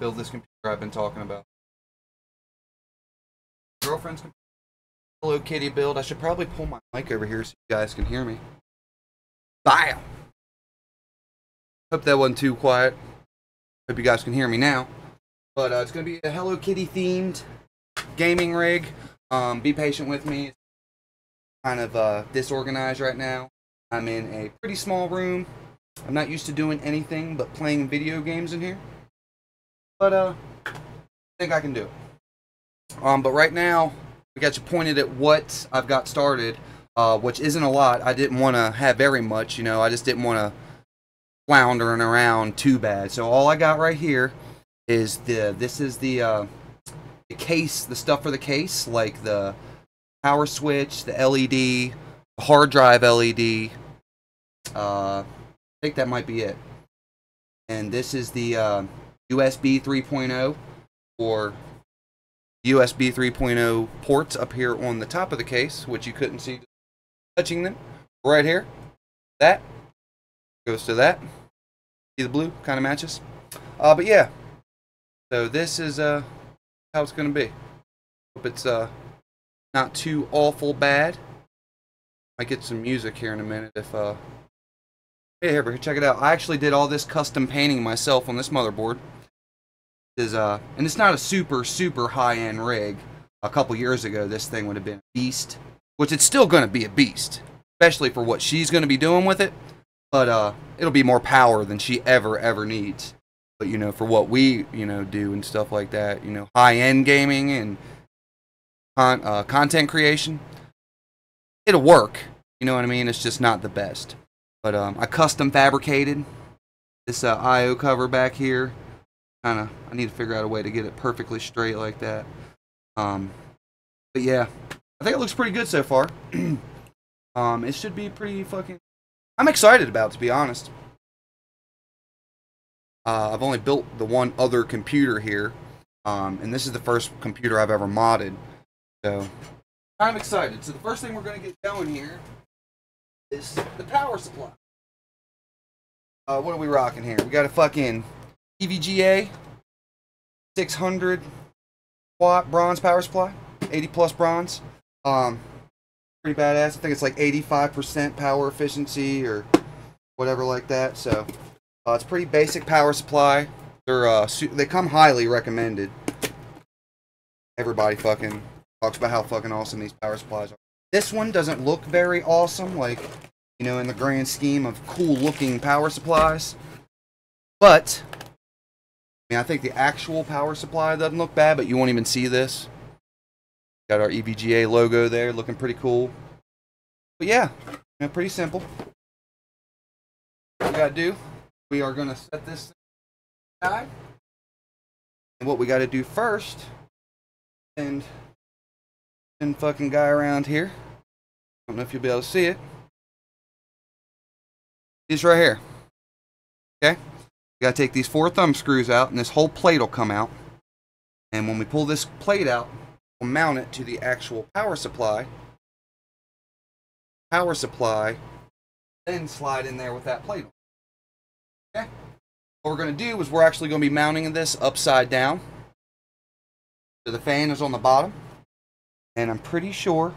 build this computer I've been talking about. Girlfriend's computer. Hello Kitty build. I should probably pull my mic over here so you guys can hear me. Bam! Hope that wasn't too quiet. Hope you guys can hear me now. But it's going to be a Hello Kitty themed gaming rig. Be patient with me. It's kind of disorganized right now. I'm in a pretty small room. I'm not used to doing anything but playing video games in here. But I think I can do it. But right now, we got you pointed at what I've got started, which isn't a lot. I didn't want to have very much, you know. I just didn't want to floundering around too bad. So all I got right here is this is the case, the stuff for the case, like the power switch, the LED, the hard drive LED. I think that might be it. And this is the USB 3.0 or USB 3.0 ports up here on the top of the case, which you couldn't see touching them. Right here, that goes to that. See the blue kind of matches. But yeah, so this is how it's gonna be. Hope it's not too awful bad. I get some music here in a minute if hey, here, check it out. I actually did all this custom painting myself on this motherboard. And it's not a super high-end rig. A couple years ago, this thing would have been a beast, which it's still going to be a beast, especially for what she's going to be doing with it. But it'll be more power than she ever needs. But you know, for what we do and stuff like that, you know, high-end gaming and content creation, it'll work. You know what I mean? It's just not the best. But I custom fabricated this I/O cover back here. I need to figure out a way to get it perfectly straight like that. But yeah, I think it looks pretty good so far. It should be pretty fucking... I'm excited about it, to be honest. I've only built the one other computer here. And this is the first computer I've ever modded. So, I'm excited. So the first thing we're going to get going here is the power supply. What are we rocking here? We got a fucking EVGA 600 watt bronze power supply, 80 plus bronze. Pretty badass. I think it's like 85% power efficiency or whatever like that. So it's pretty basic power supply. They come highly recommended. Everybody fucking talks about how fucking awesome these power supplies are. This one doesn't look very awesome, like, you know, in the grand scheme of cool looking power supplies. But I mean, I think the actual power supply doesn't look bad, but you won't even see this. Got our EVGA logo there, looking pretty cool. But yeah, you know, pretty simple. What we gotta do, we are gonna set this aside. And what we gotta do first, and fucking guy around here, I don't know if you'll be able to see it. He's right here. Okay? You gotta take these 4 thumb screws out, and this whole plate will come out. And when we pull this plate out, we'll mount it to the actual power supply. Power supply, then slide in there with that plate. Okay? What we're gonna do is we're actually gonna be mounting this upside down. So the fan is on the bottom. And I'm pretty sure,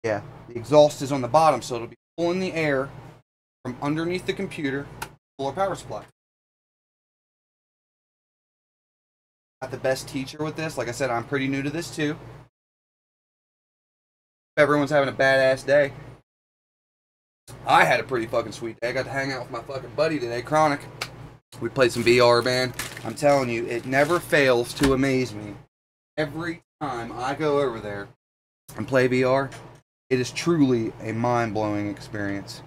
yeah, the exhaust is on the bottom, so it'll be pulling the air from underneath the computer, pull our power supply. Not the best teacher with this. Like I said, I'm pretty new to this too. Everyone's having a badass day. I had a pretty fucking sweet day. I got to hang out with my fucking buddy today, Chronic. We played some VR, man. I'm telling you, it never fails to amaze me. Every time I go over there and play VR, it is truly a mind-blowing experience.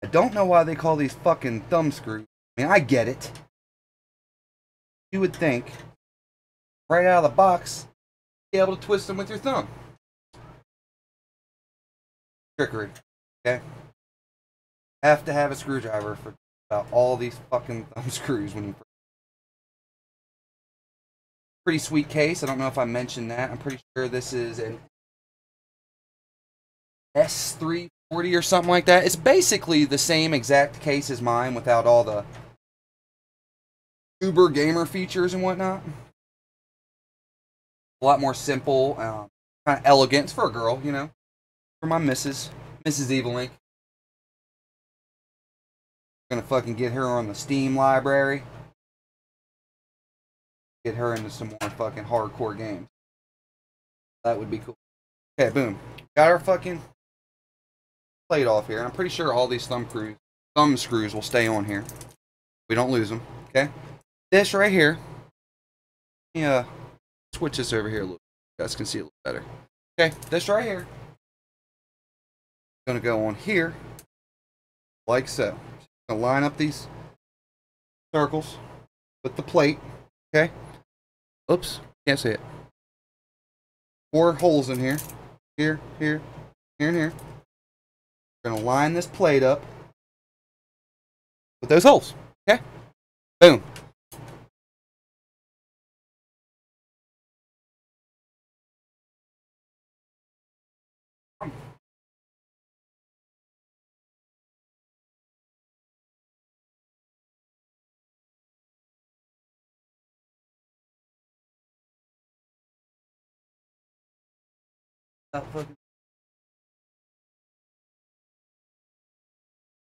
I don't know why they call these fucking thumb screws. I mean, I get it. You would think, right out of the box, be able to twist them with your thumb. Trickery. Okay? Have to have a screwdriver for about all these fucking thumb screws when you... Pretty sweet case. I don't know if I mentioned that. I'm pretty sure this is an S340 or something like that. It's basically the same exact case as mine without all the uber gamer features and whatnot. A lot more simple, kind of elegant. It's for a girl, you know. For my Mrs. Evelink. Gonna fucking get her on the Steam library. Get her into some more fucking hardcore games. That would be cool. Okay, boom. Got our fucking plate off here. I'm pretty sure all these thumb screws will stay on here. We don't lose them. Okay. This right here. Let me switch this over here a little. You guys can see a little better. Okay, this right here. Gonna go on here. Like so. Gonna line up these circles with the plate. Okay. Oops. Can't see it. 4 holes in here. Here, here, here, and here. We're gonna line this plate up with those holes. Okay? Boom.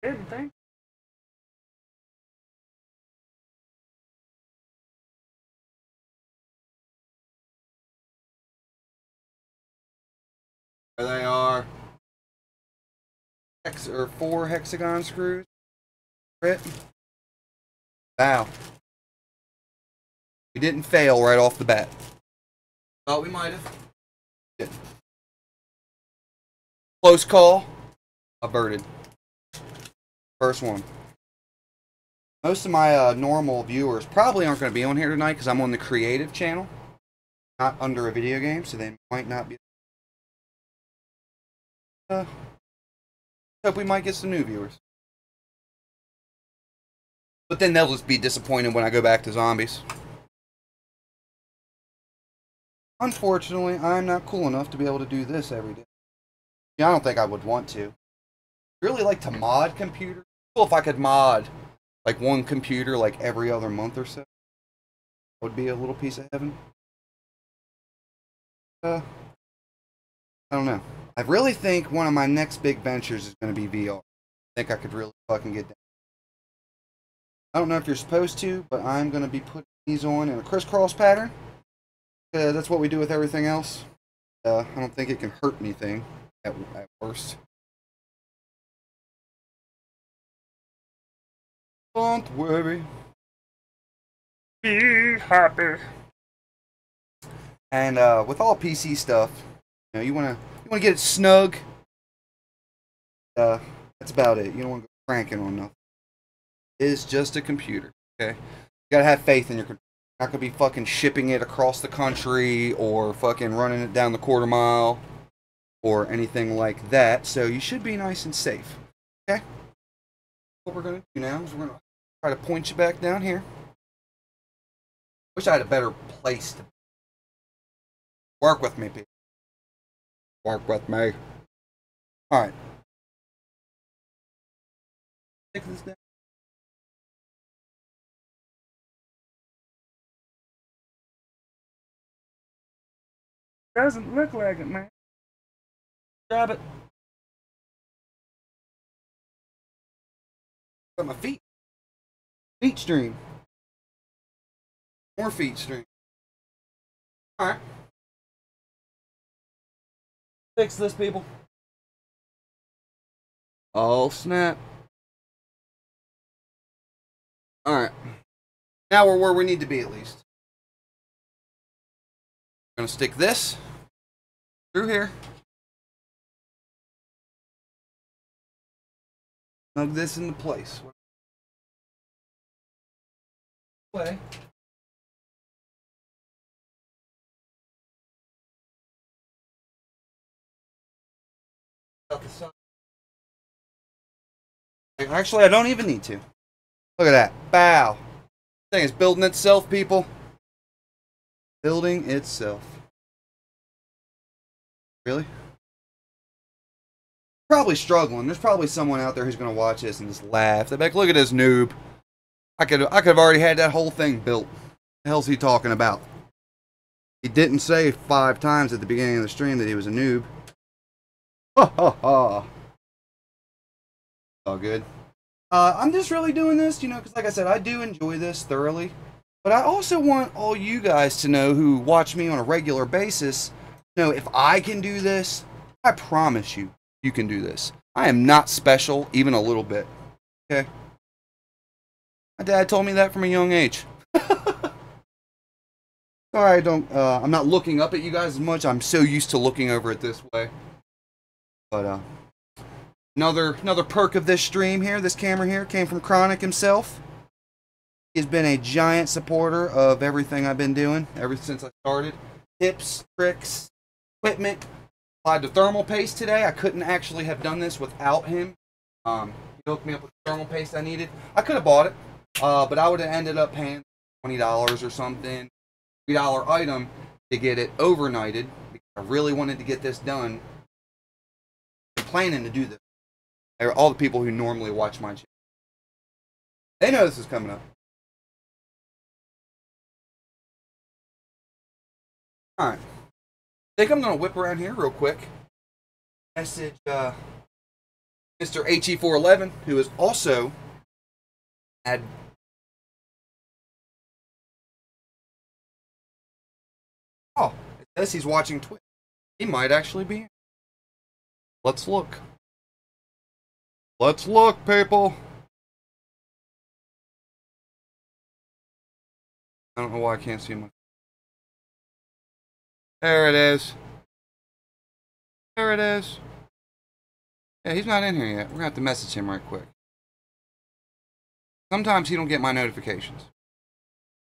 Everything. There they are. 4 hexagon screws. Wow. We didn't fail right off the bat. Thought we might have. Didn't. Close call. Averted. First one. Most of my normal viewers probably aren't going to be on here tonight because I'm on the creative channel. Not under a video game, so they might not be. Hope we might get some new viewers. But then they'll just be disappointed when I go back to zombies. Unfortunately, I'm not cool enough to be able to do this every day. Yeah, I don't think I would want to. I really like to mod computers. Cool if I could mod like one computer like every other month or so. Would be a little piece of heaven. I don't know. I really think one of my next big ventures is going to be VR. I think I could really fucking get down. I don't know if you're supposed to, but I'm going to be putting these on in a crisscross pattern. That's what we do with everything else. I don't think it can hurt anything at worst. Don't worry. Be happy. And with all PC stuff, you know, you wanna get it snug. That's about it. You don't want to go cranking on nothing. It's just a computer, okay? You gotta have faith in your computer. You're not gonna be fucking shipping it across the country or fucking running it down the quarter mile or anything like that. So you should be nice and safe, okay? What we're gonna do now is we're gonna try to point you back down here. Wish I had a better place to work with me, people. Work with me. Alright. Take this down. Doesn't look like it, man. Grab it. Got my feet. Feet stream. More feet stream. Alright. Fix this, people. Oh, snap. Alright. Now we're where we need to be, at least. I'm going to stick this through here. Snug this into place. Way. Actually, I don't even need to. Look at that. Bow. This thing is building itself, people. Building itself. Really? Probably struggling. There's probably someone out there who's going to watch this and just laugh. They're like, look at this noob. I could have already had that whole thing built. The hell's he talking about? He didn't say 5 times at the beginning of the stream that he was a noob. Ha ha ha. All good. I'm just really doing this, you know, because like I said, I do enjoy this thoroughly. But I also want all you guys to know who watch me on a regular basis, you know, if I can do this, I promise you, you can do this. I am not special, even a little bit. Okay? My dad told me that from a young age. Sorry, I'm not looking up at you guys as much. I'm so used to looking over it this way. But, another perk of this stream here, this camera here, came from Chronic himself. He's been a giant supporter of everything I've been doing ever since I started. Tips, tricks, equipment. Applied the thermal paste today. I couldn't actually have done this without him. He hooked me up with the thermal paste I needed. I could have bought it, but I would have ended up paying $20 or something. $3 item to get it overnighted because I really wanted to get this done. I'm planning to do this. All the people who normally watch my channel, they know this is coming up. Alright. I think I'm going to whip around here real quick. Message Mr. HE411, who is also at oh, it says he's watching Twitch. He might actually be. Let's look. Let's look, people. I don't know why I can't see him. There it is. There it is. Yeah, he's not in here yet. We're gonna have to message him right quick. Sometimes he don't get my notifications,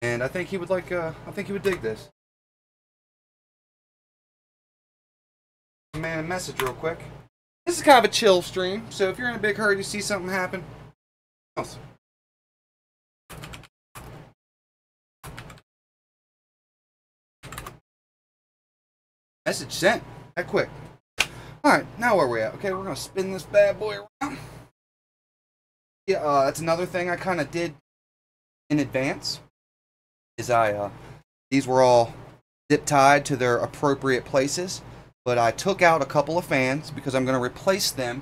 and I think he would like. I think he would dig this. Man, a message real quick. This is kind of a chill stream, so if you're in a big hurry to see something happen, else. Message sent. That quick. Alright, now where we at? Okay, we're going to spin this bad boy around. Yeah, that's another thing I kind of did in advance. Is these were all zip tied to their appropriate places. But I took out a couple of fans because I'm going to replace them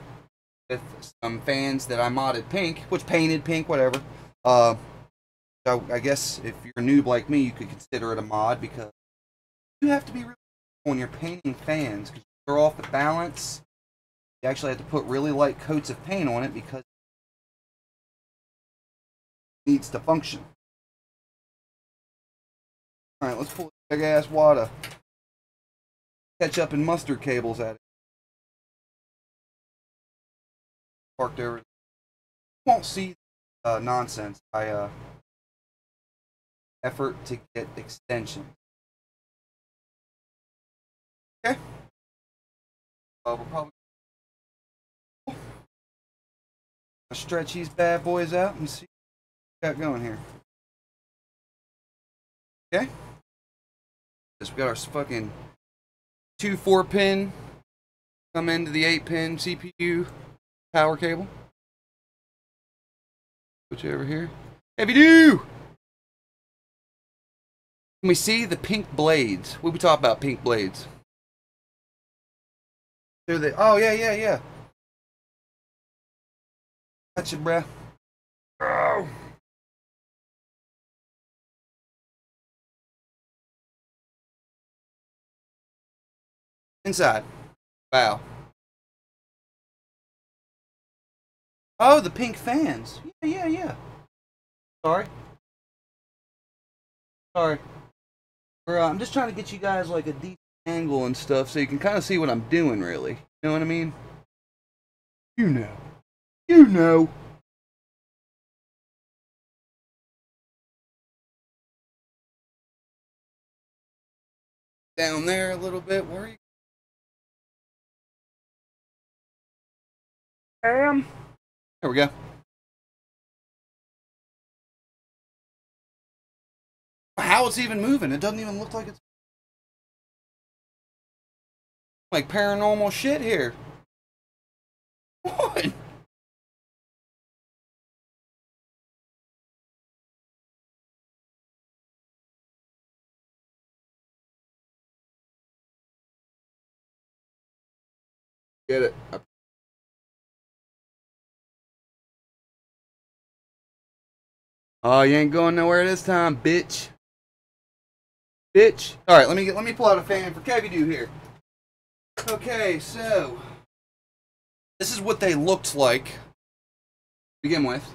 with some fans that I modded pink, which painted pink, whatever. So I guess if you're a noob like me, you could consider it a mod because you have to be really careful when you're painting fans because you throw off the balance. You actually have to put really light coats of paint on it because it needs to function. Alright, let's pull this big ass water. Ketchup and mustard cables at it. Parked over. You won't see nonsense. Effort to get extension. Okay. We're probably gonna stretch these bad boys out and see what we got going here. Okay. We got our fucking 2 4-pin come into the 8-pin CPU power cable. Put you over here. Heavy do! Can we see the pink blades? We talk about pink blades. Oh, yeah. Gotcha, bruh. Oh. Inside. Wow. Oh, the pink fans. Yeah. Sorry. I'm just trying to get you guys like a decent angle and stuff so you can kind of see what I'm doing, really. You know what I mean? You know. Down there a little bit. Where are you? There we go. How it's even moving? It doesn't even look like it's like paranormal shit here. What? Get it. Oh, you ain't going nowhere this time, bitch. Bitch. All right, let me pull out a fan for Kevy Doo here. Okay, so this is what they looked like to begin with.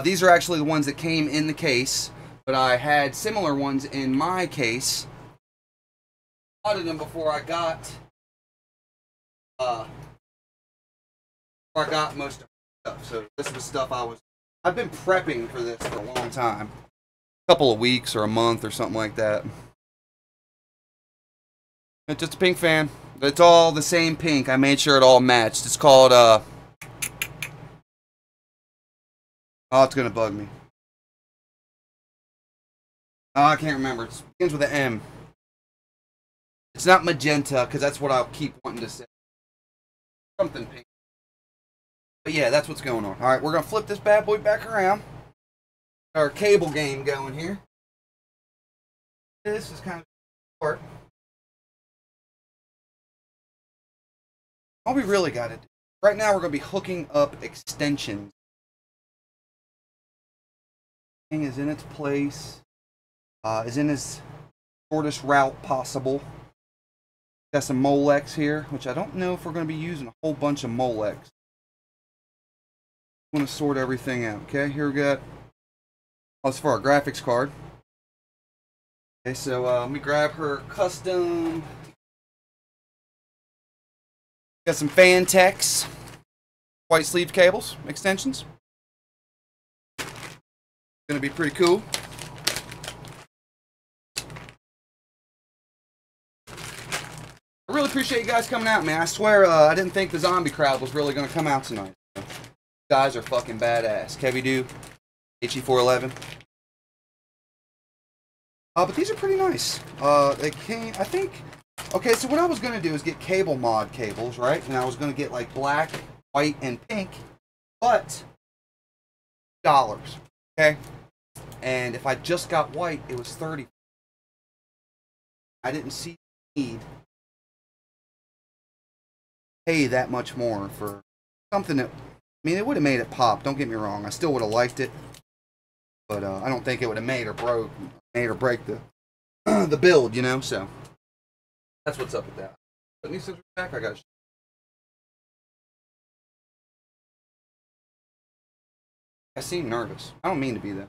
These are actually the ones that came in the case, but I had similar ones in my case. I ordered them before I got most of the stuff. So this was stuff I've been prepping for this for a long time. A couple of weeks or a month or something like that. It's just a pink fan. It's all the same pink. I made sure it all matched. It's called oh, it's gonna bug me. Oh, I can't remember. It begins with an M. It's not magenta, because that's what I'll keep wanting to say. Something pink. But yeah, that's what's going on. Alright, we're gonna flip this bad boy back around. Our cable game going here. This is kind of short. All we really gotta do. Right now we're gonna be hooking up extensions. Thing is in its place. Is in as shortest route possible. Got some Molex here, which I don't know if we're going to be using a whole bunch of Molex. I want to sort everything out. Okay, here we got. Oh, it's for our graphics card. Okay, so let me grab her custom. Got some Fantex white sleeved cables extensions. Going to be pretty cool. I really appreciate you guys coming out, man. I swear, I didn't think the zombie crowd was really going to come out tonight. You guys are fucking badass. Kevy Doo, HE411. But these are pretty nice. They came, I think. Okay, so what I was going to do is get cable mod cables, right? And I was going to get like black, white, and pink. But $. Okay? And if I just got white, it was $30. I didn't see the need pay that much more for something that, I mean, it would have made it pop, don't get me wrong. I still would have liked it, but I don't think it would have made or break the the build, you know. So that's what's up with that. Put these scissors back. I seem nervous. I don't mean to be though.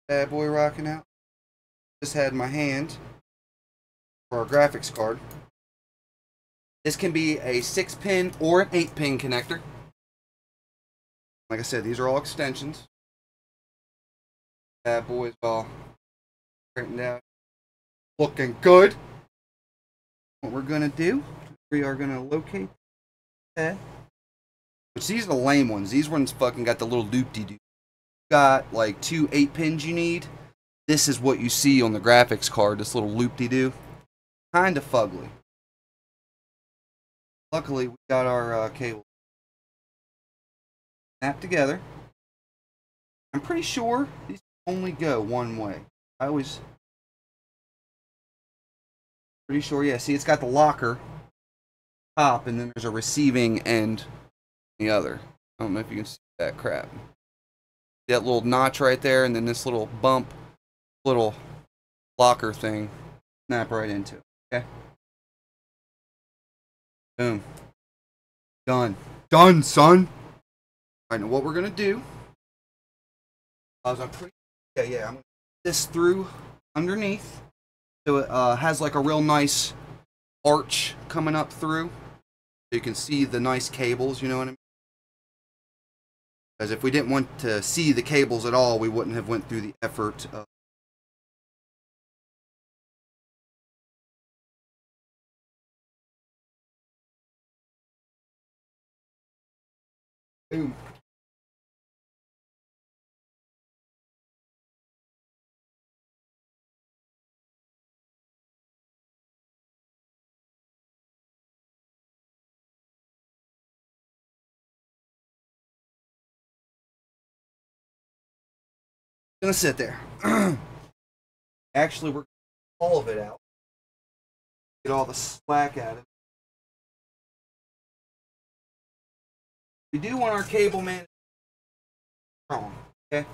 Bad boy rocking out. Just had in my hand for our graphics card. This can be a 6-pin or an 8-pin connector. Like I said, these are all extensions. Bad boys all straightened out. Looking good. What we're going to do, we are going to locate that. Which these are the lame ones. These ones fucking got the little loop-de-doo. Got like 2 8-pins you need. This is what you see on the graphics card, this little loop-de-doo. Kind of fugly. Luckily, we got our cable snapped together. I'm pretty sure these only go one way. I always... Pretty sure, yeah. See, it's got the locker top, and then there's a receiving end on the other. I don't know if you can see that crap. That little notch right there, and then this little bump, little locker thing, snap right into it. Okay? Boom. Done. Done, son! Alright, now what we're gonna do... I'm pretty... Yeah, I'm gonna put this through underneath. So it has like a real nice arch coming up through. So you can see the nice cables, you know what I mean? Because if we didn't want to see the cables at all, we wouldn't have went through the effort of... Boom. Gonna sit there. Actually, we're all of it out. Get all the slack out of it. We do want our cable man strong, okay?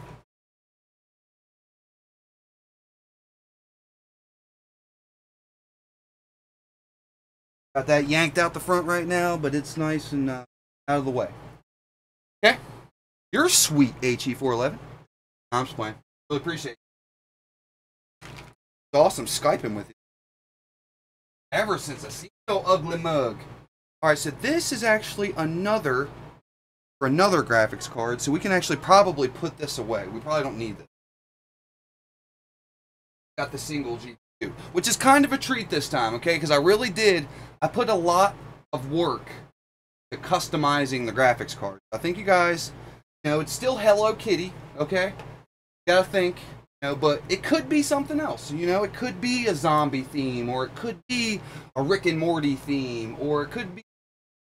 Got that yanked out the front right now, but it's nice and out of the way. Okay? You're sweet, HE411. I'm just playing. Really appreciate it. It's awesome Skyping with you. Ever since I see no ugly mug. Alright, so this is actually another graphics card, so we can actually probably put this away. We probably don't need this. Got the single GPU, which is kind of a treat this time, okay? Because I put a lot of work to customizing the graphics card. I think you guys, it's still Hello Kitty, okay? You gotta think, but it could be something else. It could be a zombie theme, or it could be a Rick and Morty theme, or it could be,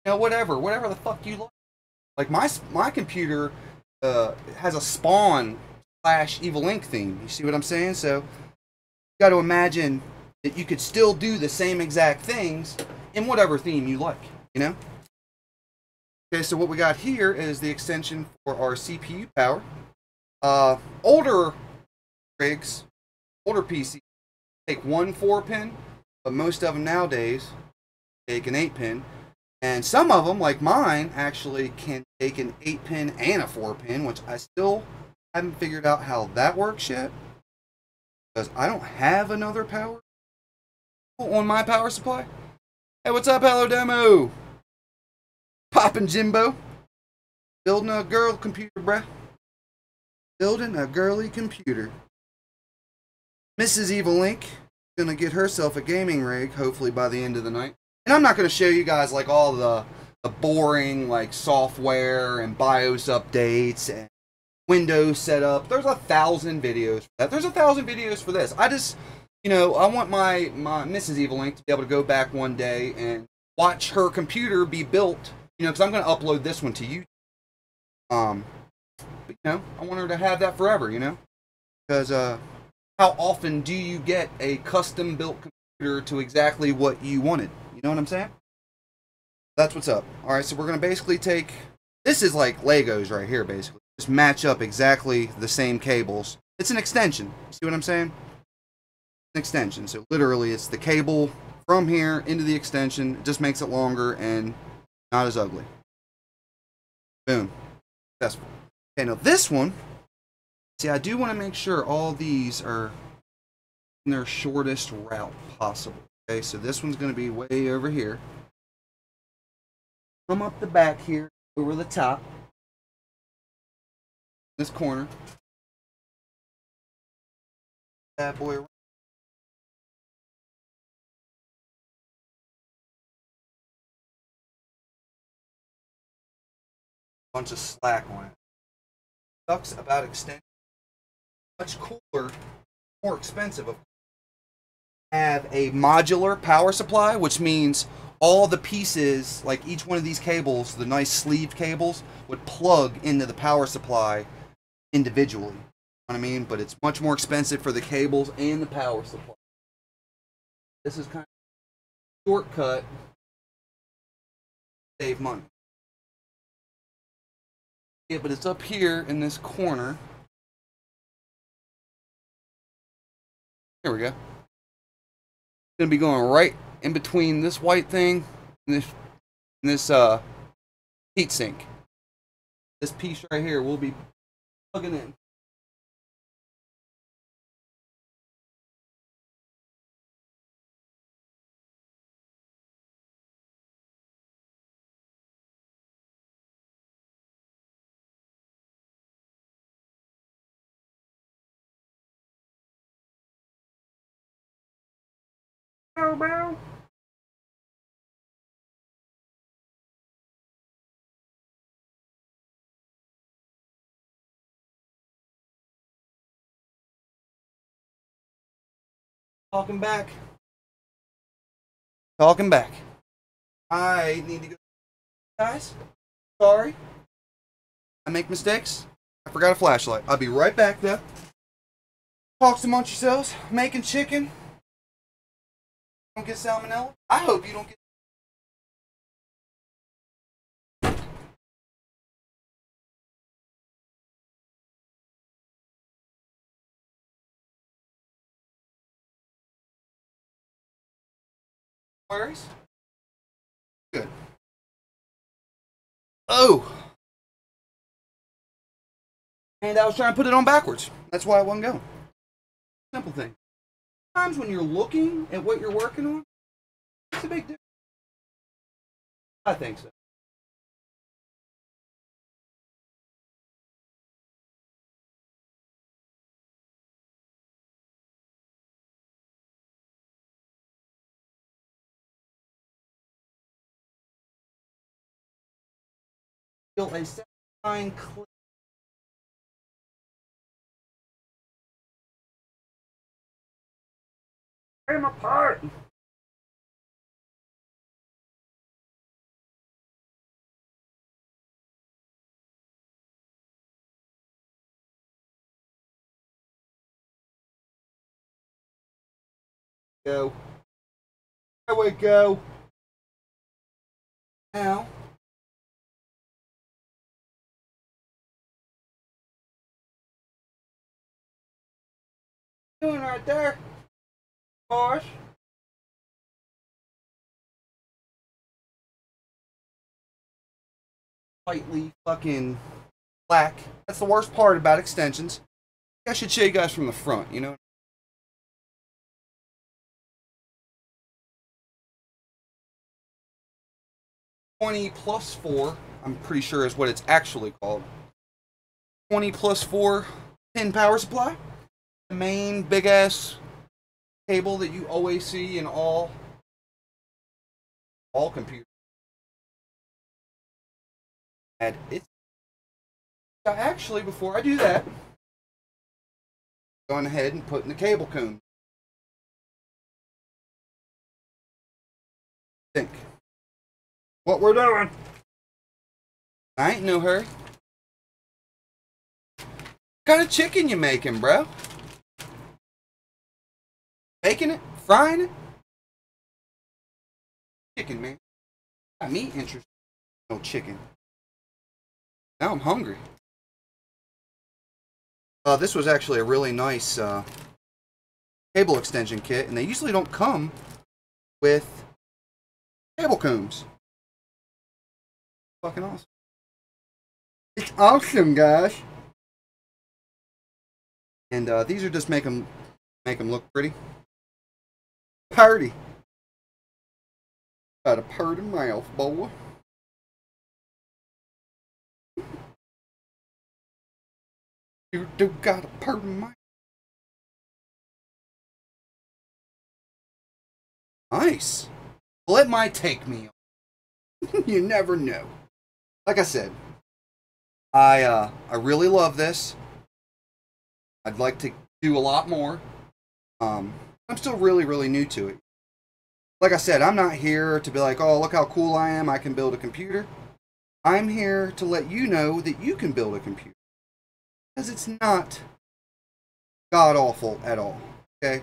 whatever the fuck you like. Like my computer has a Spawn / Evil Inc. theme. You see what I'm saying? So you got to imagine that you could still do the same exact things in whatever theme you like. Okay, so what we got here is the extension for our CPU power. Older rigs, older PCs take one 4-pin, but most of them nowadays take an 8-pin. And some of them, like mine, actually can take an 8-pin and a 4-pin, which I still haven't figured out how that works yet. Because I don't have another power on my power supply. Hey, what's up, Hello Demo? Poppin' Jimbo. Building a girl computer, bruh. Building a girly computer. Mrs. Evil Inc. Gonna get herself a gaming rig, hopefully by the end of the night. And I'm not going to show you guys like all the boring like software and BIOS updates and Windows setup. There's 1,000 videos for that. There's 1,000 videos for this. I just, I want my Mrs. Evil Inc. to be able to go back one day and watch her computer be built, because I'm going to upload this one to YouTube. But, I want her to have that forever, because how often do you get a custom built computer to exactly what you wanted? You know what I'm saying? That's what's up. Alright, so we're going to basically take... This is like Legos right here, basically. Just match up exactly the same cables. It's an extension. See what I'm saying? An extension. So literally, it's the cable from here into the extension. It just makes it longer and not as ugly. Boom. Successful. Okay, now this one... See, I do want to make sure all these are in their shortest route possible. Okay, so this one's going to be way over here. Come up the back here, over the top. This corner. Bad boy around. Bunch of slack on it. Sucks about extension. Much cooler, more expensive, of course. Have a modular power supply, which means all the pieces, like each one of these cables, the nice sleeve cables, would plug into the power supply individually. You know what I mean? But it's much more expensive for the cables and the power supply. This is kind of a shortcut. Save money. Yeah, but it's up here in this corner. Here we go. Going to be going right in between this white thing and this heat sink. This piece right here will be plugging in. Bro. Talking back. Talking back. I need to go. Guys, sorry. I make mistakes. I forgot a flashlight. I'll be right back though. Talks amongst yourselves. Making chicken. don't get salmonella. I hope you don't get. Worries? Good. Oh! And I was trying to put it on backwards. That's why it wasn't going. Simple thing. Sometimes when you're looking at what you're working on, it's a big difference. I think so. Feel a satisfying click. Tear them apart. Go. There we go. Now. Doing right there. Gosh. Slightly fucking black. That's the worst part about extensions. I should show you guys from the front, you know? +4, I'm pretty sure is what it's actually called. 20+4 pin power supply. The main big ass cable that you always see in all computers. And it's actually, before I do that, going ahead and putting the cable comb. Think what we're doing. I ain't no hurry. What kind of chicken you making, bro? Baking it? Frying it? Chicken, man. Got me interested. No chicken. Now I'm hungry. This was actually a really nice cable extension kit, and they usually don't come with cable combs. Fucking awesome. It's awesome, guys. And these are just make them look pretty. Party. Got a purty mouth, boy. You do got a purty mouth. Nice. Well, it might take me. You never know. Like I said, I really love this. I'd like to do a lot more. I'm still really new to it. Like I said, I'm not here to be like, oh, look how cool I am, I can build a computer. I'm here to let you know that you can build a computer. Because it's not god-awful at all, okay?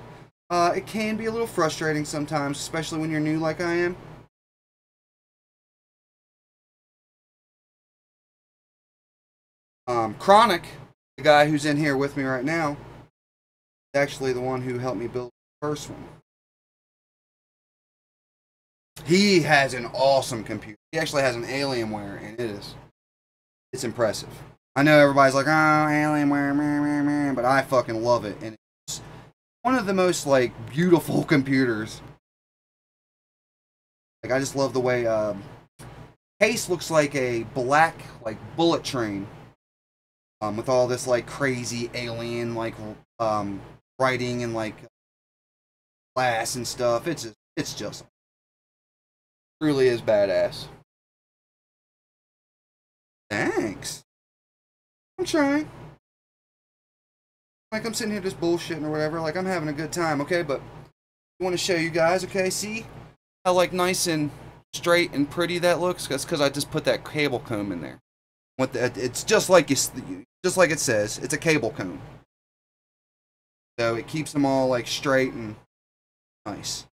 It can be a little frustrating sometimes, especially when you're new like I am. Chronic, the guy who's in here with me right now, is actually the one who helped me build the first one. He has an awesome computer. He actually has an Alienware, and it's impressive. I know everybody's like, oh, Alienware, but I fucking love it, and it's one of the most, like, beautiful computers. Like, I just love the way, case looks like a black, like, bullet train, with all this, like, crazy alien, like, writing and, like, glass and stuff. It's just truly is badass. Thanks. I'm trying. Like, I'm sitting here just bullshitting or whatever. Like, I'm having a good time, okay? But I want to show you guys, okay? See how, like, nice and straight and pretty that looks? That's because I just put that cable comb in there. It's just like just like it says. It's a cable comb. So it keeps them all, like, straight and nice.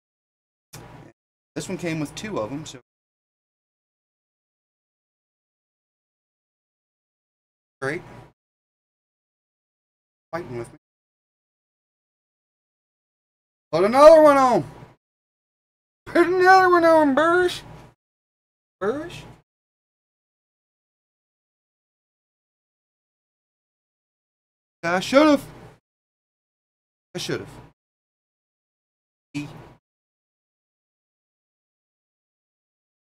This one came with 2 of them, so great. Fighting with me. Put another one on. Put another one on, Burrish. Burrish. I should have. I should have.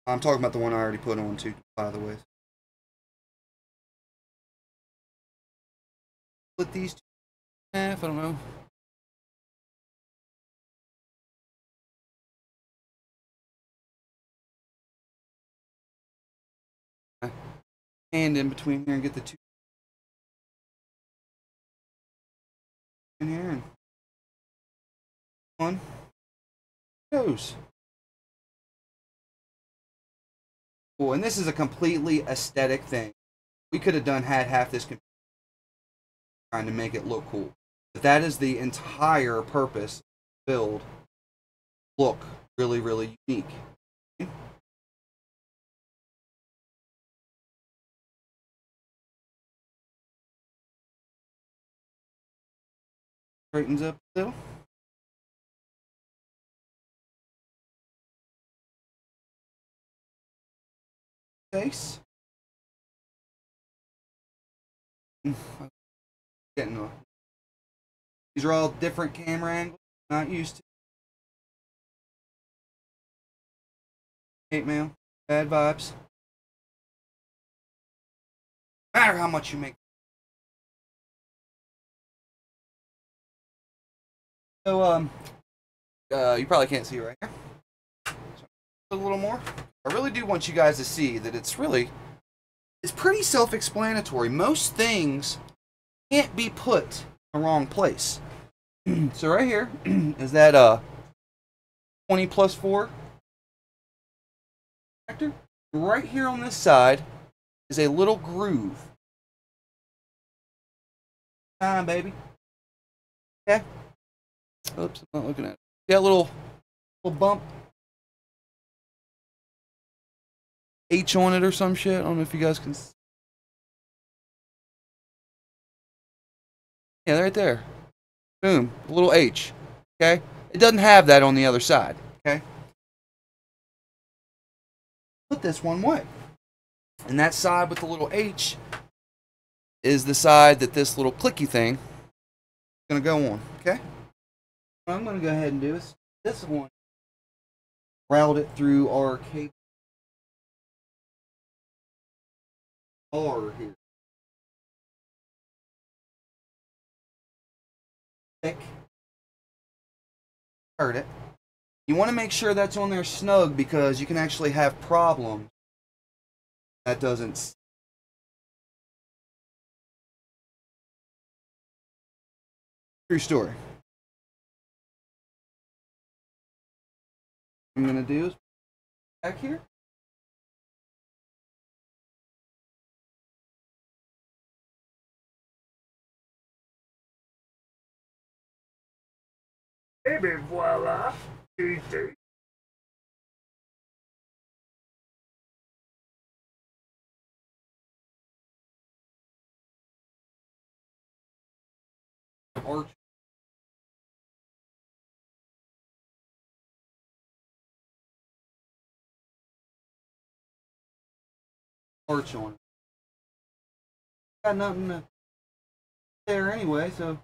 I'm talking about the one I already put on too, by the way. Split these two in half, I don't know. Hand in between here and get the 2 in here and 1 goes. Cool, and this is a completely aesthetic thing. We could have had half this trying to make it look cool. But that is the entire purpose. Build look really, really unique. Straightens up a little. Face. Getting these are all different camera angles. Not used to. Hate mail. Bad vibes. No matter how much you make. So you probably can't see it right here. So a little more. I really do want you guys to see that it's pretty self-explanatory. Most things can't be put in the wrong place. So right here is that 20+4 connector. Right here on this side is a little groove. Time, baby. Okay. Oops, I'm not looking at it. See that little bump? H on it or some shit. I don't know if you guys can see. Yeah, right there. Boom. A little H. Okay? It doesn't have that on the other side. Okay? Put this one way. And that side with the little H is the side that this little clicky thing is going to go on. Okay? What I'm going to go ahead and do is this one. Route it through our cable. R here. Thick. Heard it. You want to make sure that's on there snug because you can actually have problems. That doesn't. True story. What I'm going to do is back here. Baby, voila. Easy. Arch. Arch on it. Got nothing there anyway, so.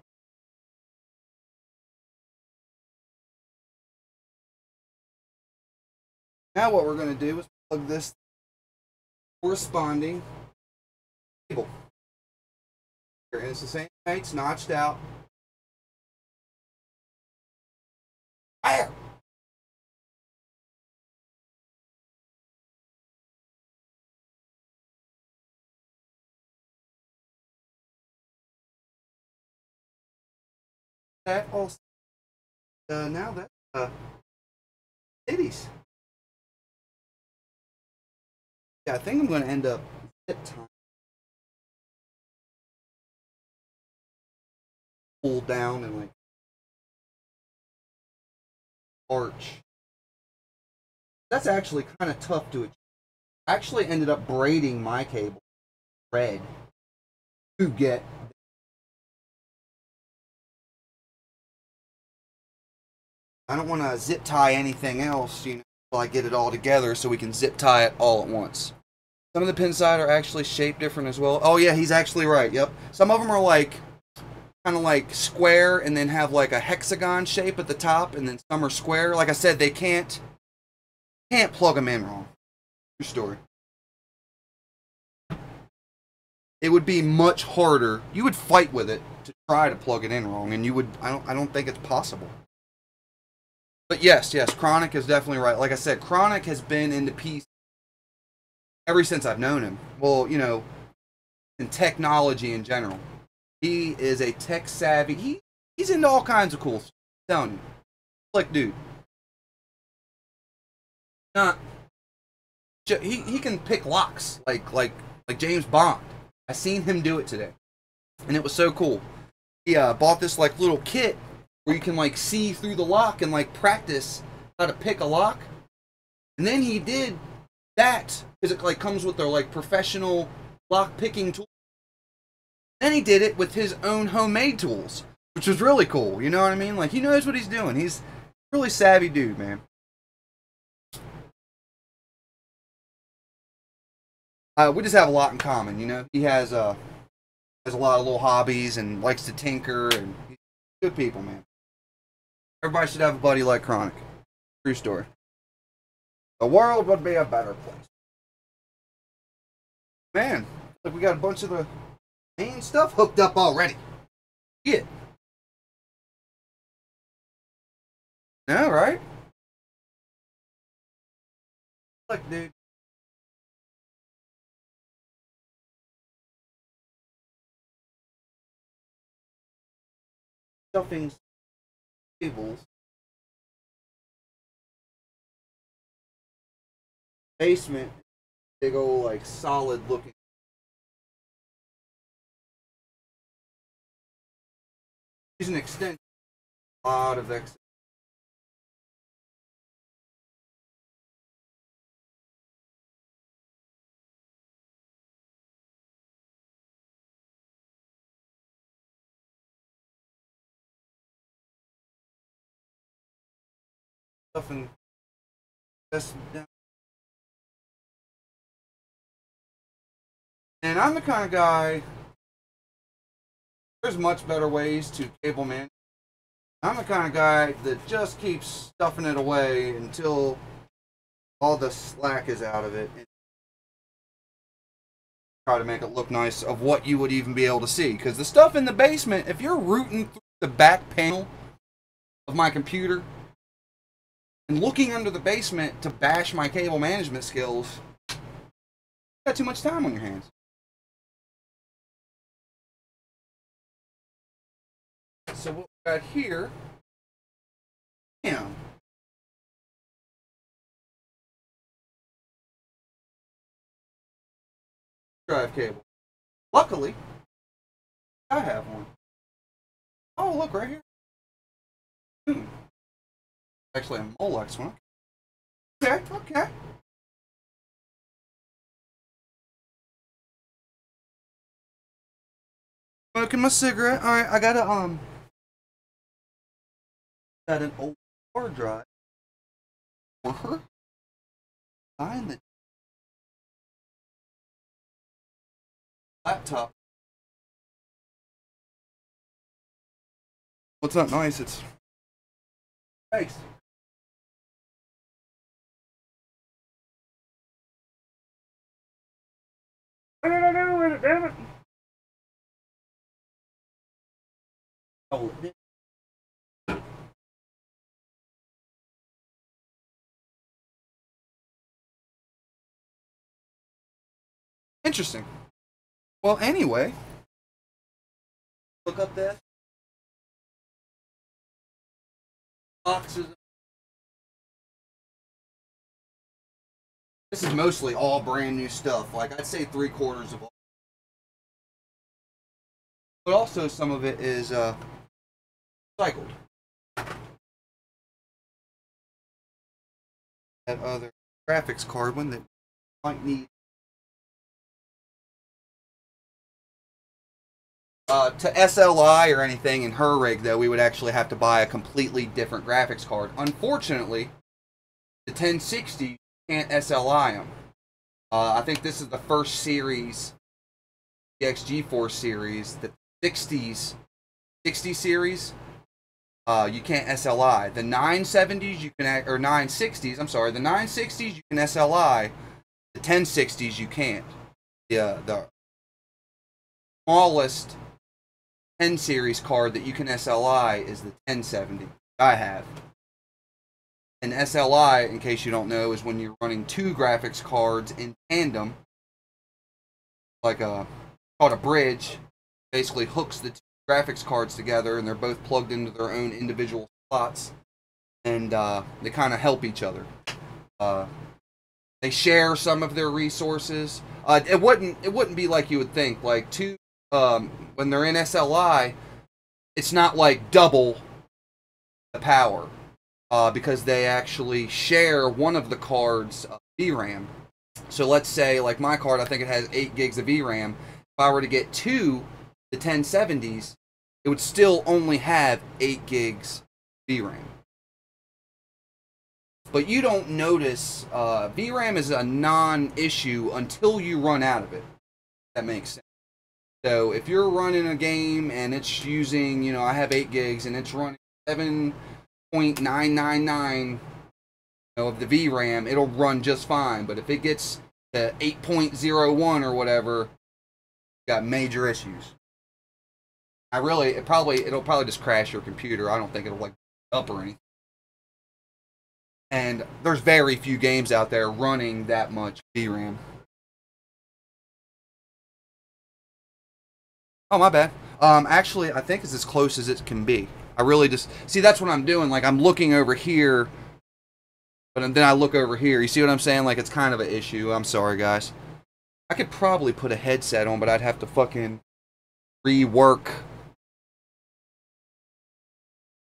Now what we're going to do is plug this corresponding cable. Here, and it's the same thing, it's notched out. Fire! That also, now that, titties. Yeah, I think I'm going to end up zip time. Pull down and like arch. That's actually kind of tough to achieve. I actually ended up braiding my cable red to get. I don't want to zip tie anything else, you know, until I get it all together so we can zip tie it all at once. Some of the pin side are actually shaped different as well. Oh yeah, he's actually right. Yep. Some of them are like kind of like square and then have like a hexagon shape at the top, and then some are square. Like I said, they can't plug them in wrong. True story. It would be much harder. You would fight with it to try to plug it in wrong, and you would. I don't think it's possible. But yes, Chronic is definitely right. Like I said, Chronic has been into PC ever since I've known him. Well, you know, in technology in general. He is a tech savvy. He's into all kinds of cool stuff. I'm telling you. Like, dude. Not. He can pick locks like James Bond. I seen him do it today, and it was so cool. He bought this like little kit where you can like see through the lock and like practice how to pick a lock. And then he did that because it like comes with their like professional lock picking tool. Then he did it with his own homemade tools, which was really cool. You know what I mean? Like, he knows what he's doing. He's a really savvy dude, man. We just have a lot in common, you know. He has a lot of little hobbies and likes to tinker, and he's good people, man. Everybody should have a buddy like Chronic. True story. The world would be a better place. Man, look, we got a bunch of the main stuff hooked up already. Yeah. No, right? Look, dude. Stuffing cables. Basement. Big old, like, solid looking. He's an extension. A lot of excess. Stuffing. And I'm the kind of guy. There's much better ways to cable manage. I'm the kind of guy that just keeps stuffing it away until all the slack is out of it. And try to make it look nice of what you would even be able to see. Because the stuff in the basement, if you're rooting through the back panel of my computer and looking under the basement to bash my cable management skills, you got too much time on your hands. So what we got here, damn. Drive cable. Luckily, I have one. Oh, look right here. Actually, a Molex one. Okay, okay. Smoking my cigarette. All right, I got an old hard drive for her. Behind the laptop. What's not nice? It's face. What did I do with it, damn it? Oh, it did. Interesting. Well, anyway, look up this. Boxes. This is mostly all brand new stuff. Like, I'd say 3/4 of all. But also some of it is recycled. that other graphics card one that might need. To SLI or anything in her rig, though, we would actually have to buy a completely different graphics card. Unfortunately, the 1060 can't SLI them. I think this is the first series, the GeForce series, the 60 series. You can't SLI. The 970s you can, or 960s. I'm sorry, the 960s you can SLI. The 1060s you can't. The smallest 10 series card that you can SLI is the 1070 I have. And SLI, in case you don't know, is when you're running two graphics cards in tandem, like called a bridge. Basically hooks the two graphics cards together, and they're both plugged into their own individual slots, and they kind of help each other. They share some of their resources. It wouldn't be like you would think. Like two, when they're in SLI, it's not like double the power. Because they actually share one of the card's VRAM. So let's say, like my card, I think it has 8 gigs of VRAM. If I were to get two, the 1070s, it would still only have 8 gigs VRAM. But you don't notice, VRAM is a non-issue until you run out of it. That makes sense. So if you're running a game and it's using, you know, I have 8 gigs and it's running 7.999 of the VRAM, it'll run just fine. But if it gets to 8.01 or whatever, you got major issues. It'll probably just crash your computer. I don't think it'll like up or anything. And there's very few games out there running that much VRAM. Oh, my bad. Actually, I think it's as close as it can be. I really just... See, that's what I'm doing. Like, I'm looking over here, but then I look over here. You see what I'm saying? Like, it's kind of an issue. I'm sorry, guys. I could probably put a headset on, but I'd have to fucking rework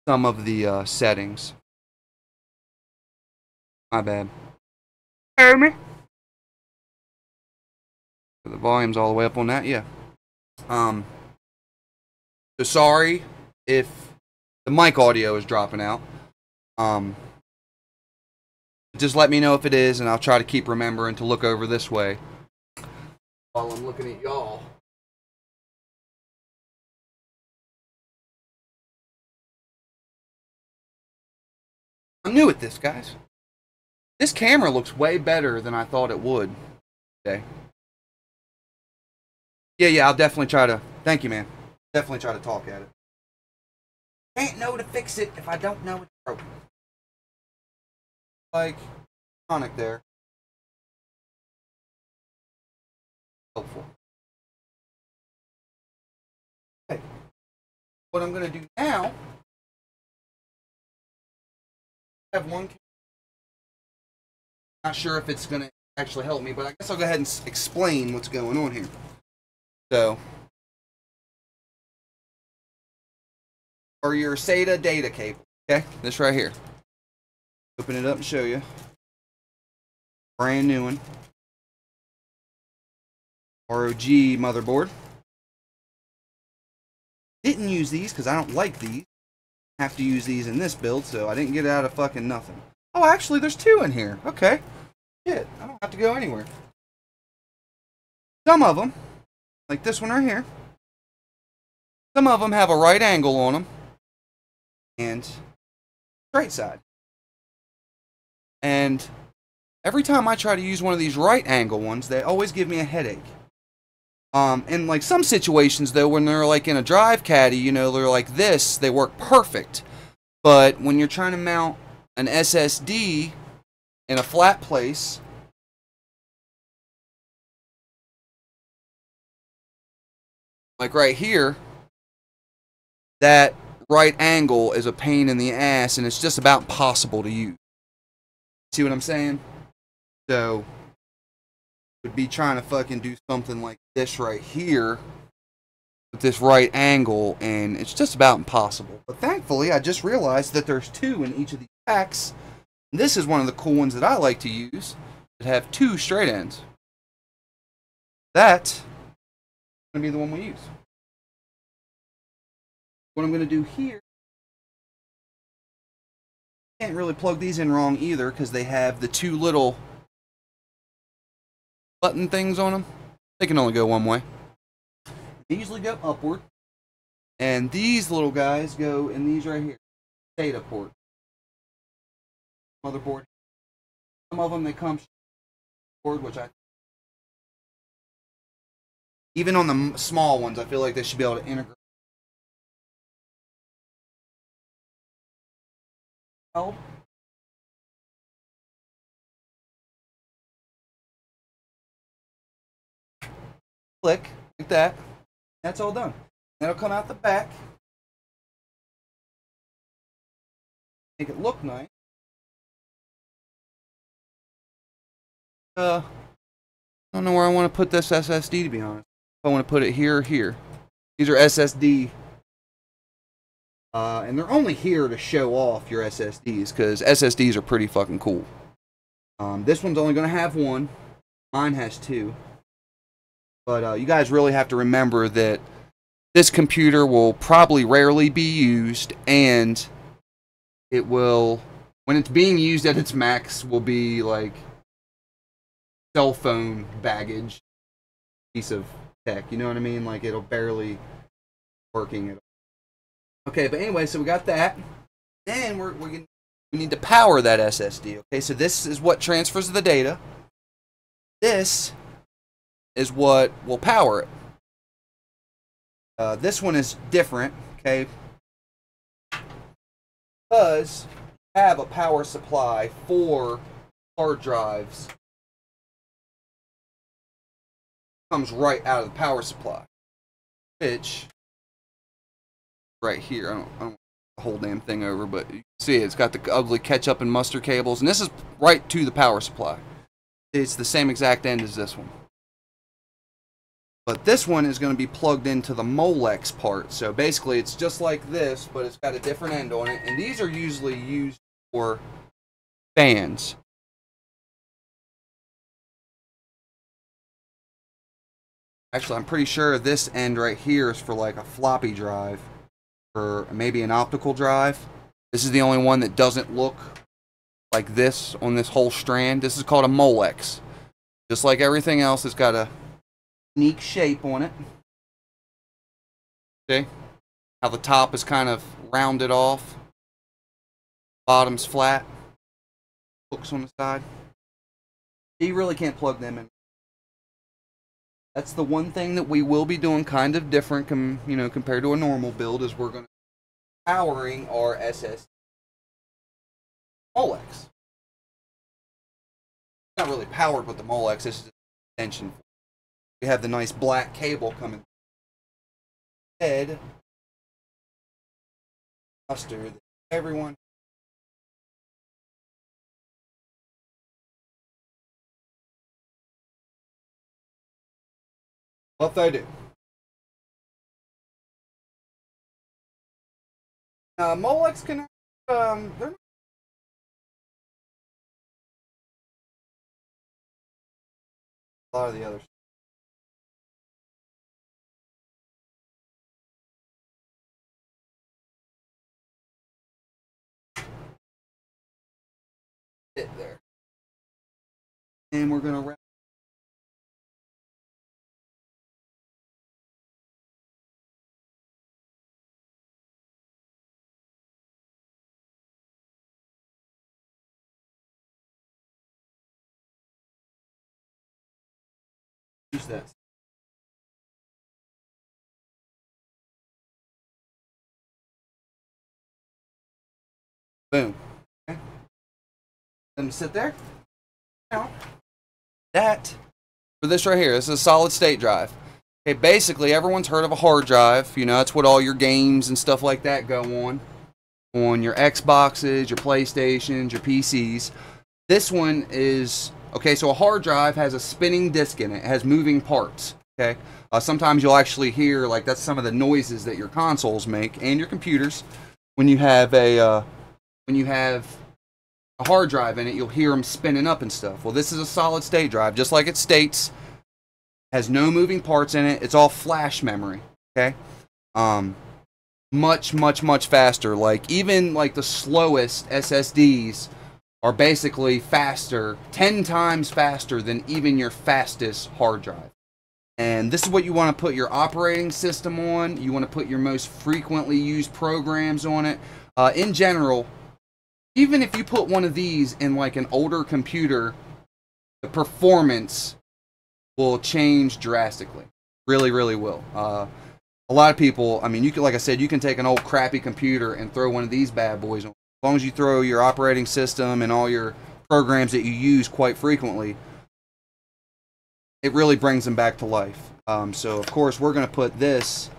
some of the settings. My bad. Hear me? The volume's all the way up on that, yeah. So sorry if the mic audio is dropping out. Just let me know if it is, and I'll try to keep remembering to look over this way while I'm looking at y'all. I'm new at this, guys. This camera looks way better than I thought it would. Okay. Yeah, I'll definitely try to... Thank you, man. Definitely try to talk at it. Can't know to fix it if I don't know it's broken. Like, Sonic there. Helpful. Okay. What I'm going to do now... I have one... Not sure if it's going to actually help me, but I guess I'll go ahead and explain what's going on here. So, or your SATA data cable, okay? This right here. Open it up and show you. Brand new one. ROG motherboard. Didn't use these because I don't like these. Have to use these in this build, so I didn't get out of fucking nothing. Oh, actually, there's two in here. Okay. Shit, I don't have to go anywhere. Some of them, like this one right here, some of them have a right angle on them and straight side. And every time I try to use one of these right angle ones, they always give me a headache. In like some situations though, when they're like in a drive caddy, you know, they're like this, they work perfect. But when you're trying to mount an SSD in a flat place, like right here, that right angle is a pain in the ass, and it's just about impossible to use. See what I'm saying? So, would be trying to fucking do something like this right here with this right angle, and it's just about impossible. But thankfully, I just realized that there's two in each of these packs, This is one of the cool ones that I like to use that have 2 straight ends. That's going to be the one we use. What I'm going to do here, can't really plug these in wrong either because they have the 2 little button things on them. They can only go one way. They usually go upward. And these little guys go in these right here. SATA port. Motherboard. Some of them they come board, which I even on the small ones, I feel like they should be able to integrate. Oh. Click like that. That's all done. That'll come out the back. Make it look nice. I don't know where I want to put this SSD, to be honest. If I want to put it here or here. These are SSD. And they're only here to show off your SSDs, because SSDs are pretty fucking cool. This one's only going to have 1. Mine has 2. But you guys really have to remember that this computer will probably rarely be used, and it will, when it's being used at its max, will be like cell phone baggage piece of tech. You know what I mean? Like, it'll barely working at all. Okay, but anyway, so we got that. Then we need to power that SSD. Okay, so this is what transfers the data. This is what will power it. This one is different, okay, because you have a power supply for hard drives. Comes right out of the power supply, which right here, I don't want the whole damn thing over, but you can see it's got the ugly ketchup and mustard cables, and this is right to the power supply. It's the same exact end as this one. But this one is going to be plugged into the Molex part. So basically it's just like this, but it's got a different end on it. And these are usually used for fans. Actually, I'm pretty sure this end right here is for like a floppy drive. Or maybe an optical drive. This is the only one that doesn't look like this on this whole strand. This is called a Molex. Just like everything else, it's got a unique shape on it. See how the top is kind of rounded off, bottom's flat, hooks on the side. You really can't plug them in. That's the one thing that we will be doing kind of different, compared to a normal build, is we're going to be powering our SSD Molex. It's not really powered with the Molex. This is an extension. We have the nice black cable coming. Head mustard. Everyone. What they do. Molex can. They're not. A lot of the others. There. And we're going to wrap. Use that. Boom. Okay. Let me sit there. Now, that for this right here, this is a solid state drive. Okay, basically everyone's heard of a hard drive. You know, that's what all your games and stuff like that go on your Xboxes, your PlayStations, your PCs. This one is, okay, so a hard drive has a spinning disc in it. It has moving parts, okay? Sometimes you'll actually hear, like, that's some of the noises that your consoles make and your computers when you have a a hard drive in it, you'll hear them spinning up and stuff. Well, this is a solid state drive, just like it states. Has no moving parts in it. It's all flash memory. Okay, much faster. Like even like the slowest SSDs are basically faster, 10 times faster than even your fastest hard drive. And this is what you want to put your operating system on. You want to put your most frequently used programs on it. In general, even if you put one of these in like an older computer, the performance will change drastically. Really will. A lot of people, I mean, you can, like I said, you can take an old crappy computer and throw one of these bad boys on. As long as you throw your operating system and all your programs that you use quite frequently, it really brings them back to life. So, of course, we're going to put this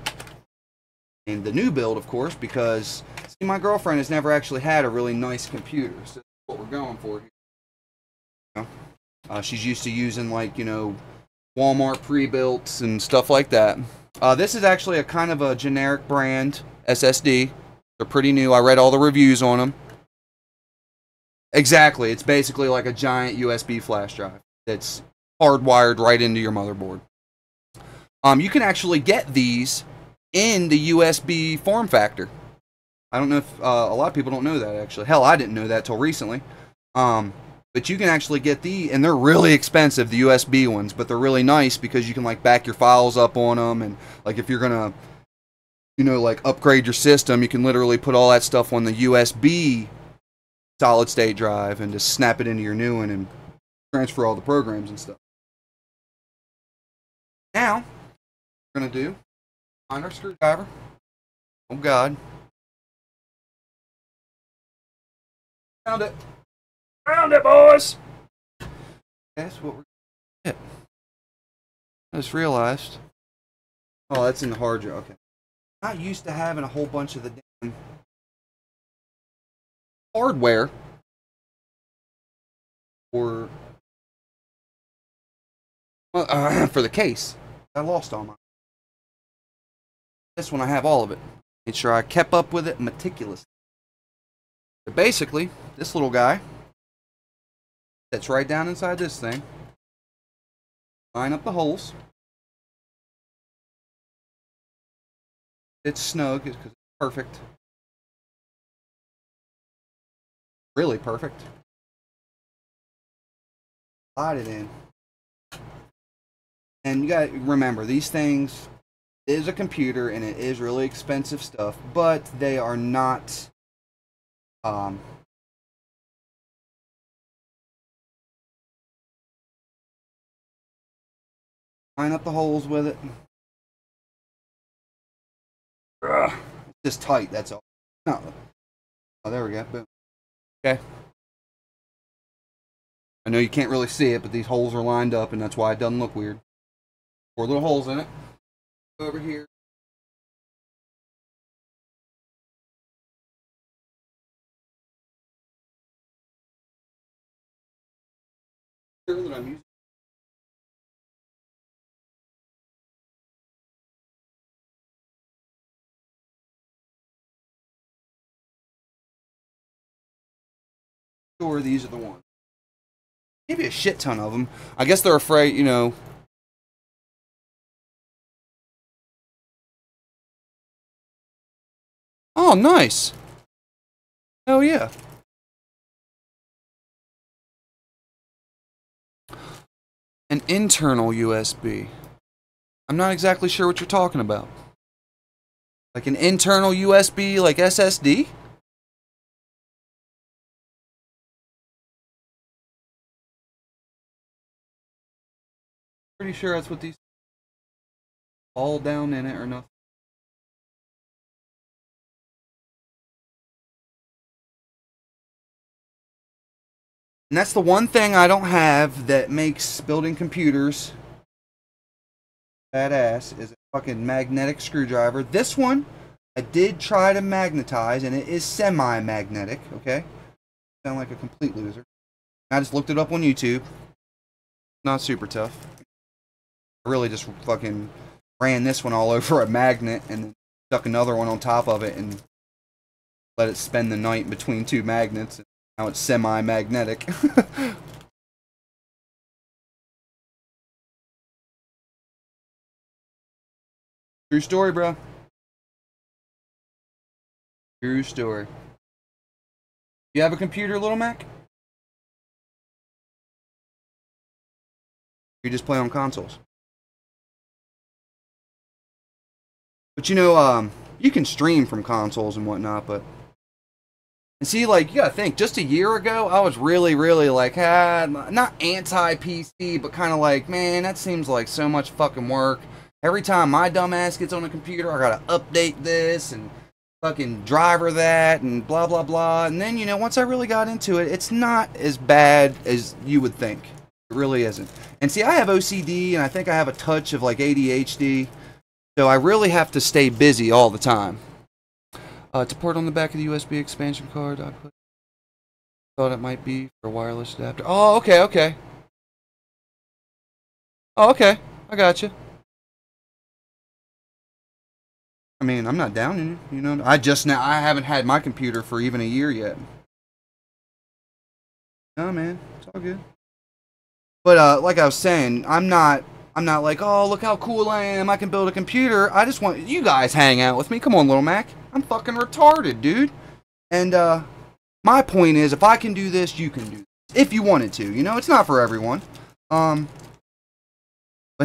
in the new build, of course, because, see, my girlfriend has never actually had a really nice computer. So that's what we're going for here. You know? She's used to using, like, you know, Walmart pre-builts and stuff like that. This is actually a kind of a generic brand SSD. They're pretty new. I read all the reviews on them. Exactly. It's basically like a giant USB flash drive that's hardwired right into your motherboard. You can actually get these in the USB form factor. I don't know if a lot of people don't know that, actually. Hell, I didn't know that till recently. But you can actually get and they're really expensive, the USB ones, but they're really nice because you can like back your files up on them, and like if you're gonna, you know, like upgrade your system, you can literally put all that stuff on the USB solid state drive and just snap it into your new one and transfer all the programs and stuff. Now, we're gonna do, find our screwdriver. Oh God. Found it. Found it, boys! That's what we're gonna get. I just realized. Oh, that's in the hard drive. Okay. I'm not used to having a whole bunch of the damn hardware for the case. I lost all mine. This one I have all of it. Made sure I kept up with it meticulously. But basically, this little guy that's right down inside this thing. Line up the holes. It's snug because it's perfect. Really perfect. Slide it in. And you gotta remember, these things is a computer and it is really expensive stuff, but they are not line up the holes with it. Ugh. It's just tight, that's all. No. Oh, there we go. Boom. Okay. I know you can't really see it, but these holes are lined up, and that's why it doesn't look weird. 4 little holes in it. Over here. Sure that I'm using. Sure, these are the ones. Maybe a shit ton of them. I guess they're afraid, you know. Oh, nice. Hell yeah. An internal USB. I'm not exactly sure what you're talking about. Like an internal USB, like SSD? Pretty sure that's what these all down in it or nothing. And that's the one thing I don't have that makes building computers badass, is a fucking magnetic screwdriver. This one I did try to magnetize, and it is semi-magnetic, okay? Sound like a complete loser. I just looked it up on YouTube. Not super tough. I really just fucking ran this one all over a magnet and then stuck another one on top of it and let it spend the night between 2 magnets. And Now it's semi-magnetic. True story, bro. True story. You have a computer, Little Mac? You just play on consoles. But you know, you can stream from consoles and whatnot, but... And see, like, you gotta think, just a year ago, I was really, really like, not anti-PC, but kind of like, man, that seems like so much fucking work. Every time my dumbass gets on a computer, I gotta update this and fucking driver that and blah, blah, blah. And then, you know, once I really got into it, it's not as bad as you would think. It really isn't. And see, I have OCD, and I think I have a touch of, like, ADHD. So I really have to stay busy all the time. To port on the back of the USB expansion card, I thought it might be for a wireless adapter. Oh, okay, okay. Oh, okay. I got you. I mean, I'm not down, you know. I haven't had my computer for even a year yet. No, man, it's all good. But like I was saying, I'm not like, oh, look how cool I am. I can build a computer. I just want you guys hang out with me. Come on, Little Mac. I'm fucking retarded, dude. And my point is, if I can do this, you can do this. If you wanted to, you know, it's not for everyone. But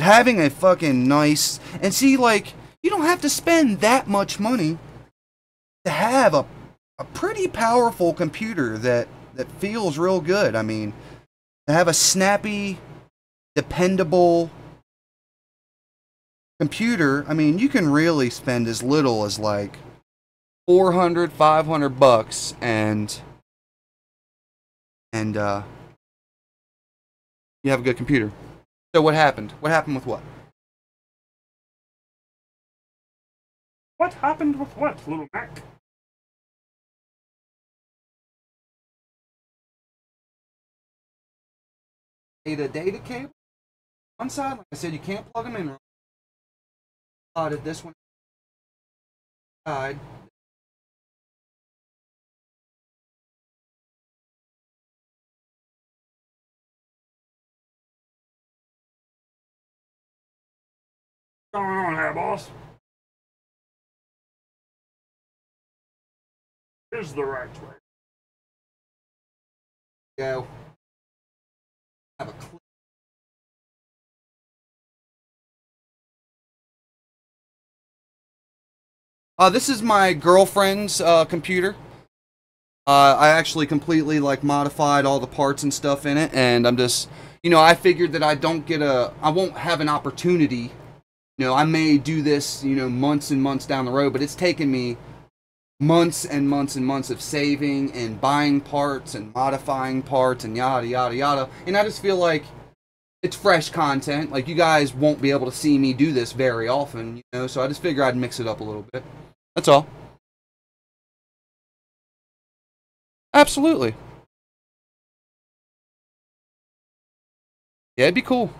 having a fucking nice, and see, like, you don't have to spend that much money to have a pretty powerful computer that feels real good. I mean, to have a snappy, dependable computer, I mean, you can really spend as little as like $400, $500 and you have a good computer. So what happened? What happened with what? What happened with what, Little Mac? A data cable one side, like I said, you can't plug them in. Did this one side. What's going on here, boss? Is the right way. Go. Have a clip. This is my girlfriend's computer. I actually completely like modified all the parts and stuff in it, and I'm just, you know, I figured that I won't have an opportunity. You know, I may do this, you know, months and months down the road, but it's taken me months and months and months of saving and buying parts and modifying parts and yada yada yada. And I just feel like it's fresh content. Like, you guys won't be able to see me do this very often, you know, so I just figure I'd mix it up a little bit. That's all. Absolutely. Yeah, it'd be cool.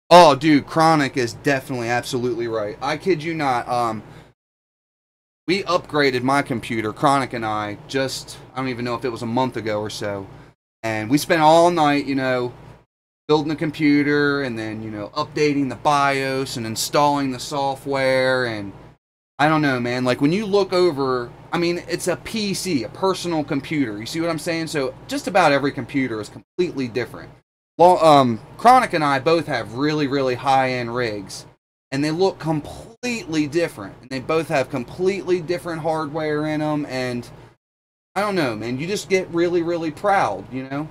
Oh, dude, Chronic is definitely absolutely right. I kid you not. We upgraded my computer, Chronic and I don't even know if it was a month ago or so. And we spent all night, you know, building the computer and then, you know, updating the BIOS and installing the software. And I don't know, man, like when you look over, I mean, it's a PC, a personal computer. You see what I'm saying? So just about every computer is completely different. Well, Chronic and I both have really, really high-end rigs, and they look completely different. And they both have completely different hardware in them, and I don't know, man. You just get really, really proud, you know?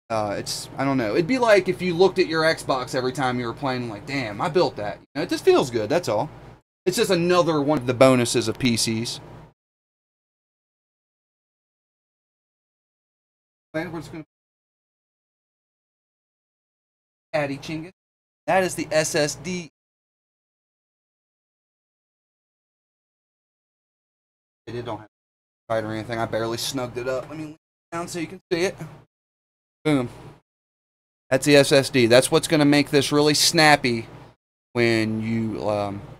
I don't know. It'd be like if you looked at your Xbox every time you were playing, like, damn, I built that. You know, it just feels good, that's all. It's just another one of the bonuses of PCs. We're just gonna Addy Chingus. That is the SSD. It don't have fight or anything. I barely snugged it up. Let me lay it down so you can see it. Boom. That's the SSD. That's what's going to make this really snappy when you...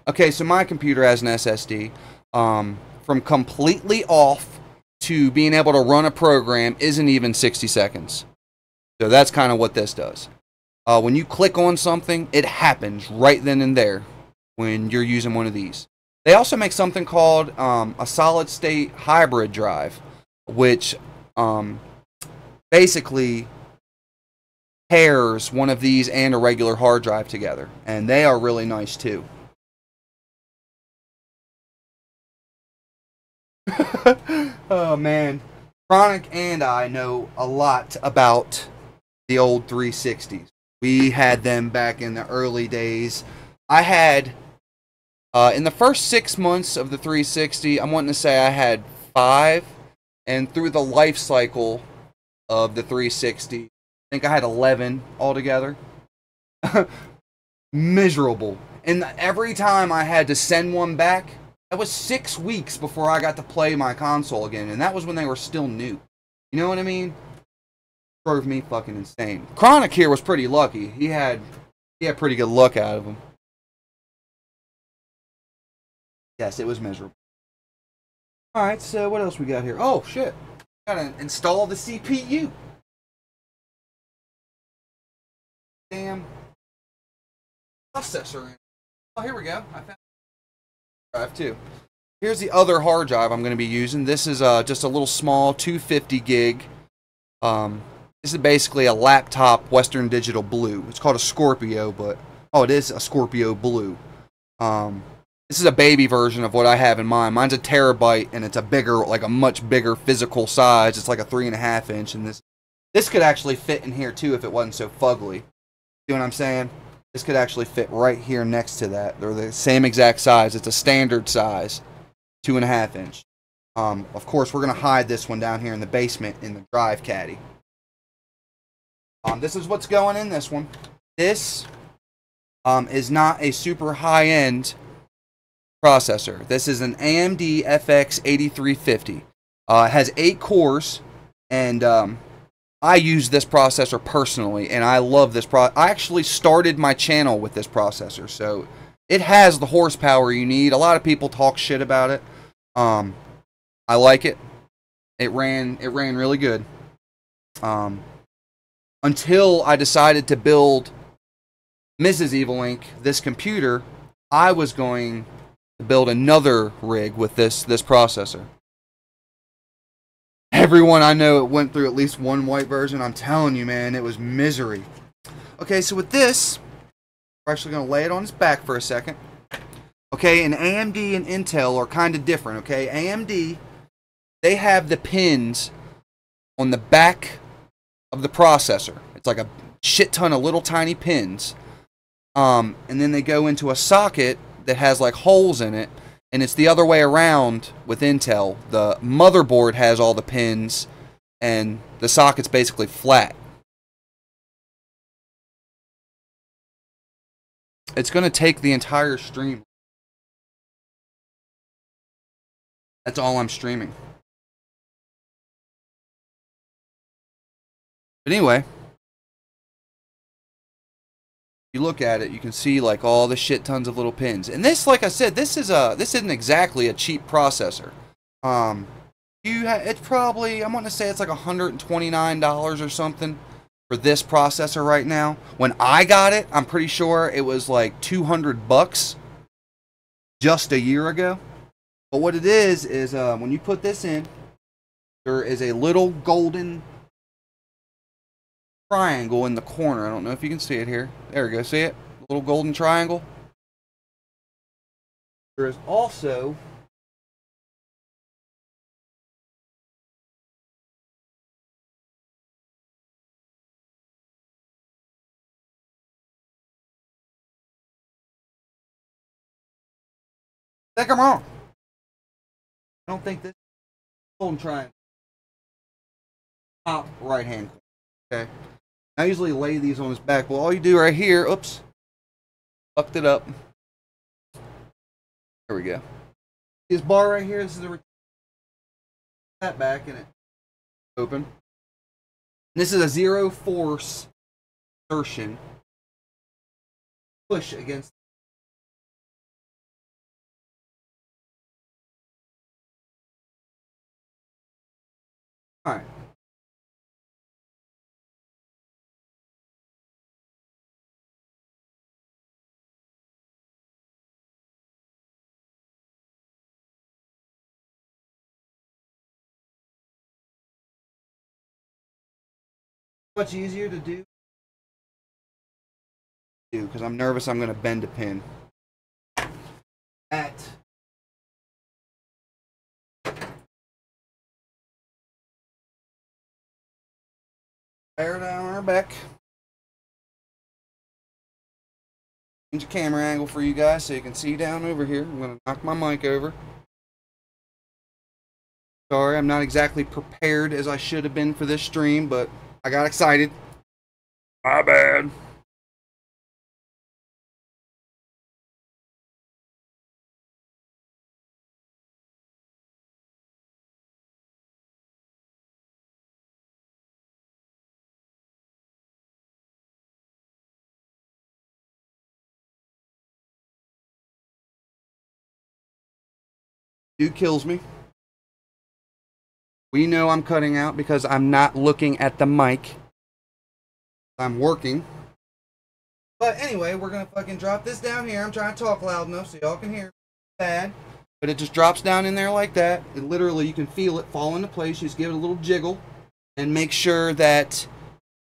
Okay, so my computer has an SSD. from completely off to being able to run a program isn't even 60 seconds. So that's kind of what this does. When you click on something, it happens right then and there when you're using one of these. They also make something called a solid state hybrid drive, which basically pairs one of these and a regular hard drive together, and they are really nice too. Oh man, Chronic and I know a lot about the old 360s. We had them back in the early days. I had in the first 6 months of the 360, I'm wanting to say I had 5, and through the life cycle of the 360, I think I had 11 altogether. Miserable. And every time I had to send one back, it was 6 weeks before I got to play my console again, and that was when they were still new. You know what I mean? Drove me fucking insane. Chronic here was pretty lucky. He had pretty good luck out of him. Yes, it was miserable. Alright, so what else we got here? Oh, shit. Gotta install the CPU. Damn processor. Oh, here we go. I found drive too. Here's the other hard drive I'm going to be using. This is just a little small 250 gig. This is basically a laptop Western Digital Blue. It's called a Scorpio, but oh, it is a Scorpio Blue. This is a baby version of what I have in mind. Mine's a terabyte, and it's a bigger, like a much bigger physical size. It's like a 3.5 inch, and this could actually fit in here too if it wasn't so fugly. See what I'm saying? This could actually fit right here next to that. They're the same exact size. It's a standard size, 2.5 inch. Of course, we're gonna hide this one down here in the basement in the drive caddy. This is what's going in this one. This is not a super high-end processor. This is an AMD FX 8350. It has 8 cores, and I use this processor personally, and I love this I actually started my channel with this processor, so it has the horsepower you need. A lot of people talk shit about it. I like it. It ran really good. Until I decided to build Mrs. Evilink, this computer, I was going to build another rig with this processor. Everyone I know went through at least one white version. I'm telling you, man, it was misery. Okay, so with this, we're actually going to lay it on its back for a second. Okay, and AMD and Intel are kind of different, okay? AMD, they have the pins on the back of the processor. It's like a shit ton of little tiny pins. And then they go into a socket that has like holes in it. And it's the other way around with Intel. The motherboard has all the pins, and the socket's basically flat. It's going to take the entire stream. That's all I'm streaming. But anyway, you look at it, you can see like all the shit tons of little pins. And this, like I said, this isn't exactly a cheap processor. It's probably, I'm going to say it's like $129 or something for this processor right now. When I got it, I'm pretty sure it was like $200 just a year ago. But what it is when you put this in, there is a little golden triangle in the corner. I don't know if you can see it here. There we go. See it? A little golden triangle. There is also I think I'm wrong. I don't think this golden triangle. Top right hand corner. Okay. I usually lay these on his back. Well, all you do right here, oops, fucked it up. There we go. This bar right here, this is the that back and it open. This is a zero force insertion. Push against. much easier to do because I'm nervous I'm going to bend a pin. Bear down our back. Change the camera angle for you guys so you can see down over here. I'm going to knock my mic over. Sorry, I'm not exactly prepared as I should have been for this stream, but I got excited. My bad. Dude kills me. We know I'm cutting out because I'm not looking at the mic. I'm working. But anyway, we're going to fucking drop this down here. I'm trying to talk loud enough so y'all can hear me. Bad. But it just drops down in there like that. It literally, you can feel it fall into place. You just give it a little jiggle and make sure that,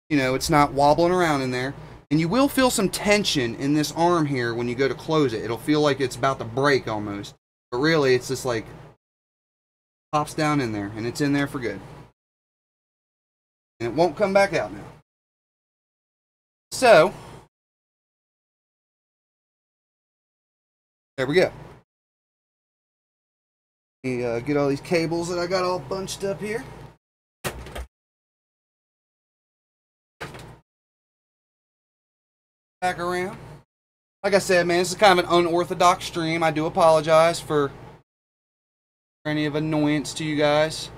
you know, it's not wobbling around in there. And you will feel some tension in this arm here when you go to close it. It'll feel like it's about to break almost. But really, it's just like pops down in there, and it's in there for good. And it won't come back out now. So, there we go. Let me get all these cables that I got all bunched up here. Back around. Like I said, man, this is kind of an unorthodox stream. I do apologize for any of annoyance to you guys.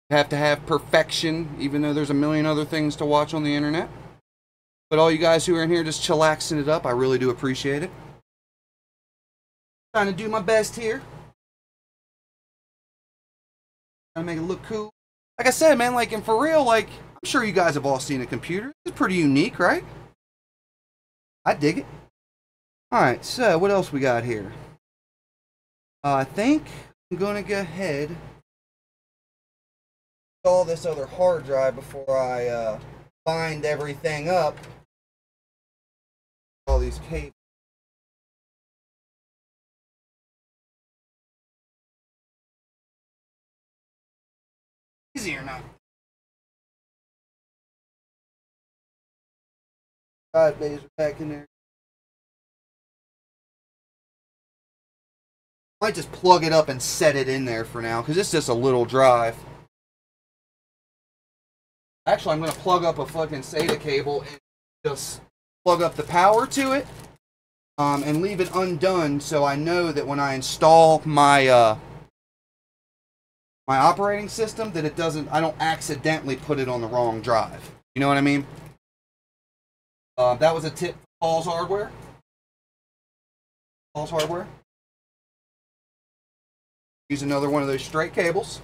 You have to have perfection, even though there's a million other things to watch on the internet. But all you guys who are in here just chillaxing it up, I really do appreciate it. Trying to do my best here. Trying to make it look cool. Like I said, man, like, and for real, like, I'm sure you guys have all seen a computer. It's pretty unique, right? I dig it. Alright, so what else we got here? I think I'm going to go ahead and install this other hard drive before I bind everything up. All these cables. Easy or not? Drive bays are back in there. Might just plug it up and set it in there for now, because it's just a little drive. Actually, I'm going to plug up a fucking SATA cable and just plug up the power to it, and leave it undone so I know that when I install my my operating system that it doesn't, I don't accidentally put it on the wrong drive. You know what I mean? That was a tip for Paul's Hardware. Paul's Hardware. Use another one of those straight cables.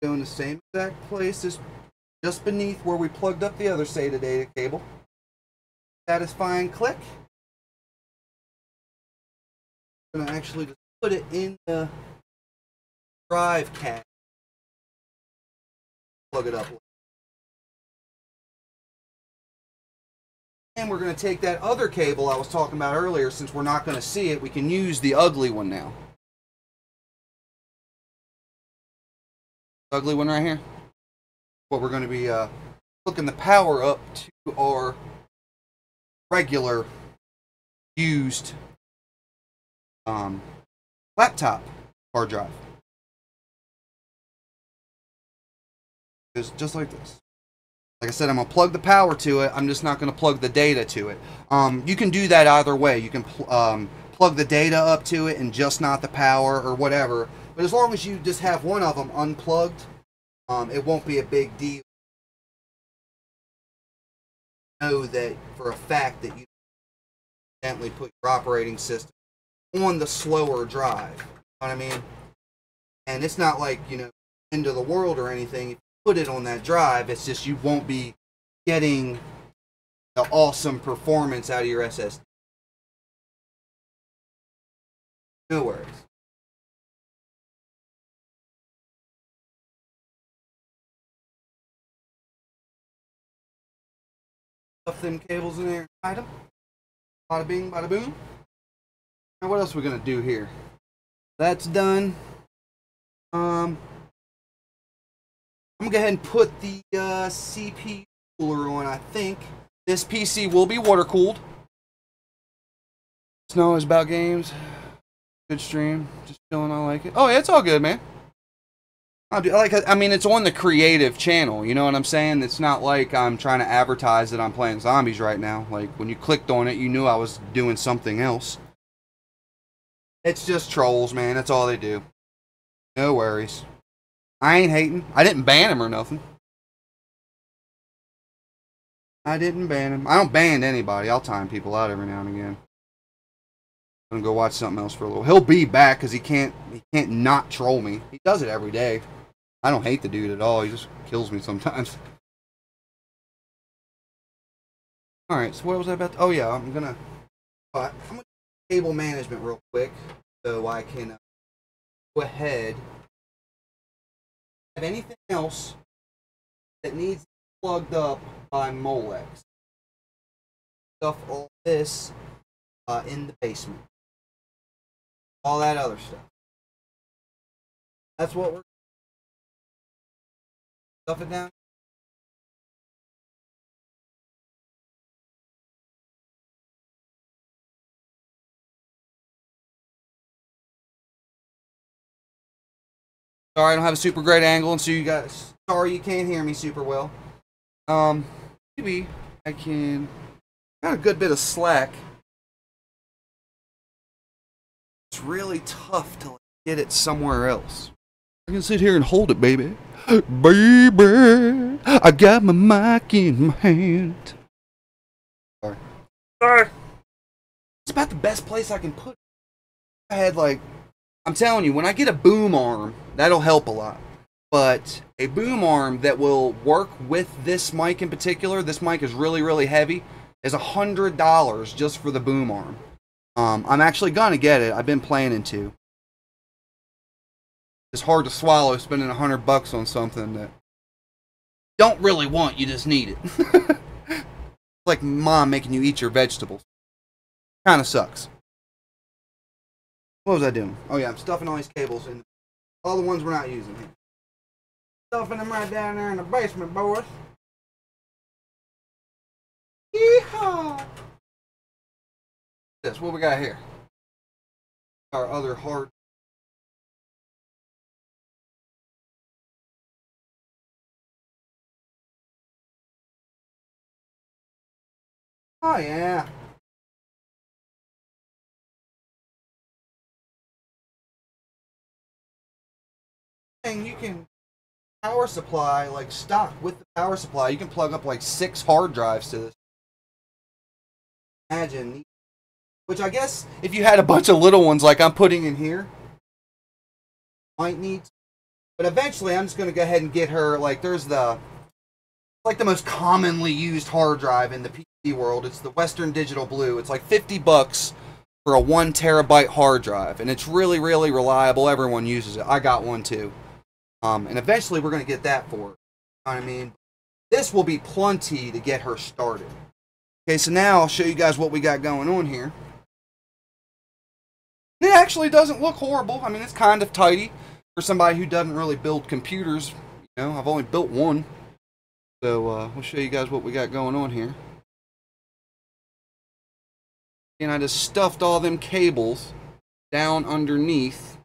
Go in the same exact place as just beneath where we plugged up the other SATA data cable. Satisfying click. I'm going to actually just put it in the drive cache. Plug it up. And we're going to take that other cable I was talking about earlier. Since we're not going to see it, we can use the ugly one now. Ugly one right here. What we're going to be hooking the power up to our regular used laptop hard drive. Just like this. Like I said, I'm going to plug the power to it. I'm just not going to plug the data to it. You can do that either way. You can plug the data up to it and just not the power or whatever. But as long as you just have one of them unplugged, it won't be a big deal. Know that for a fact that you accidentally put your operating system on the slower drive. You know what I mean? And it's not like, you know, end of the world or anything. If you put it on that drive, it's just you won't be getting the awesome performance out of your SSD. No worries. Stuff them cables in there. Hide them. Bada bing, bada boom. Now what else are we gonna do here? That's done. I'm gonna go ahead and put the CPU cooler on. I think this PC will be water cooled. Snow is about games. Good stream. Just chilling. I like it. Oh yeah, it's all good, man. I mean, it's on the creative channel. You know what I'm saying? It's not like I'm trying to advertise that I'm playing zombies right now. Like when you clicked on it, you knew I was doing something else. It's just trolls, man. That's all they do. No worries. I ain't hating. I didn't ban him or nothing. I didn't ban him. I don't ban anybody. I'll time people out every now and again. I'm gonna go watch something else for a little. He'll be back because he can't not troll me. He does it every day. I don't hate the dude at all. He just kills me sometimes. All right. So what was I about to, oh yeah, I'm gonna do cable management real quick so I can go ahead. Have anything else that needs to be plugged up by Molex? Stuff all this in the basement. All that other stuff. That's what we're stuff it down. Sorry, I don't have a super great angle, and so you guys, sorry you can't hear me super well. Maybe I can. Got a good bit of slack. It's really tough to get it somewhere else. I can sit here and hold it, baby. Baby, I got my mic in my hand. Sorry. Sorry. It's about the best place I can put it. I had like, I'm telling you, when I get a boom arm, that'll help a lot. But a boom arm that will work with this mic in particular, this mic is really, really heavy, is $100 just for the boom arm. I'm actually gonna get it. I've been planning to. It's hard to swallow spending $100 on something that you don't really want. You just need it. It's like mom making you eat your vegetables. Kind of sucks. What was I doing? Oh yeah, I'm stuffing all these cables in. All the ones we're not using here. Stuffing them right down there in the basement, boys. Yeehaw! This, what we got here? Our other hard. Oh yeah. And you can power supply like stock with the power supply. You can plug up like 6 hard drives to this. Imagine, which I guess if you had a bunch of little ones like I'm putting in here, might need. But eventually, I'm just gonna go ahead and get her. Like, there's the like the most commonly used hard drive in the PC world. It's the Western Digital Blue. It's like $50 for a 1 terabyte hard drive, and it's really, really reliable. Everyone uses it. I got one too. And eventually we're going to get that for her. You know what I mean? This will be plenty to get her started. Okay, so now I'll show you guys what we got going on here. It actually doesn't look horrible. I mean, it's kind of tidy for somebody who doesn't really build computers. You know, I've only built one. So we'll show you guys what we got going on here. And I just stuffed all them cables down underneath.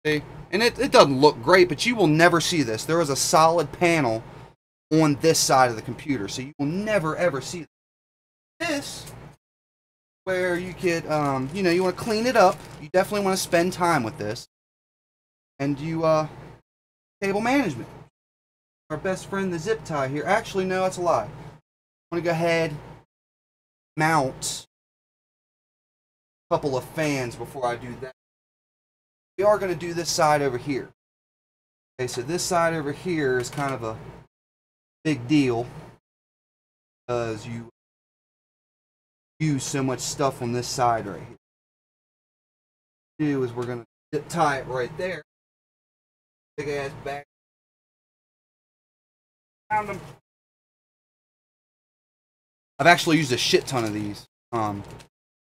See? And it doesn't look great, but you will never see this. There is a solid panel on this side of the computer, so you will never ever see this. Where you could, you know, you want to clean it up. You definitely want to spend time with this. And you, cable management. Our best friend, the zip tie here. Actually, no, that's a lie. I want to go ahead, mount a couple of fans before I do that. We are going to do this side over here. Okay, so this side over here is kind of a big deal because you use so much stuff on this side right here. What we do is we're going to tie it right there. Big ass back. Found them. I've actually used a shit ton of these in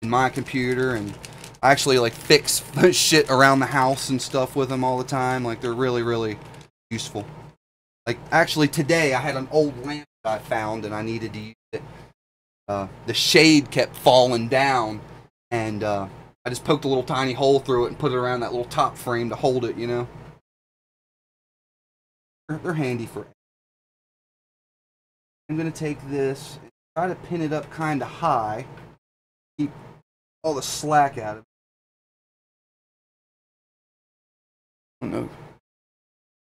my computer, and I actually like fix shit around the house and stuff with them all the time. Like, they're really, really useful. Like, actually today I had an old lamp that I found and I needed to use it. The shade kept falling down, and I just poked a little tiny hole through it and put it around that little top frame to hold it, you know. They're handy for it. I'm going to take this and try to pin it up kind of high. Keep all the slack out of it. Oh, no.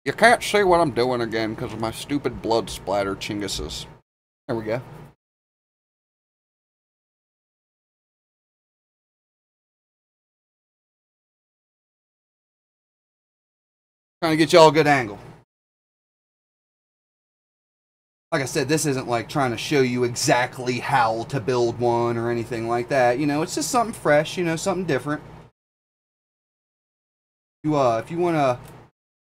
You can't see what I'm doing again because of my stupid blood splatter chinguses. There we go. Trying to get y'all a good angle. Like I said, this isn't like trying to show you exactly how to build one or anything like that. You know, it's just something fresh, you know, something different. If you want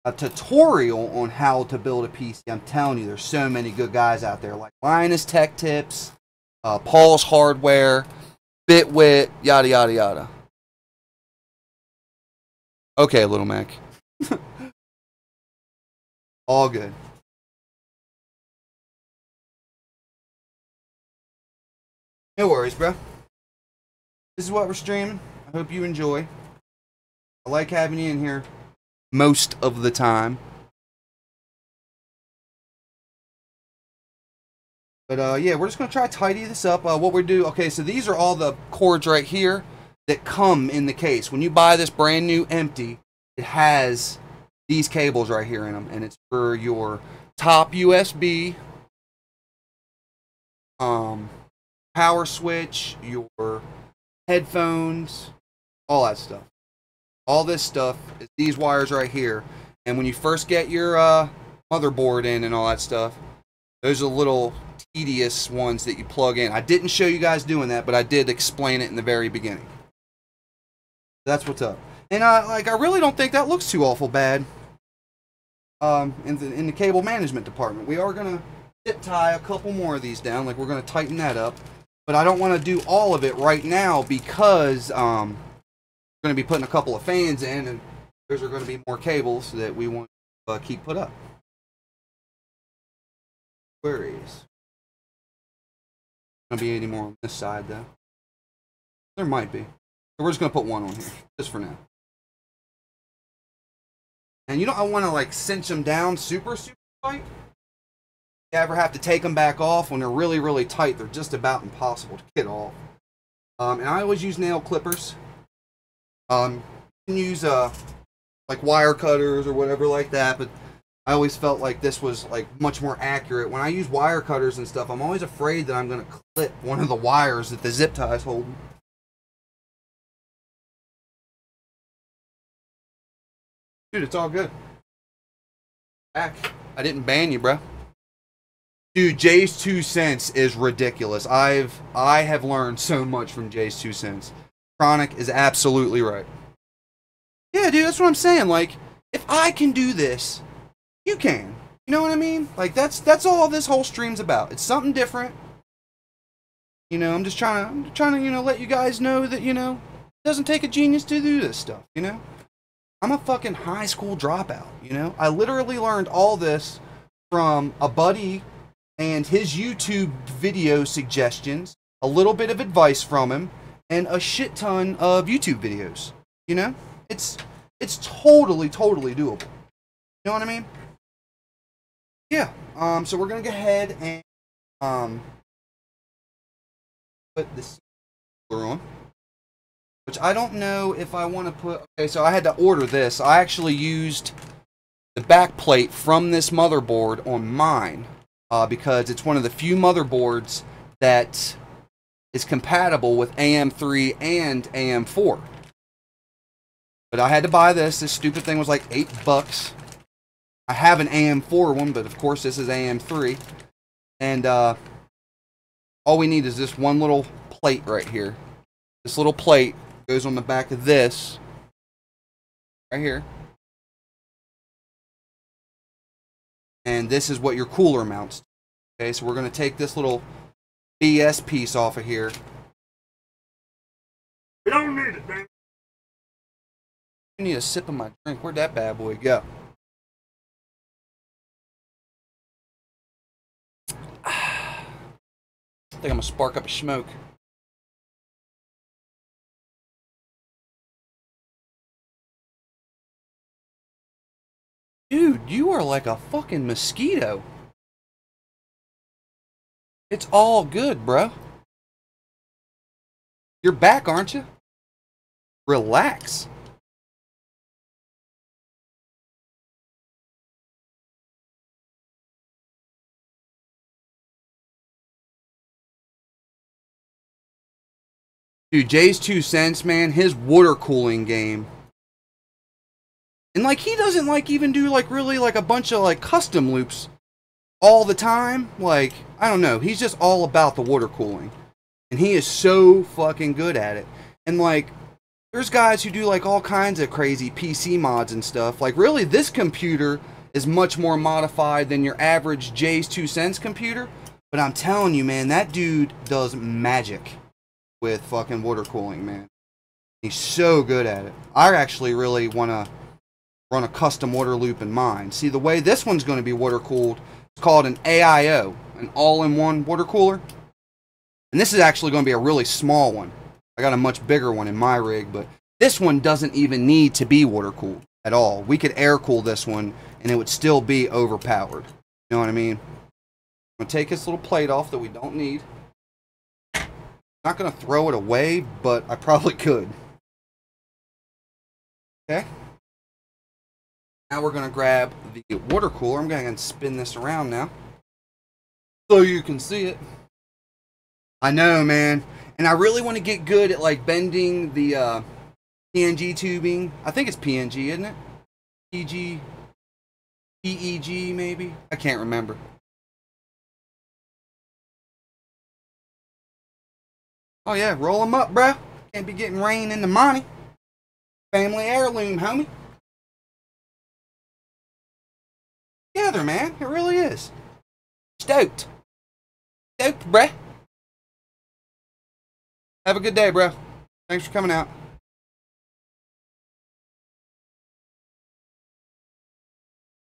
a tutorial on how to build a PC, I'm telling you, there's so many good guys out there, like Linus Tech Tips, Paul's Hardware, Bitwit, yada, yada, yada. Okay, Little Mac. All good. No worries, bro. This is what we're streaming. I hope you enjoy. I like having you in here most of the time. But yeah, we're just going to try to tidy this up. What we do, okay, so these are all the cords right here that come in the case. When you buy this brand new empty, it has these cables right here in them, and it's for your top USB, power switch, your headphones, all that stuff. All this stuff is these wires right here. And when you first get your motherboard in and all that stuff, those are little tedious ones that you plug in. I didn't show you guys doing that, but I did explain it in the very beginning. That's what's up. And I really don't think that looks too awful bad in the cable management department. We are going to zip tie a couple more of these down. Like, we're going to tighten that up. But I don't want to do all of it right now because we're going to be putting a couple of fans in, and there's going to be more cables that we want to keep put up. Where is? Going to be any more on this side, though? There might be. So we're just going to put one on here, just for now. And you know, I want to like cinch them down super, super tight. You ever have to take them back off when they're really, really tight? They're just about impossible to get off. And I always use nail clippers. You can use like wire cutters or whatever like that, but I always felt like this was like much more accurate. When I use wire cutters and stuff, I'm always afraid that I'm going to clip one of the wires that the zip tie is holding. Dude, it's all good. Back. I didn't ban you, bro. Dude, Jay's 2 cents is ridiculous. I have learned so much from Jay's 2 cents. Chronic is absolutely right. Yeah, dude, that's what I'm saying. Like, if I can do this, you can. You know what I mean? Like, that's all this whole stream's about. It's something different. You know, I'm trying to, you know, let you guys know that, you know, it doesn't take a genius to do this stuff, you know? I'm a fucking high school dropout, you know? I literally learned all this from a buddy and his YouTube video suggestions, a little bit of advice from him, and a shit ton of YouTube videos. You know? It's totally, totally doable. You know what I mean? Yeah. So we're gonna go ahead and put this on. Which I don't know if I want to put... Okay, so I had to order this. I actually used the back plate from this motherboard on mine. Because it's one of the few motherboards that is compatible with AM3 and AM4. But I had to buy this. This stupid thing was like $8. I have an AM4 one, but of course this is AM3. And all we need is this one little plate right here. This little plate goes on the back of this. Right here. And this is what your cooler mounts to. Okay, so we're going to take this little BS piece off of here. We don't need it, man. I need a sip of my drink. Where'd that bad boy go? I think I'm gonna spark up a smoke. Dude, you are like a fucking mosquito. It's all good, bro. You're back, aren't you? Relax. Dude, Jay's 2 cents, man, his water cooling game. And like he doesn't like even do like really like a bunch of like custom loops all the time. Like, I don't know, he's just all about the water cooling. And he is so fucking good at it. And like there's guys who do like all kinds of crazy PC mods and stuff. Like really this computer is much more modified than your average Jay's 2 cents computer. But I'm telling you, man, that dude does magic with fucking water cooling, man. He's so good at it. I actually really want to run a custom water loop in mine. See, the way this one's going to be water cooled, it's called an AIO, an all-in-one water cooler. And this is actually going to be a really small one. I got a much bigger one in my rig, but this one doesn't even need to be water cooled at all. We could air cool this one and it would still be overpowered. You know what I mean? I'm going to take this little plate off that we don't need. Not going to throw it away, but I probably could. Okay. Now we're going to grab the water cooler. I'm going to spin this around now so you can see it. I know, man. And I really want to get good at like bending the PNG tubing. I think it's PNG, isn't it? PG, PEG maybe? I can't remember. Oh yeah, roll them up, bro. Can't be getting rain in the money. Family heirloom, homie. Together, man. It really is. Stoked. Stoked, bruh. Have a good day, bro. Thanks for coming out.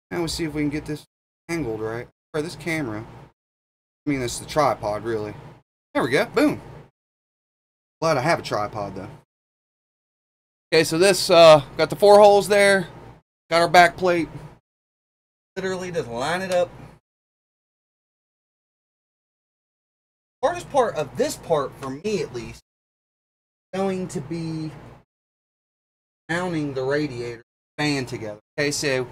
Now we'll see if we can get this angled right. Or this camera. I mean, this is the tripod, really. There we go. Boom. Glad I have a tripod, though. Okay, so this, got the 4 holes there. Got our back plate. Literally just line it up. Hardest part of this part, for me at least, is going to be mounting the radiator fan together. Okay, so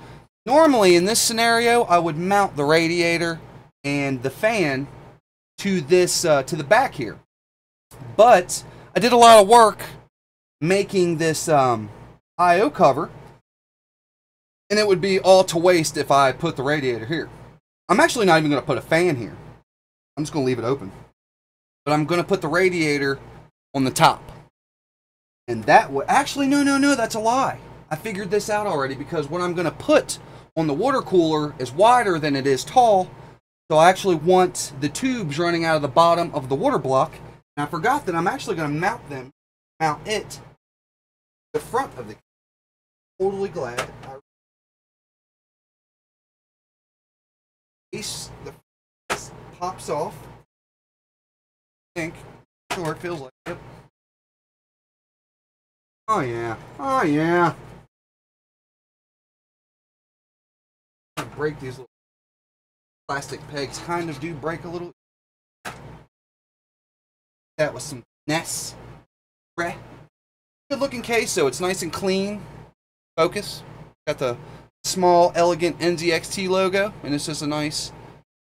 normally in this scenario, I would mount the radiator and the fan to this, to the back here. But I did a lot of work making this I/O cover, and it would be all to waste if I put the radiator here. I'm actually not even going to put a fan here. I'm just going to leave it open. But I'm going to put the radiator on the top. And that would... Actually, no, that's a lie. I figured this out already, because what I'm going to put on the water cooler is wider than it is tall. So I actually want the tubes running out of the bottom of the water block. And I forgot that I'm actually going to mount it the front of the... Totally glad I... The pops off. I think. Sure, it feels like it. Oh yeah. Oh yeah. Break these little plastic pegs. Kind of do break a little. That was some finesse. Good looking case, so it's nice and clean. Focus. Got the small, elegant NZXT logo, and it's just a nice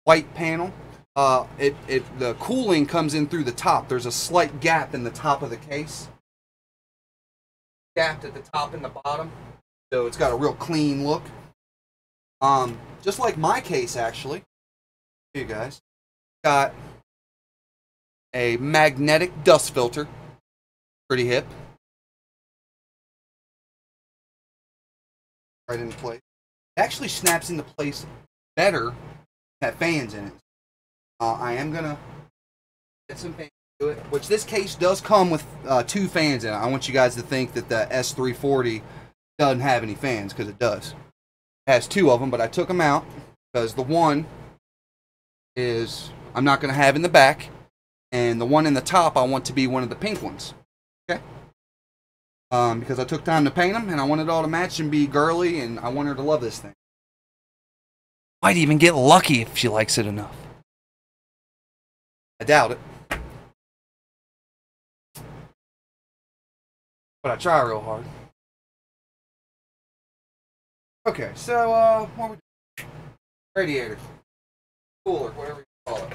white panel. The cooling comes in through the top. There's a slight gap in the top of the case. Gapped at the top and the bottom. So it's got a real clean look. Just like my case, actually. You guys. Got a magnetic dust filter. Pretty hip. Right into place. It actually snaps into place better. That fan's in it. I am gonna Get some fans to it. Which this case does come with 2 fans in it. I want you guys to think that the S340 doesn't have any fans, because it does. It has 2 of them, but I took them out because the one is I'm not going to have in the back, and the one in the top I want to be one of the pink ones. Okay? Because I took time to paint them, and I want it all to match and be girly, and I want her to love this thing. Might even get lucky if she likes it enough. I doubt it. But I try real hard. Okay, so, what we doing? Radiator. Cooler, whatever you call it.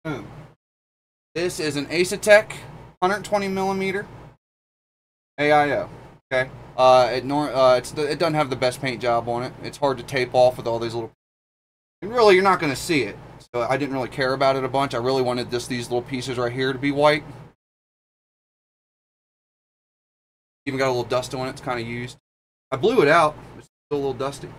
Boom. This is an Asetek 120mm AIO. Okay? It doesn't have the best paint job on it. It's hard to tape off with all these little... And really, you're not going to see it. So I didn't really care about it a bunch. I really wanted just these little pieces right here to be white. Even got a little dust on it. It's kind of used. I blew it out. It's still a little dusty.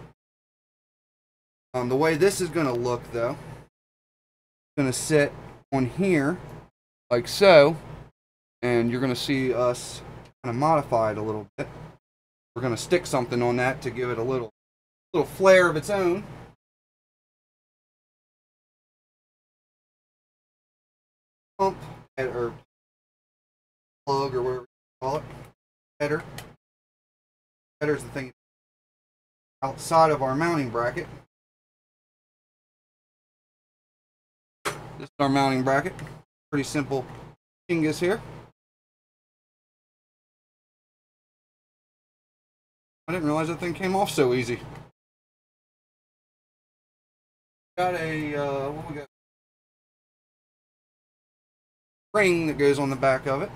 The way this is going to look, though, it's going to sit on here like so. And you're going to see us kind of modify it a little bit. We're going to stick something on that to give it a little flair of its own. Pump or plug or whatever you call it. Header. Header's the thing outside of our mounting bracket. This is our mounting bracket. Pretty simple Chingus here. I didn't realize that thing came off so easy. Got a what we got? Ring that goes on the back of it.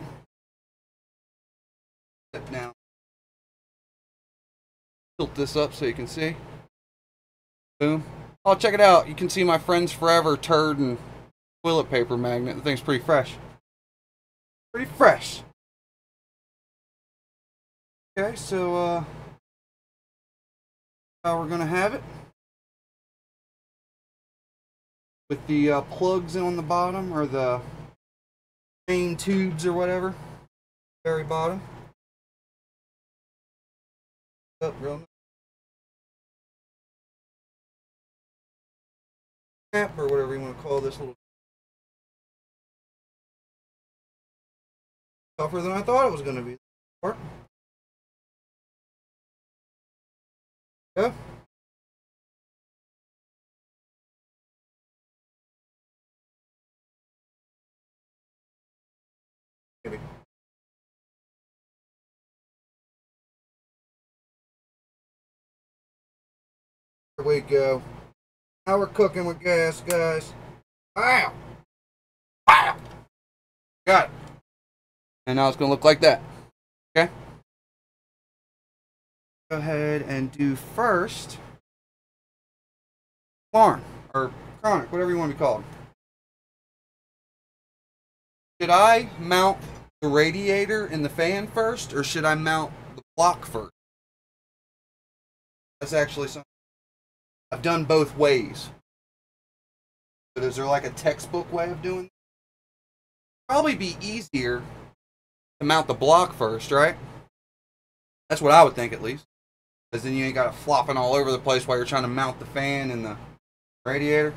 Step down. Tilt this up so you can see. Boom. Oh, check it out. You can see my Friends Forever turd and toilet paper magnet. The thing's pretty fresh. Pretty fresh. Okay, so how we're gonna have it. With the plugs on the bottom, or the main tubes or whatever, very bottom. Up real snap, or whatever you want to call this little. Tougher than I thought it was going to be. Yeah. Maybe. There we go. Now we're cooking with gas, guys. Wow! Wow! Got it. And now it's going to look like that. Okay? Go ahead and do first Lauren, or Chronic, whatever you want to be called. Should I mount the radiator and the fan first, or should I mount the block first? That's actually something I've done both ways. But is there like a textbook way of doing it? Probably be easier to mount the block first, right? That's what I would think, at least. Because then you ain't got it flopping all over the place while you're trying to mount the fan and the radiator.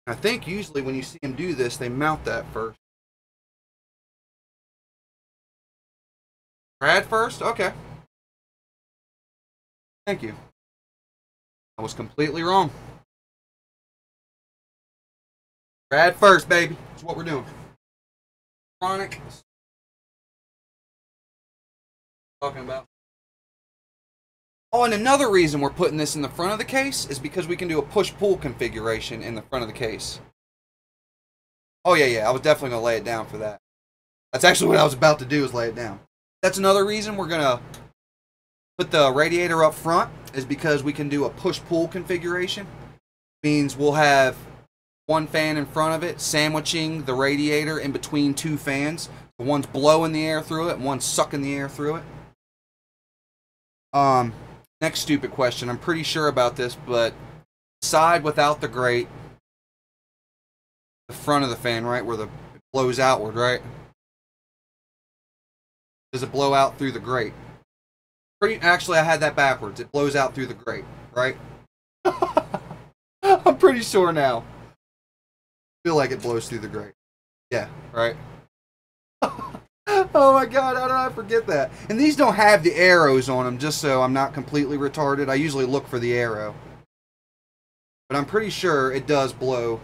I think usually when you see them do this, they mount that first. Brad first? Okay. Thank you. I was completely wrong. Brad first, baby. That's what we're doing. Chronic. Talking about. Oh, and another reason we're putting this in the front of the case is because we can do a push-pull configuration in the front of the case. Oh, yeah, I was definitely going to lay it down for that. That's actually what I was about to do, is lay it down. That's another reason we're going to put the radiator up front, is because we can do a push-pull configuration. Means we'll have one fan in front of it, sandwiching the radiator in between 2 fans. One's blowing the air through it, and one's sucking the air through it. Next stupid question. I'm pretty sure about this, but side without the grate the front of the fan, right, where it blows outward, right? Does it blow out through the grate? Actually, I had that backwards. It blows out through the grate, right? I'm pretty sure now. I feel like it blows through the grate. Yeah, right? Oh my god, how did I forget that? And these don't have the arrows on them, just so I'm not completely retarded. I usually look for the arrow. But I'm pretty sure it does blow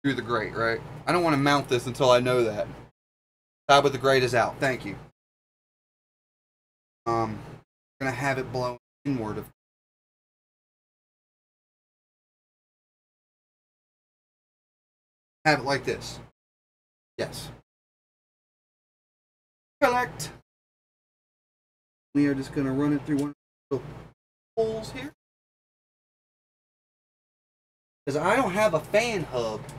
through the grate, right? I don't want to mount this until I know that. Side with the grate is out. Thank you. I'm gonna have it blown inward of. Have it like this. Yes. Correct. We are just gonna run it through one of the holes here. Because I don't have a fan hub. In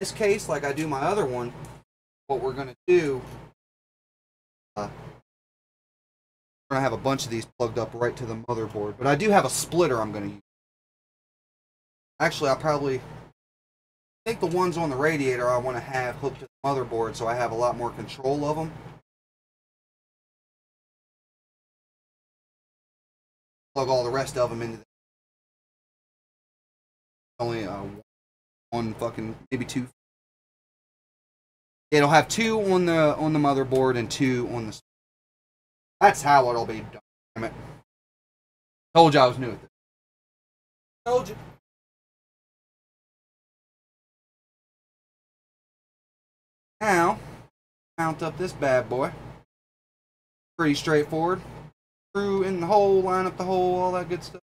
this case, like I do my other one, what we're gonna do, we're gonna have a bunch of these plugged up right to the motherboard. But I do have a splitter I'm gonna use. Actually, I think the ones on the radiator I want to have hooked to the motherboard so I have a lot more control of them. Plug all the rest of them into only one fucking, maybe two. It'll have two on the motherboard and two on the. That's how it'll be done. Damn it! Told you I was new at this. Told you. Now, mount up this bad boy. Pretty straightforward. Screw in the hole, line up the hole, all that good stuff.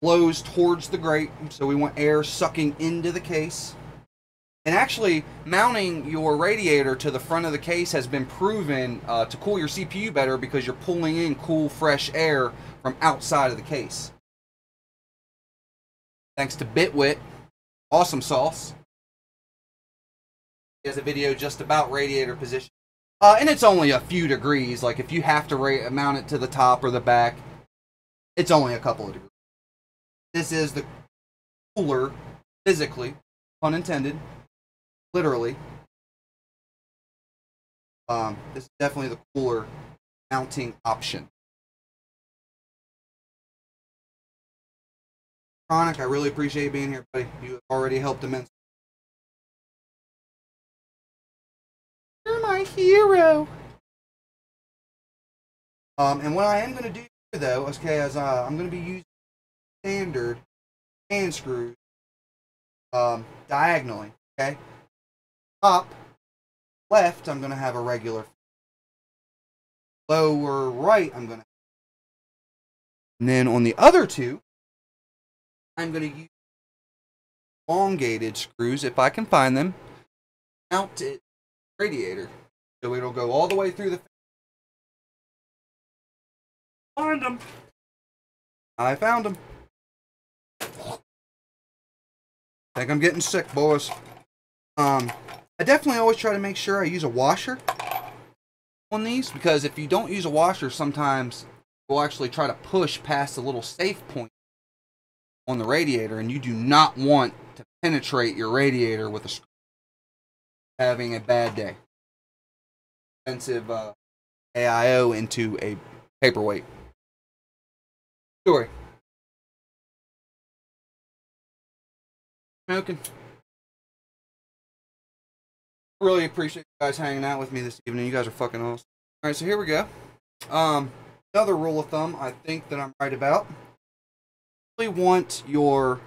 Blows towards the grate, so we want air sucking into the case. And actually, mounting your radiator to the front of the case has been proven to cool your CPU better because you're pulling in cool, fresh air from outside of the case. Thanks to Bitwit. Awesome sauce. He has a video just about radiator position. And it's only a few degrees. Like, if you have to mount it to the top or the back, it's only a couple of degrees. This is the cooler, physically, pun intended, literally. This is definitely the cooler mounting option. Chronic, I really appreciate you being here, buddy. You have already helped immensely. You're my hero. And what I am going to do, though, okay, is I'm going to be using standard hand screws diagonally, okay? Top left, I'm going to have a regular. Lower right, I'm going to. And then on the other two, I'm going to use elongated screws, if I can find them, mounted radiator. So it'll go all the way through the. Find them. I found them. Think I'm getting sick, boys. I definitely always try to make sure I use a washer on these, because if you don't use a washer, sometimes we'll actually try to push past the little safe point on the radiator, and you do not want to penetrate your radiator with a screw. Having a bad day. Expensive AIO into a paperweight. Story. Smoking. Really appreciate you guys hanging out with me this evening. You guys are fucking awesome. Alright, so here we go. Another rule of thumb I think that I'm right about. You really want your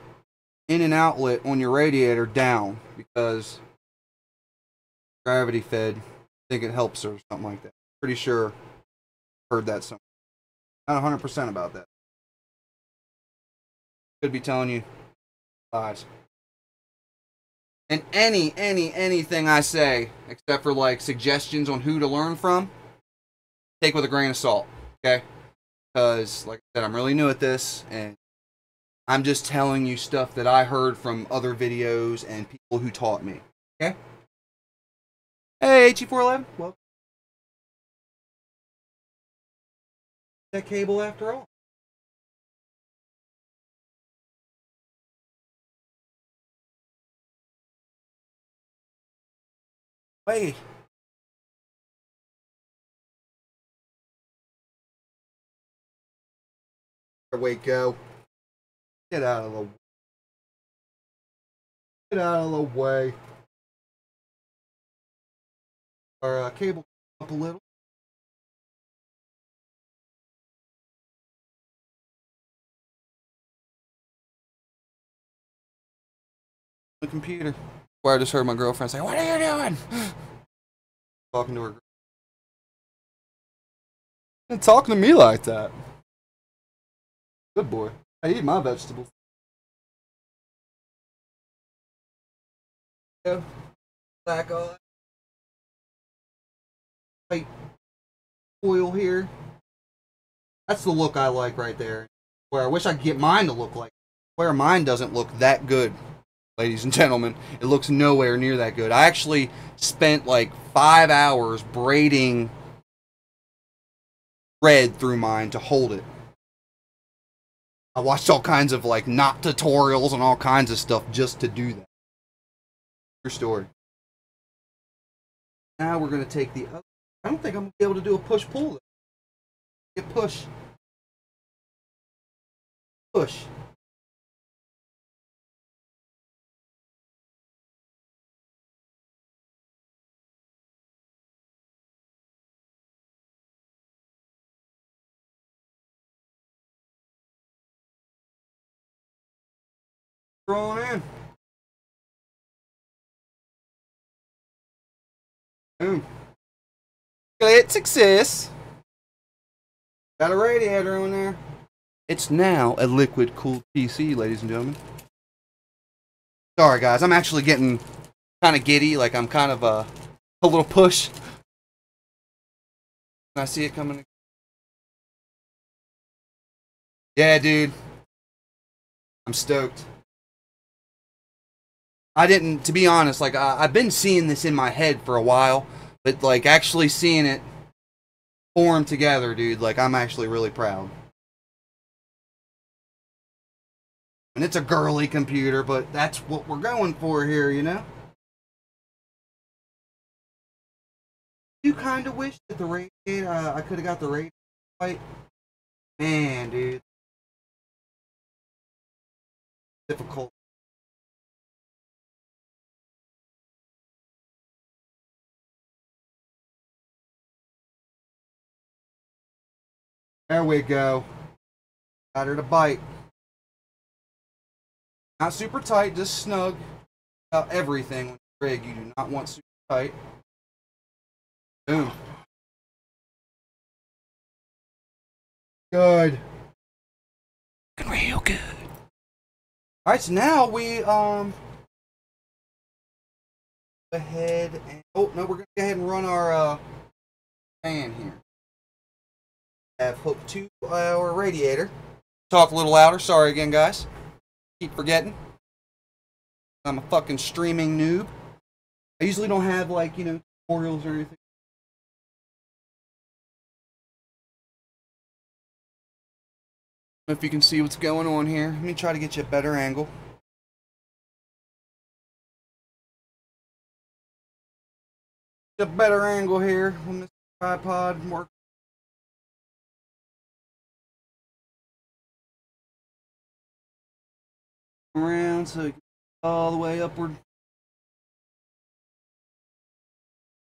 in and outlet on your radiator down, because gravity fed, I think it helps or something like that. Pretty sure I heard that somewhere. Not 100% about that. Could be telling you lies. And anything I say, except for like suggestions on who to learn from, take with a grain of salt, okay? Because, like I said, I'm really new at this, and I'm just telling you stuff that I heard from other videos and people who taught me, okay? Hey, HE411, welcome. That cable after all. way. There we go. Get out of the way. Get out of the way. Our cable up a little. The computer. Where I just heard my girlfriend say, "What are you doing?" Talking to her. You're talking to me like that. Good boy. I eat my vegetables. Go. Back on. White oil here. That's the look I like right there. Where I wish I could get mine to look like. Where mine doesn't look that good. Ladies and gentlemen, it looks nowhere near that good. I actually spent like 5 hours braiding red through mine to hold it. I watched all kinds of like knot tutorials and all kinds of stuff just to do that. True story. Now we're going to take the other. I don't think I'm going to be able to do a push-pull. Get push. Push. Throw it in. Boom. Great success. Got a radiator on there. It's now a liquid cooled PC, ladies and gentlemen. Sorry guys, I'm actually getting kind of giddy, like I'm kind of a little push. Can I see it coming? Yeah, dude. I'm stoked. I didn't, to be honest, like, I've been seeing this in my head for a while, but, like, actually seeing it form together, dude, like, I'm actually really proud. And it's a girly computer, but that's what we're going for here, you know? You kind of wish that the radiator, I could have got the radiator right. Man, dude. Difficult. There we go. Got her to bite. Not super tight, just snug. About everything with the rig, you do not want super tight. Boom. Good. Real good. Alright, so now we go ahead and oh no, we're gonna go ahead and run our fan here. Have hooked to our radiator. Talk a little louder, sorry again guys. Keep forgetting. I'm a fucking streaming noob. I usually don't have like, you know, tutorials or anything. If you can see what's going on here. Let me try to get you a better angle. A better angle here on this tripod. More around so you can all the way upward.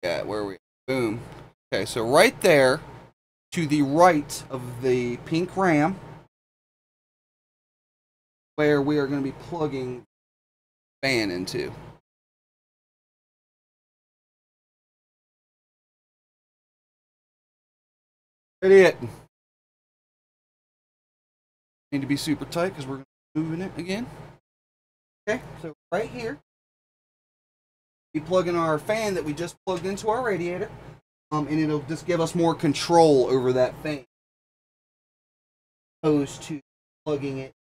Yeah, where are we? Boom. Okay, so right there to the right of the pink RAM, where we are going to be plugging the fan into. Idiot. Need to be super tight because we're going to be moving it again. Okay, so right here, we plug in our fan that we just plugged into our radiator, and it'll just give us more control over that fan, opposed to plugging it.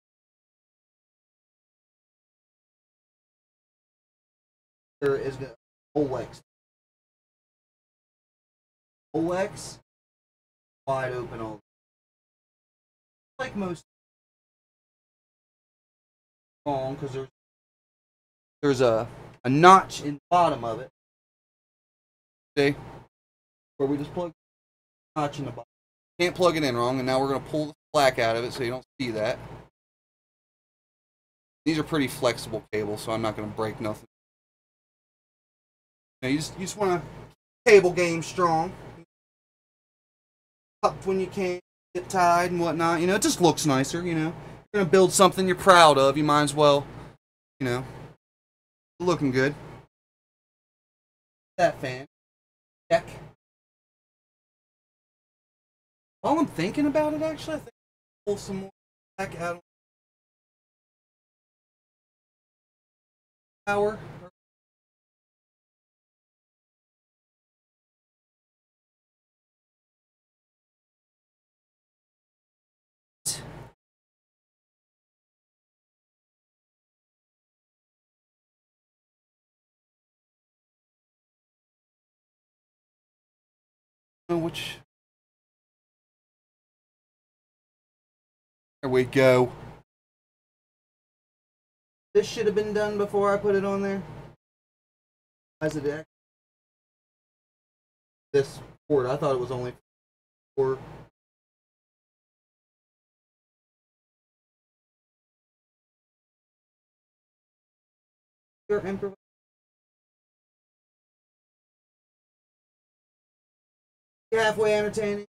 There is the Olex. Olex, wide open all. Like most, long because there's a notch in the bottom of it. See? Where we just plug the notch in the bottom. Can't plug it in wrong, and now we're going to pull the slack out of it so you don't see that. These are pretty flexible cables, so I'm not going to break nothing. Now you just want to cable game strong. Up when you can, get tied and whatnot. You know, it just looks nicer, you know. You're going to build something you're proud of. You might as well, you know, looking good. That fan. Check. While I'm thinking about it, actually, I think I'll pull some more back out. Power. Which there we go. This should have been done before I put it on there. As it this port, I thought it was only for halfway entertaining.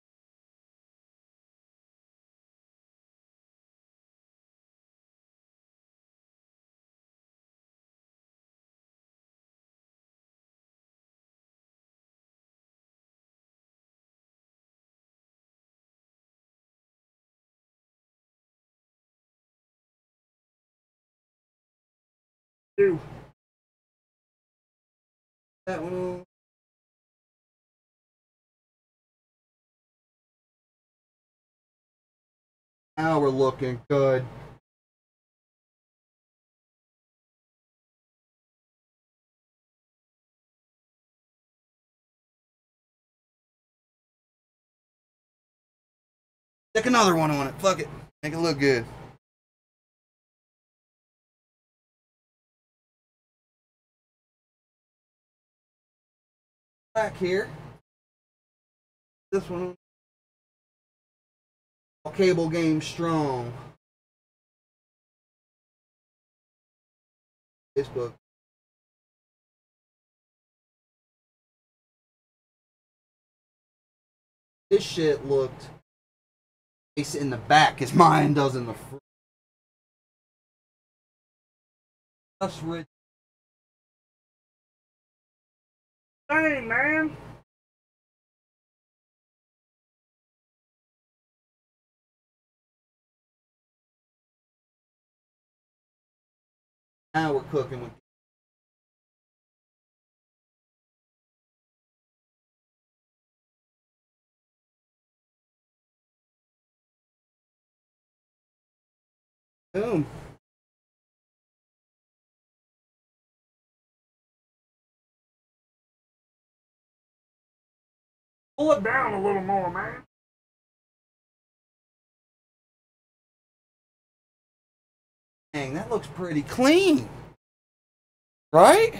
Do. That one. Now we're looking good. Stick another one on it. Fuck it. Make it look good. Back here. This one. Cable game strong. Facebook. This shit looked nice in the back as mine does in the front. That's rich. Dang, man. Now we're cooking with. Boom. Pull it down a little more, man. Dang, that looks pretty clean. Right?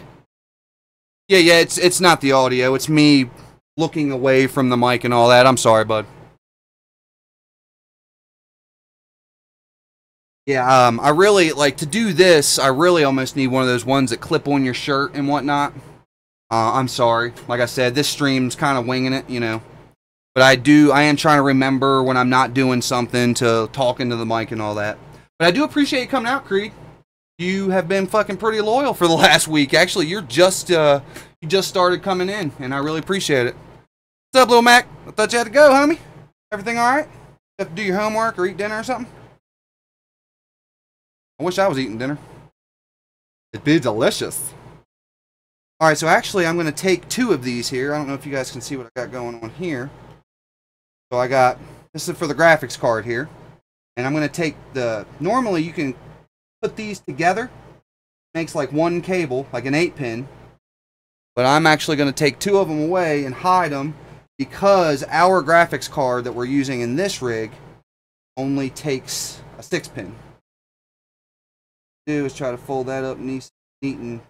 Yeah, it's not the audio. It's me looking away from the mic and all that. I'm sorry, bud. Yeah, I really, like, to do this, I really almost need one of those ones that clip on your shirt and whatnot. I'm sorry. Like I said, this stream's kind of winging it, you know. But I am trying to remember when I'm not doing something to talk into the mic and all that. But I do appreciate you coming out, Creed. You have been fucking pretty loyal for the last week. Actually, you just started coming in, and I really appreciate it. What's up, Little Mac? I thought you had to go, homie. Everything all right? You have to do your homework or eat dinner or something? I wish I was eating dinner. It'd be delicious. Alright, so actually I'm going to take 2 of these here. I don't know if you guys can see what I got going on here. So I got, this is for the graphics card here. And I'm going to take the, normally you can put these together. Makes like one cable, like an 8-pin. But I'm actually going to take 2 of them away and hide them because our graphics card that we're using in this rig only takes a 6-pin. Do is try to fold that up neat and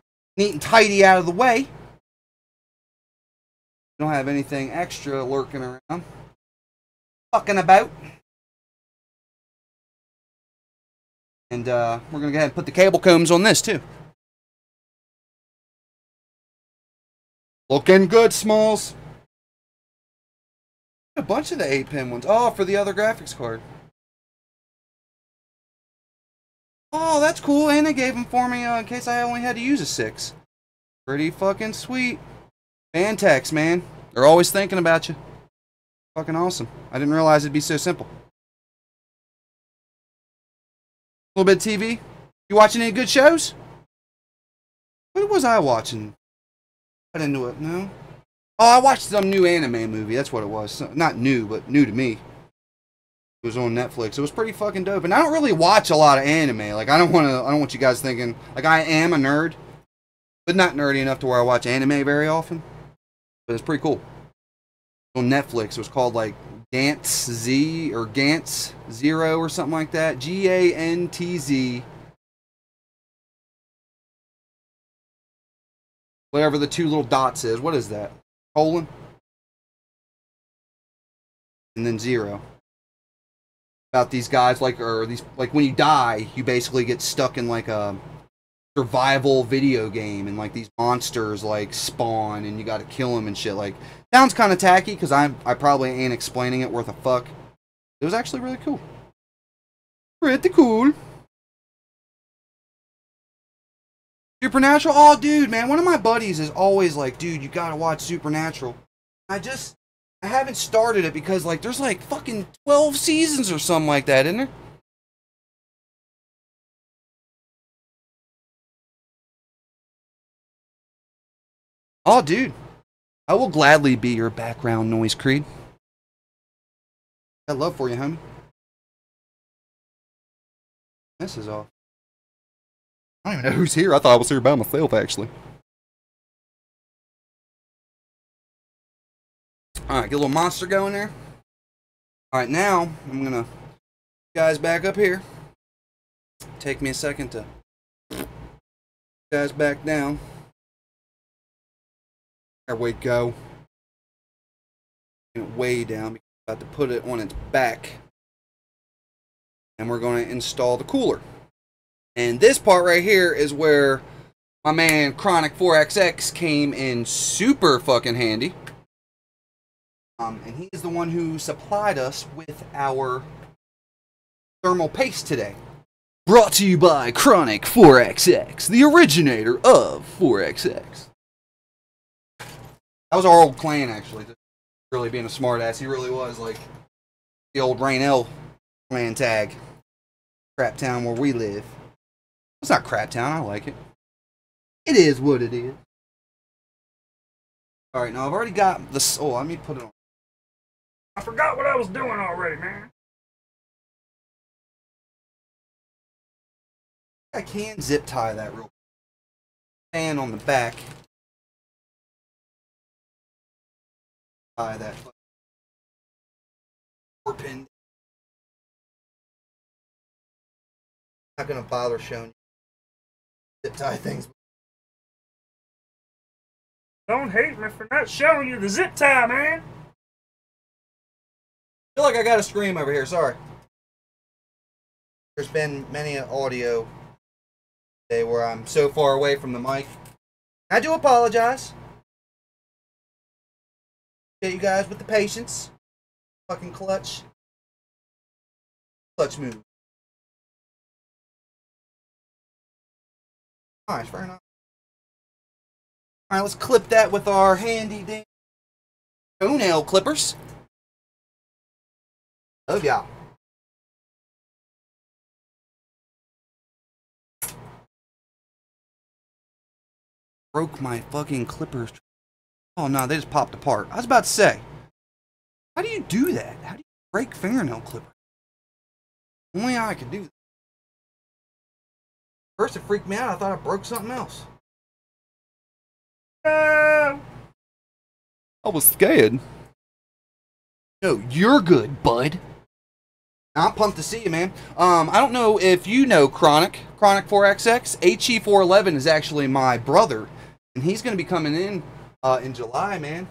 tidy out of the way. Don't have anything extra lurking around. Fucking about. And we're going to go ahead and put the cable combs on this too. Looking good, Smalls. A bunch of the 8-pin ones. Oh, for the other graphics card. Oh, that's cool. And they gave them for me in case I only had to use a 6. Pretty fucking sweet. Fantex, man. They're always thinking about you. Fucking awesome. I didn't realize it'd be so simple. A little bit of TV. You watching any good shows? What was I watching? I didn't know it. No. Oh, I watched some new anime movie. That's what it was. Not new, but new to me. It was on Netflix. It was pretty fucking dope. And I don't really watch a lot of anime. Like I don't want you guys thinking like I am a nerd, but not nerdy enough to where I watch anime very often. But it's pretty cool. On Netflix, it was called like Gantz Z or Gantz Zero or something like that. Gantz. Whatever the 2 little dots is. What is that? Colon? And then 0. About these guys, like when you die, you basically get stuck in like a survival video game, and like these monsters like spawn, and you got to kill them and shit. Like, sounds kind of tacky because I probably ain't explaining it worth a fuck. It was actually really cool. Pretty cool. Supernatural? Oh, dude, man. One of my buddies is always like, dude, you gotta watch Supernatural. I haven't started it because, like, there's like fucking 12 seasons or something like that, isn't there? Oh, dude. I will gladly be your background noise, Creed. Got love for you, homie. This is off. I don't even know who's here. I thought I was here by myself, actually. Alright, get a little monster going there. Alright, now I'm gonna get you guys back up here. Take me a second to get you guys back down. There we go. Way down. I'm about to put it on its back. And we're going to install the cooler. And this part right here is where my man Chronic 4XX came in super fucking handy. And he is the one who supplied us with our thermal paste today. Brought to you by Chronic 4XX, the originator of 4XX. That was our old clan, actually. Just really being a smartass. He really was like the old Rainell clan tag. Crap town where we live. It's not crap town, I like it. It is what it is. Alright, now I've already got this. Oh, let me put it on. I forgot what I was doing already, man. I can zip tie that real quick. And on the back. Tie that pin. Not gonna bother showing you zip tie things. Don't hate me for not showing you the zip tie, man. I feel like I got a scream over here, sorry. There's been many an audio day where I'm so far away from the mic. I do apologize. Get you guys with the patience. Fucking clutch. Clutch move. Nice, very nice. Alright, let's clip that with our handy dandy toenail clippers. Love y'all. Broke my fucking clippers. Oh no, they just popped apart. I was about to say, how do you do that? How do you break fingernail clippers? Only I could do that. First it freaked me out. I thought I broke something else. I was scared. No, you're good, bud. I'm pumped to see you, man. I don't know if you know Chronic 4XX. HE411 is actually my brother, and he's going to be coming in July, man.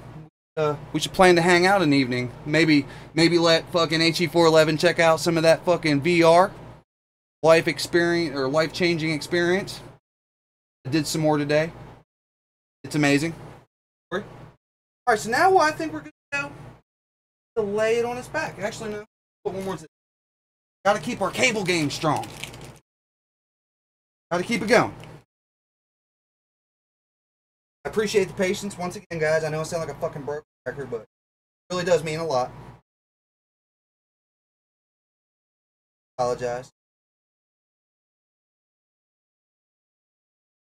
we should plan to hang out an evening. Maybe let fucking HE411 check out some of that fucking VR life experience or life-changing experience. I did some more today. It's amazing. All right, so now I think we're good to go. To lay it on its back. Actually, no. Put one more. Got to keep our cable game strong. Got to keep it going. I appreciate the patience once again, guys. I know I sound like a fucking broken record, but it really does mean a lot. Apologize.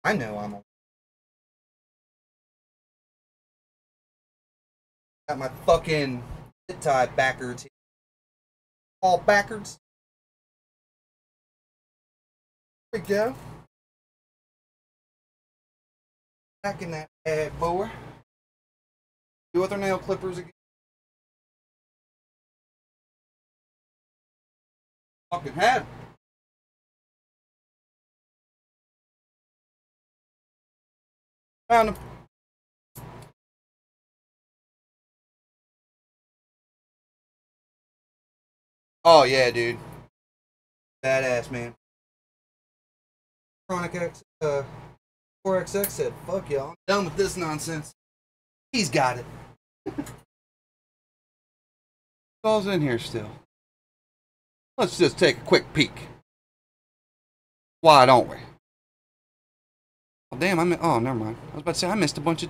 I know I'm. Got my fucking zip tie backwards here. All backwards. There we go. Back in that bad boy. Do with our nail clippers again. Fucking had 'em. Found them. Oh yeah, dude. Badass, man. Chronic X, 4XX said, "Fuck y'all, I'm done with this nonsense." He's got it. All's in here still. Let's just take a quick peek. Why don't we? Oh damn! Oh, never mind. I was about to say I missed a bunch of.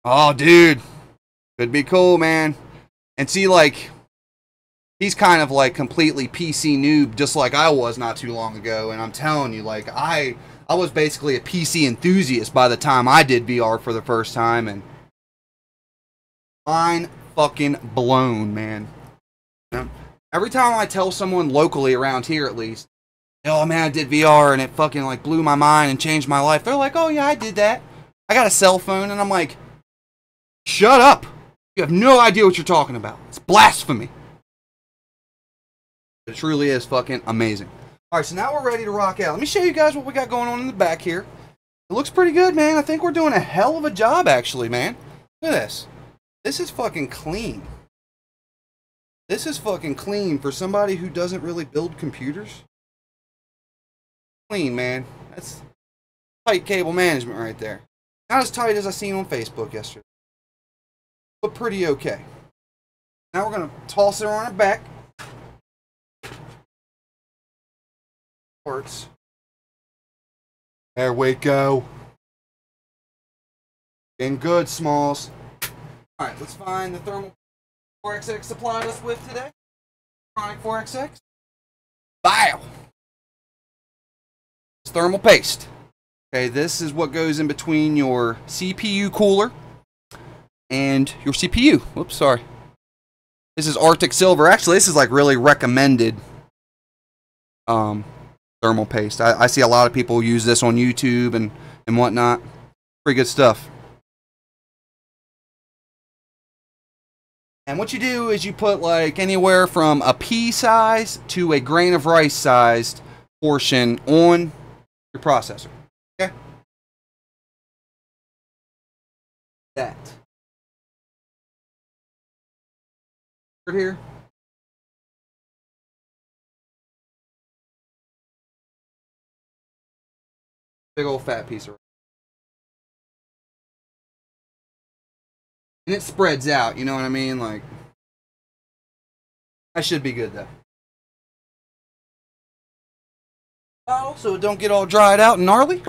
Oh, dude, could be cool, man. And see, like, he's kind of like completely PC noob, just like I was not too long ago. And I'm telling you, like, I was basically a PC enthusiast by the time I did VR for the first time, and mind fucking blown, man. Every time I tell someone locally around here, at least, oh man, I did VR and it fucking like blew my mind and changed my life. They're like, oh yeah, I did that. I got a cell phone, and I'm like, shut up. You have no idea what you're talking about. It's blasphemy. It truly is fucking amazing. Alright, so now we're ready to rock out. Let me show you guys what we got going on in the back here. It looks pretty good, man. I think we're doing a hell of a job, actually, man. Look at this. This is fucking clean. This is fucking clean for somebody who doesn't really build computers. Clean, man. That's tight cable management right there. Not as tight as I seen on Facebook yesterday, but pretty okay. Now we're gonna toss it on our back. Parts. There we go. Getting good, Smalls. Alright, let's find the thermal 4XX supplied us with today. Chronic 4XX. Bile. It's thermal paste. Okay, this is what goes in between your CPU cooler and your CPU. Whoops, sorry. This is Arctic Silver. Actually, this is like really recommended thermal paste. I see a lot of people use this on YouTube and whatnot. Pretty good stuff. And what you do is you put like anywhere from a pea size to a grain of rice sized portion on your processor. Okay? That. Right here. Big old fat piece of rice. And it spreads out, you know what I mean? Like, that should be good though. Oh, so it don't get all dried out and gnarly.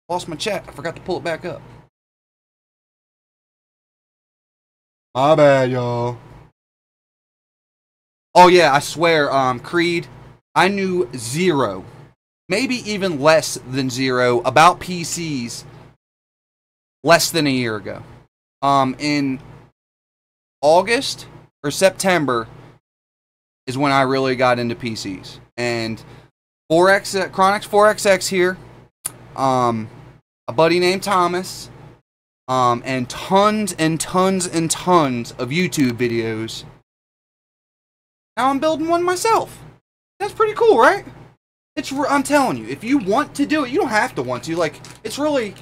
Lost my chat. I forgot to pull it back up. My bad, y'all. Oh yeah, I swear, Creed, I knew zero, maybe even less than zero about PCs less than a year ago. In August or September is when I really got into PCs. And Chronix 4XX here, a buddy named Thomas, and tons and tons and tons of YouTube videos. Now I'm building one myself. That's pretty cool, right? I'm telling you, if you want to do it, you don't have to want to. Like, it's really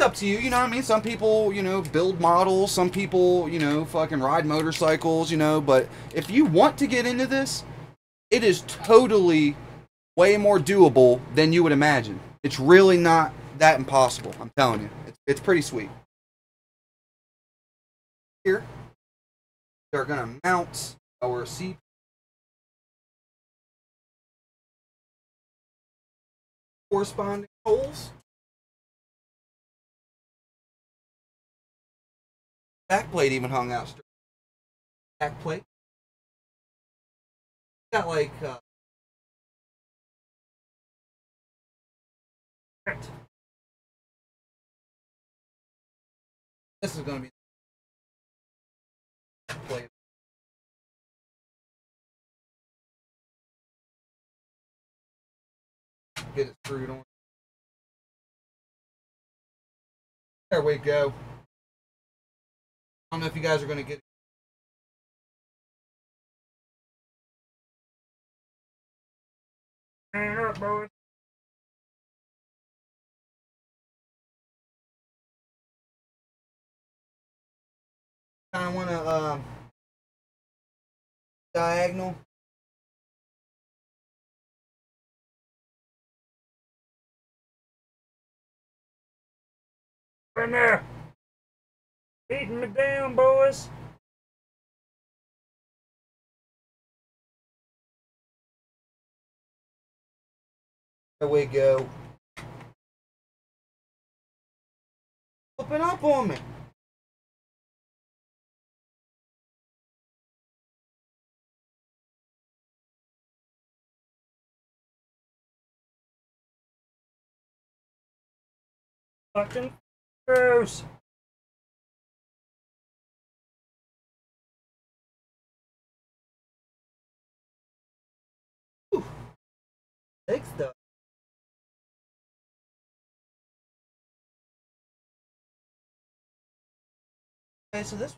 up to you, you know what I mean? Some people, you know, build models, some people, you know, fucking ride motorcycles, you know, but if you want to get into this, it is totally way more doable than you would imagine. It's really not that impossible, I'm telling you. It's pretty sweet. Here, they're gonna mount our seat. Corresponding holes. Back plate even hung out straight. Back plate. Got like this is gonna be plate. Get it screwed on. There we go. I don't know if you guys are gonna get. Hang up, boys. Kind of want to diagonal. In there. Beating me down, boys. There we go. Open up on me. Fucking gross. Big stuff. Okay, so this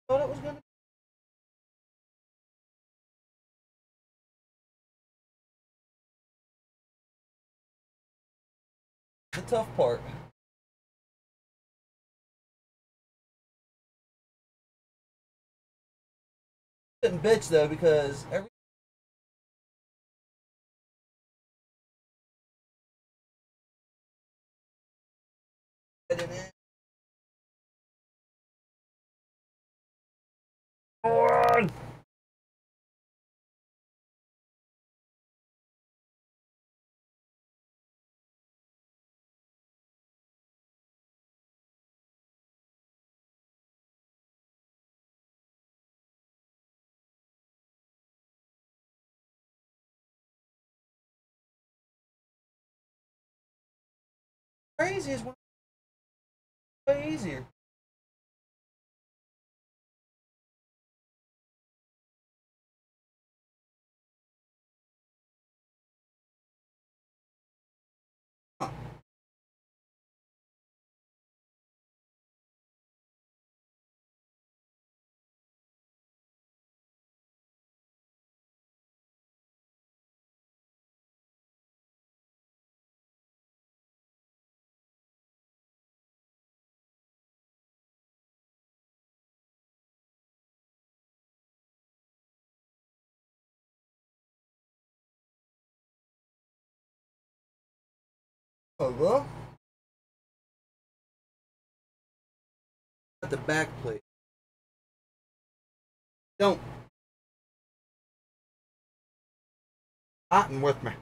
thought it was gonna. The tough part. Couldn't bitch though because every. On. Crazy is way easier. Huh. Oh, look. At the back plate. Don't. Cotton with me.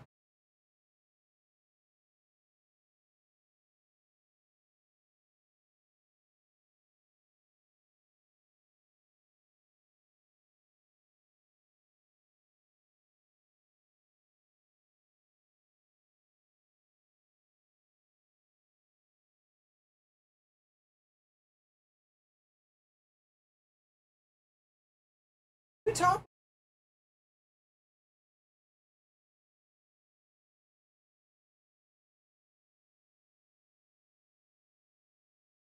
You talk.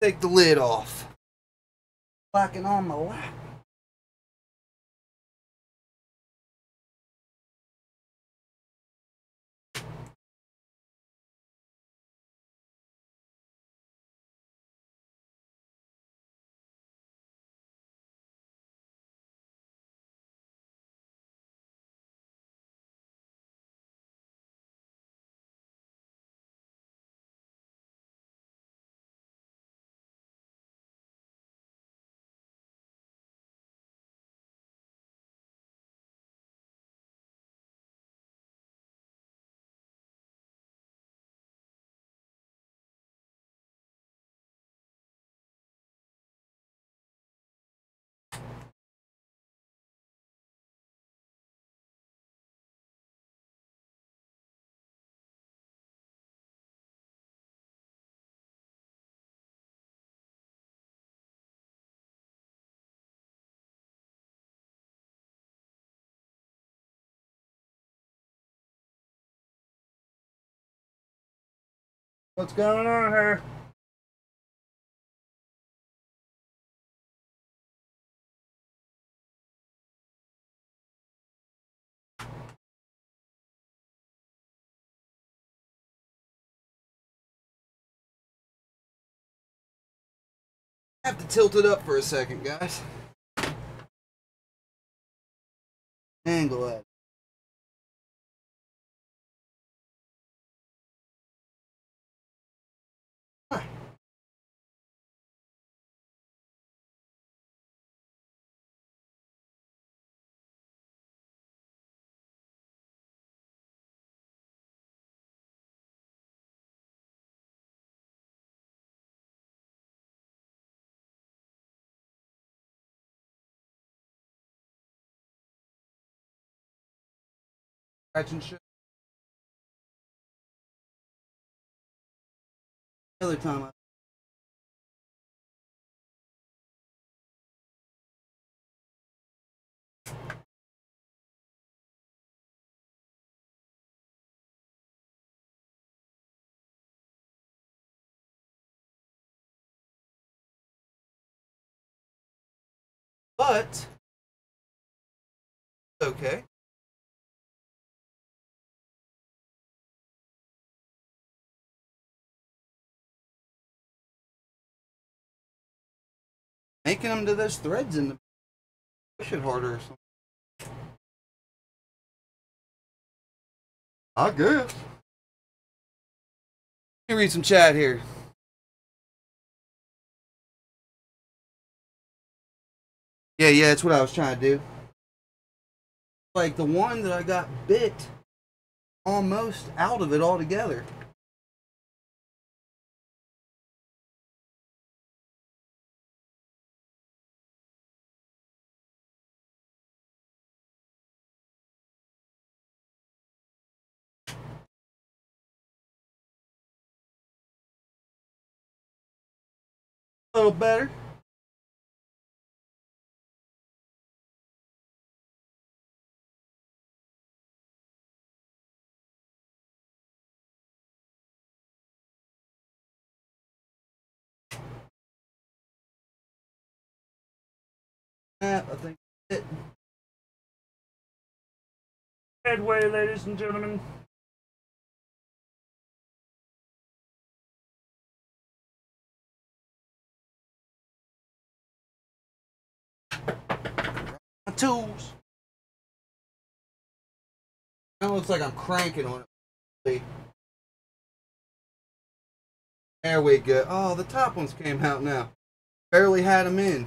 Take the lid off. Blacking on my lap. What's going on here? I have to tilt it up for a second, guys. Angle it. Scratching shit. The other time but okay. Making them to those threads in the push it harder or something. I guess. Let me read some chat here. Yeah, that's what I was trying to do. Like the one that I got bit almost out of it altogether. A little better. I think that's it. Headway, ladies and gentlemen. My tools. It looks like I'm cranking on it. There we go. Oh, the top ones came out now. Barely had them in.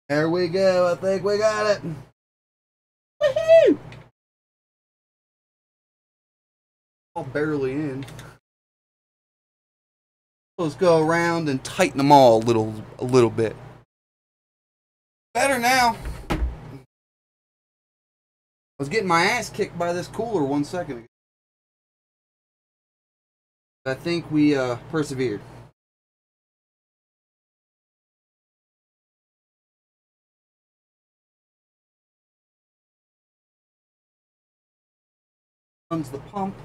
There we go. I think we got it. Woohoo! All barely in. Let's go around and tighten them all a little bit. Better now. I was getting my ass kicked by this cooler 1 second ago. I think we persevered. Runs the pump.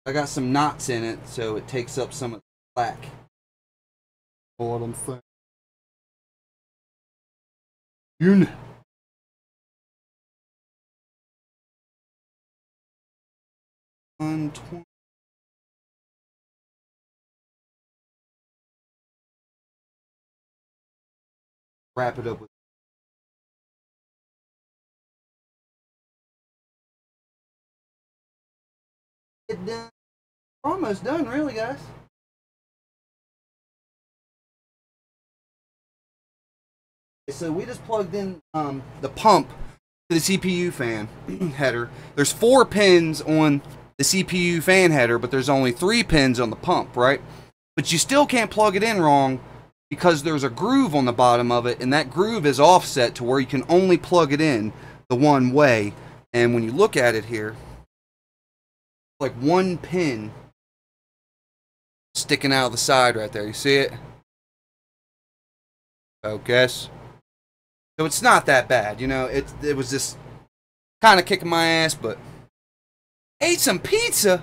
I got some knots in it, so it takes up some of the slack. What I'm saying. You know. Wrap it up with We're almost done, really, guys. So we just plugged in the pump to the CPU fan header. There's 4 pins on the CPU fan header, but there's only 3 pins on the pump, right? But you still can't plug it in wrong because there's a groove on the bottom of it, and that groove is offset to where you can only plug it in the one way. And when you look at it here, like 1 pin sticking out of the side right there. You see it? Focus. So it's not that bad, you know. It was just kind of kicking my ass, but ate some pizza.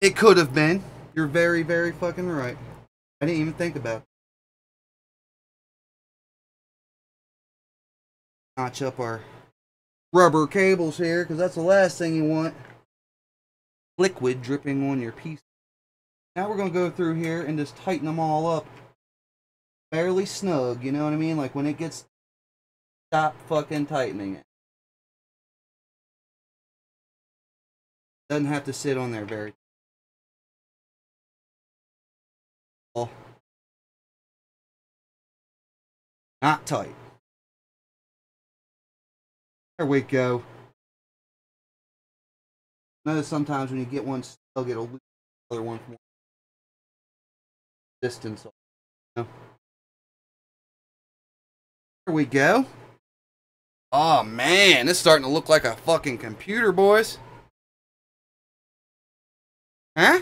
It could have been. You're very, very fucking right. I didn't even think about it. Notch up our rubber cables here, because that's the last thing you want. Liquid dripping on your piece. Now we're going to go through here and just tighten them all up fairly snug, you know what I mean? Like when it gets, stop fucking tightening it. Doesn't have to sit on there very. Not tight. There we go. Notice sometimes when you get one snug, it'll lose the other one from distance. There we go. Oh man, it's starting to look like a fucking computer, boys. Huh?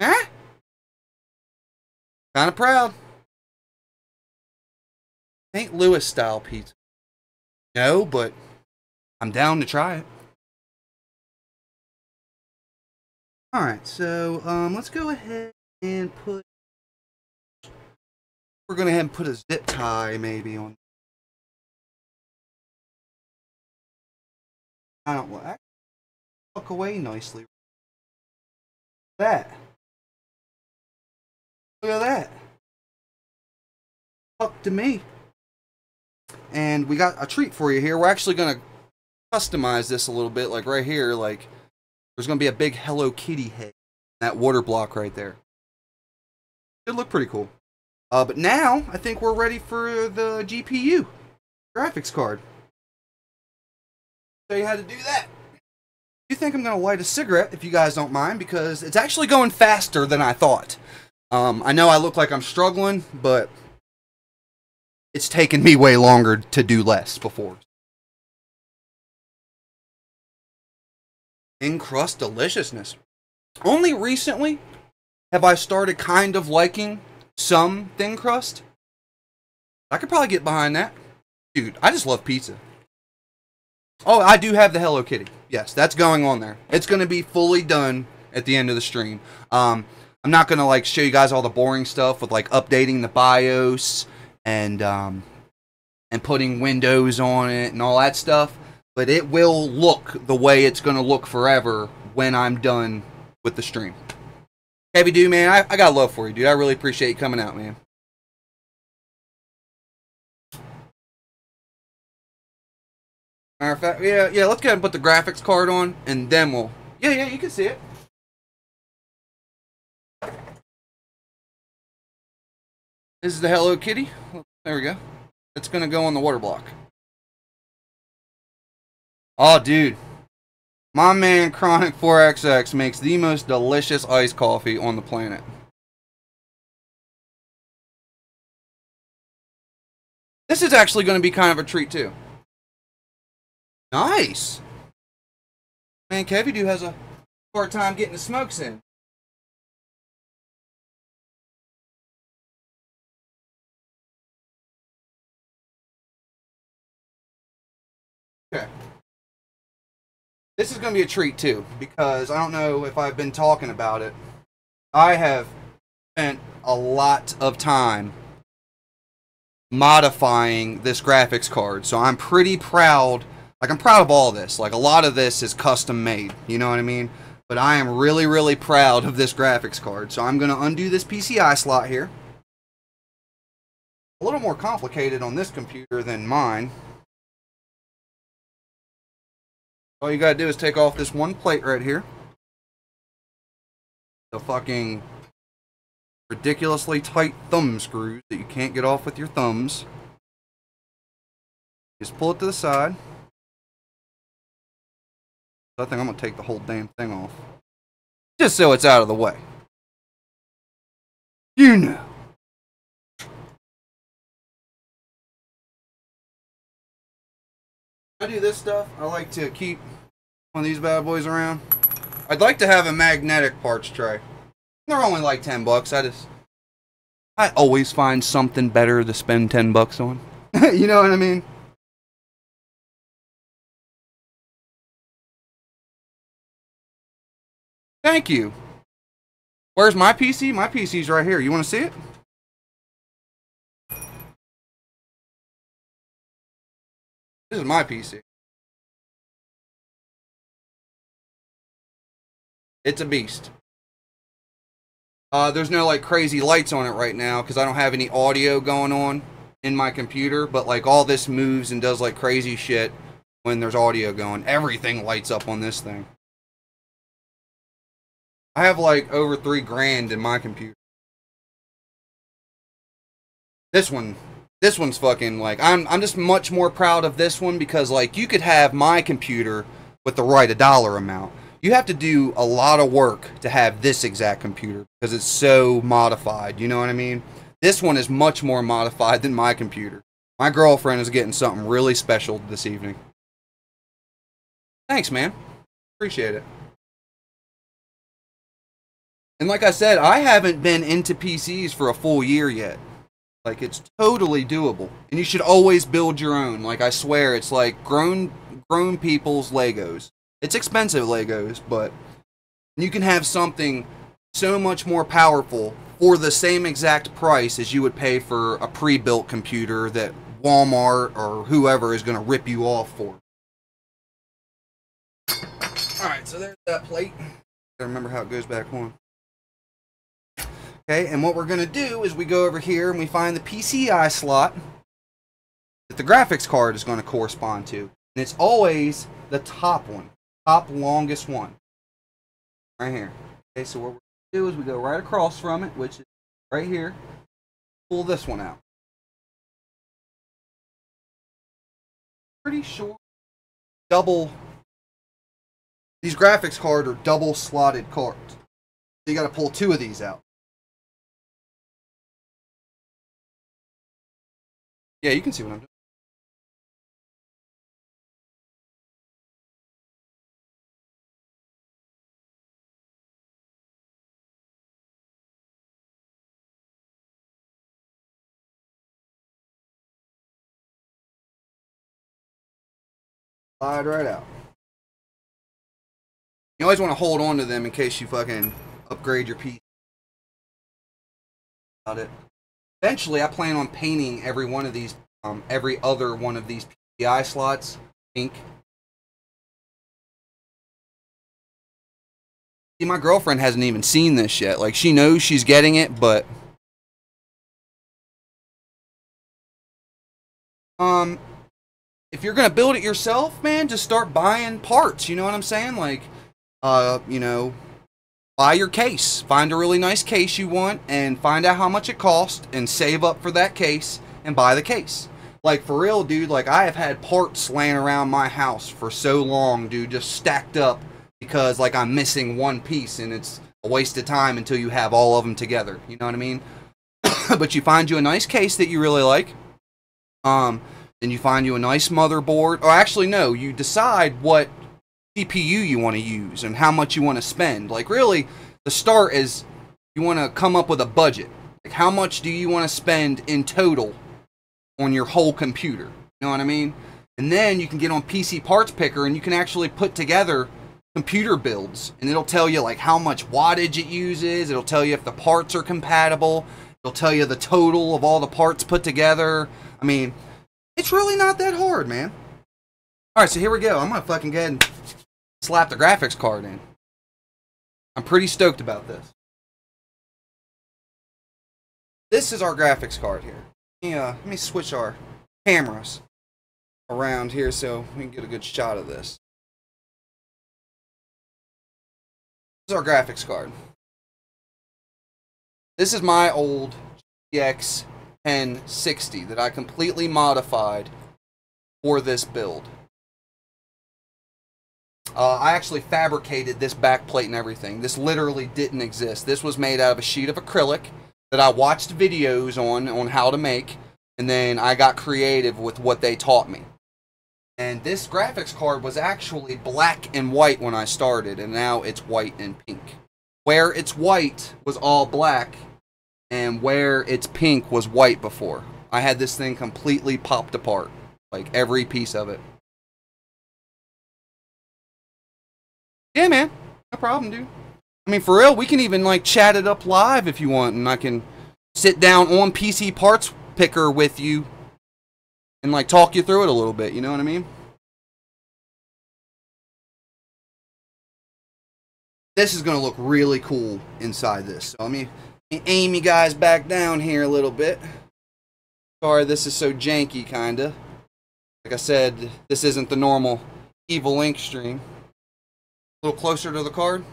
Huh? Kind of proud. St. Louis style pizza. No, but I'm down to try it. Alright, so let's go ahead and put. We're going to have put a zip tie maybe on. I don't want that. Tuck away nicely. Look at that. Look at that. Tuck to me. And we got a treat for you here. We're actually going to customize this a little bit, like right here, like there's going to be a big Hello Kitty head, that water block right there. It'd look pretty cool. But now I think we're ready for the GPU graphics card. Show you how to do that. You think I'm going to light a cigarette if you guys don't mind, because it's actually going faster than I thought. I know I look like I'm struggling, but it's taken me way longer to do less before. Thin crust deliciousness. Only recently have I started kind of liking some thin crust. I could probably get behind that. Dude, I just love pizza. Oh, I do have the Hello Kitty. Yes, that's going on there. It's going to be fully done at the end of the stream. I'm not going to like show you guys all the boring stuff with like updating the BIOS and putting Windows on it and all that stuff. But it will look the way it's going to look forever when I'm done with the stream. Heavy dude, man, I got love for you, dude. I really appreciate you coming out, man. Matter of fact, yeah, let's go ahead and put the graphics card on, and then we'll... Yeah, you can see it. This is the Hello Kitty. There we go. It's going to go on the water block. Oh, dude. My man Chronic 4XX makes the most delicious iced coffee on the planet. This is actually going to be kind of a treat, too. Nice. Man, Kevy Doo has a hard time getting the smokes in. Okay. This is going to be a treat, too, because I don't know if I've been talking about it. I have spent a lot of time modifying this graphics card, so I'm pretty proud. Like, I'm proud of all this. Like, a lot of this is custom made, you know what I mean? But I am really, really proud of this graphics card. So I'm going to undo this PCI slot here. A little more complicated on this computer than mine. All you gotta do is take off this one plate right here. The fucking ridiculously tight thumb screws that you can't get off with your thumbs. Just pull it to the side. I think I'm gonna take the whole damn thing off. Just so it's out of the way. You know. I do this stuff. I like to keep one of these bad boys around. I'd like to have a magnetic parts tray. They're only like $10. I always find something better to spend $10 on. You know what I mean? Thank you. Where's my PC? My PC's right here. You want to see it? This is my PC. It's a beast. There's no like crazy lights on it right now because I don't have any audio going on in my computer, but like all this moves and does like crazy shit when there's audio going. Everything lights up on this thing. I have like over $3,000 in my computer. This one's fucking like, I'm just much more proud of this one because like you could have my computer with the right dollar amount. You have to do a lot of work to have this exact computer because it's so modified, you know what I mean? This one is much more modified than my computer. My girlfriend is getting something really special this evening. Thanks, man. Appreciate it. And like I said, I haven't been into PCs for a full year yet. Like, it's totally doable. And you should always build your own. Like, I swear, it's like grown people's Legos. It's expensive Legos, but you can have something so much more powerful for the same exact price as you would pay for a pre-built computer that Walmart or whoever is going to rip you off for. Alright, so there's that plate. Gotta remember how it goes back on. Okay, and what we're going to do is we go over here and we find the PCI slot that the graphics card is going to correspond to. And it's always the top one. Top longest one. Right here. Okay, so what we're going to do is we go right across from it, which is right here. Pull this one out. Pretty sure these graphics cards are double slotted cards. So you got to pull two of these out. Yeah, you can see what I'm doing. Slide right out. You always want to hold on to them in case you fucking upgrade your PC. About it. Eventually, I plan on painting every one of these, every other one of these PCI slots pink. See, my girlfriend hasn't even seen this yet. Like, she knows she's getting it, but if you're gonna build it yourself, man, just start buying parts. You know what I'm saying? Like, you know, buy your case. Find a really nice case you want and find out how much it costs and save up for that case and buy the case. Like, for real, dude, like, I have had parts laying around my house for so long, dude, just stacked up because, like, I'm missing one piece and it's a waste of time until you have all of them together. You know what I mean? But you find you a nice case that you really like. Then you find you a nice motherboard. Or actually, no, you decide what CPU you want to use and how much you want to spend. Like, really, the start is you want to come up with a budget. Like, how much do you want to spend in total on your whole computer? You know what I mean? And then you can get on PC Parts Picker and you can actually put together computer builds. And it'll tell you, like, how much wattage it uses. It'll tell you if the parts are compatible. It'll tell you the total of all the parts put together. I mean, it's really not that hard, man. Alright, so here we go. I'm going to fucking go ahead and slap the graphics card in. I'm pretty stoked about this. This is our graphics card here. Let me switch our cameras around here so we can get a good shot of this. This is our graphics card. This is my old GTX 1060 that I completely modified for this build. I actually fabricated this backplate and everything. This literally didn't exist. This was made out of a sheet of acrylic that I watched videos on how to make, and then I got creative with what they taught me. And this graphics card was actually black and white when I started, and now it's white and pink. Where it's white was all black, and where it's pink was white before. I had this thing completely popped apart, like every piece of it. Yeah, man. No problem, dude. I mean, for real, we can even, like, chat it up live if you want, and I can sit down on PC Parts Picker with you and, like, talk you through it a little bit, you know what I mean? This is going to look really cool inside this. So let me aim you guys back down here a little bit. Sorry, this is so janky, kind of. Like I said, this isn't the normal Evil Ink stream. A little closer to the card.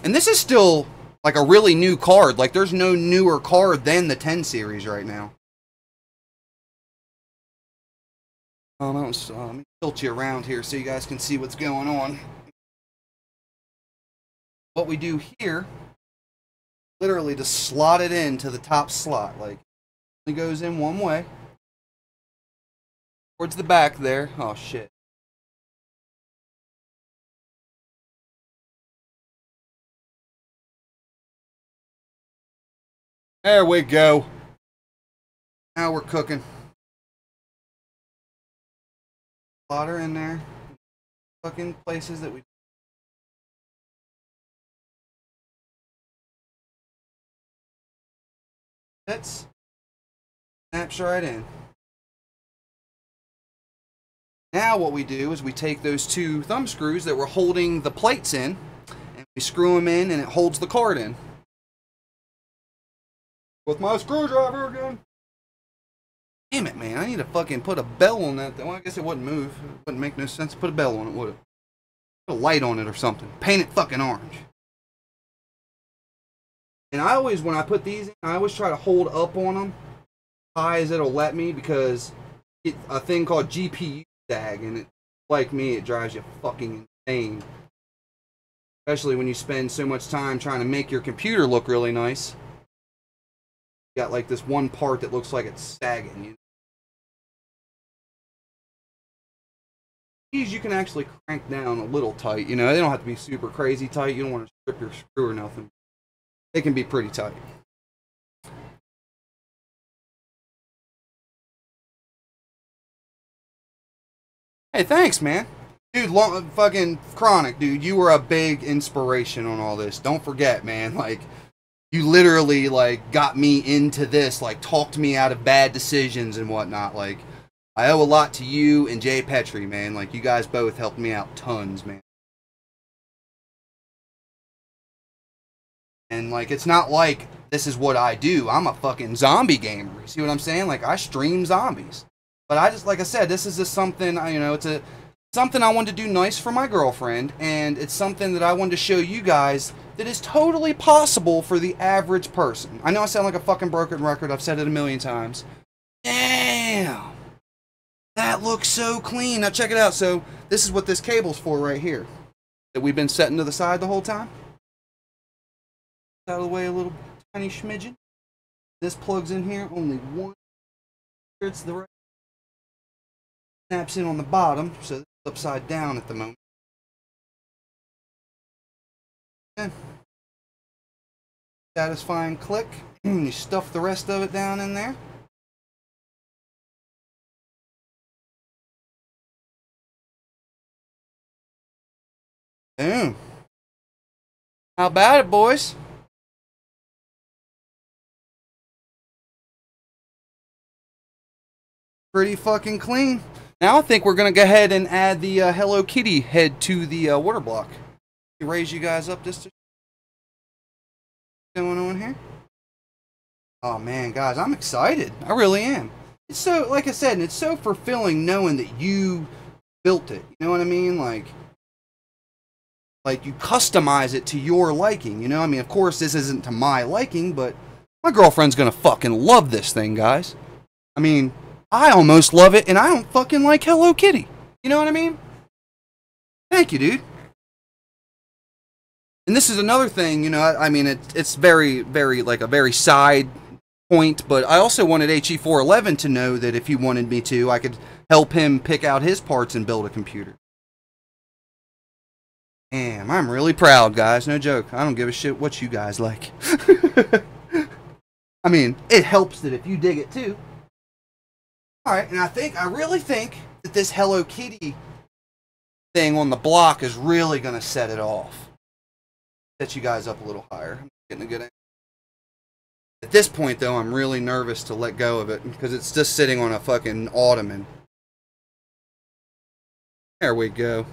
And this is still like a really new card. Like there's no newer card than the 10 series right now. Let me tilt you around here so you guys can see what's going on. What we do here, literally just slot it into the top slot. Like it goes in one way. Towards the back there. Oh shit. There we go. Now we're cooking. Water in there. Fucking places that we. That's snaps right in. Now what we do is we take those two thumb screws that were holding the plates in, and we screw them in, and it holds the card in. With my screwdriver again. Damn it, man. I need to fucking put a bell on that thing. Well, I guess it wouldn't move. It wouldn't make no sense to put a bell on it, would it? Put a light on it or something. Paint it fucking orange. And I always, when I put these in, I always try to hold up on them high as it'll let me, because it's a thing called GPU sag, and it, like me, it drives you fucking insane. Especially when you spend so much time trying to make your computer look really nice. You got like this one part that looks like it's sagging. You know? These you can actually crank down a little tight. You know, they don't have to be super crazy tight. You don't want to strip your screw or nothing. They can be pretty tight. Hey, thanks, man. Dude, fucking Chronic, dude, you were a big inspiration on all this. Don't forget, man, like, you literally, like, got me into this, like, talked me out of bad decisions and whatnot. Like, I owe a lot to you and Jay Petrie, man. Like, you guys both helped me out tons, man. And, like, it's not like this is what I do. I'm a fucking zombie gamer. You see what I'm saying? Like, I stream zombies. But I just, like I said, this is just something, you know, it's something I wanted to do nice for my girlfriend, and it's something that I wanted to show you guys that is totally possible for the average person. I know I sound like a fucking broken record. I've said it a million times. Damn! That looks so clean. Now check it out. So this is what this cable's for right here, that we've been setting to the side the whole time. Out of the way a little tiny schmidgen. This plugs in here. Only one. It's the right. Snaps in on the bottom, so it's upside down at the moment. Okay. Satisfying click. You stuff the rest of it down in there. Boom. How about it, boys? Pretty fucking clean. Now I think we're going to go ahead and add the Hello Kitty head to the water block. Raise you guys up just to going on here. Oh man, guys, I'm excited. I really am. It's so, like I said, and it's so fulfilling knowing that you built it. You know what I mean? Like you customize it to your liking. You know, I mean, of course, this isn't to my liking, but my girlfriend's gonna fucking love this thing, guys. I mean, I almost love it, and I don't fucking like Hello Kitty. You know what I mean? Thank you, dude. And this is another thing, you know, I mean, it's very, very, like a very side point, but I also wanted HE411 to know that if he wanted me to, I could help him pick out his parts and build a computer. Damn, I'm really proud, guys. No joke. I don't give a shit what you guys like. I mean, it helps that if you dig it too. Alright, and I really think that this Hello Kitty thing on the block is really going to set it off. Set you guys up a little higher. I'm getting a good angle. At this point, though, I'm really nervous to let go of it because it's just sitting on a fucking ottoman. There we go.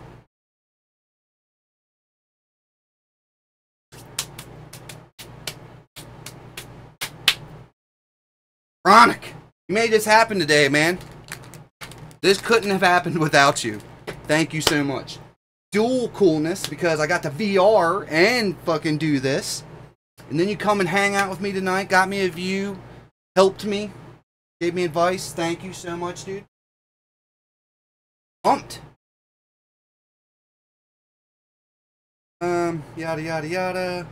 Ronick, you made this happen today, man. This couldn't have happened without you. Thank you so much. Dual coolness, because I got to VR and fucking do this. And then you come and hang out with me tonight, got me a view, helped me, gave me advice. Thank you so much, dude. Pumped. Yada, yada, yada.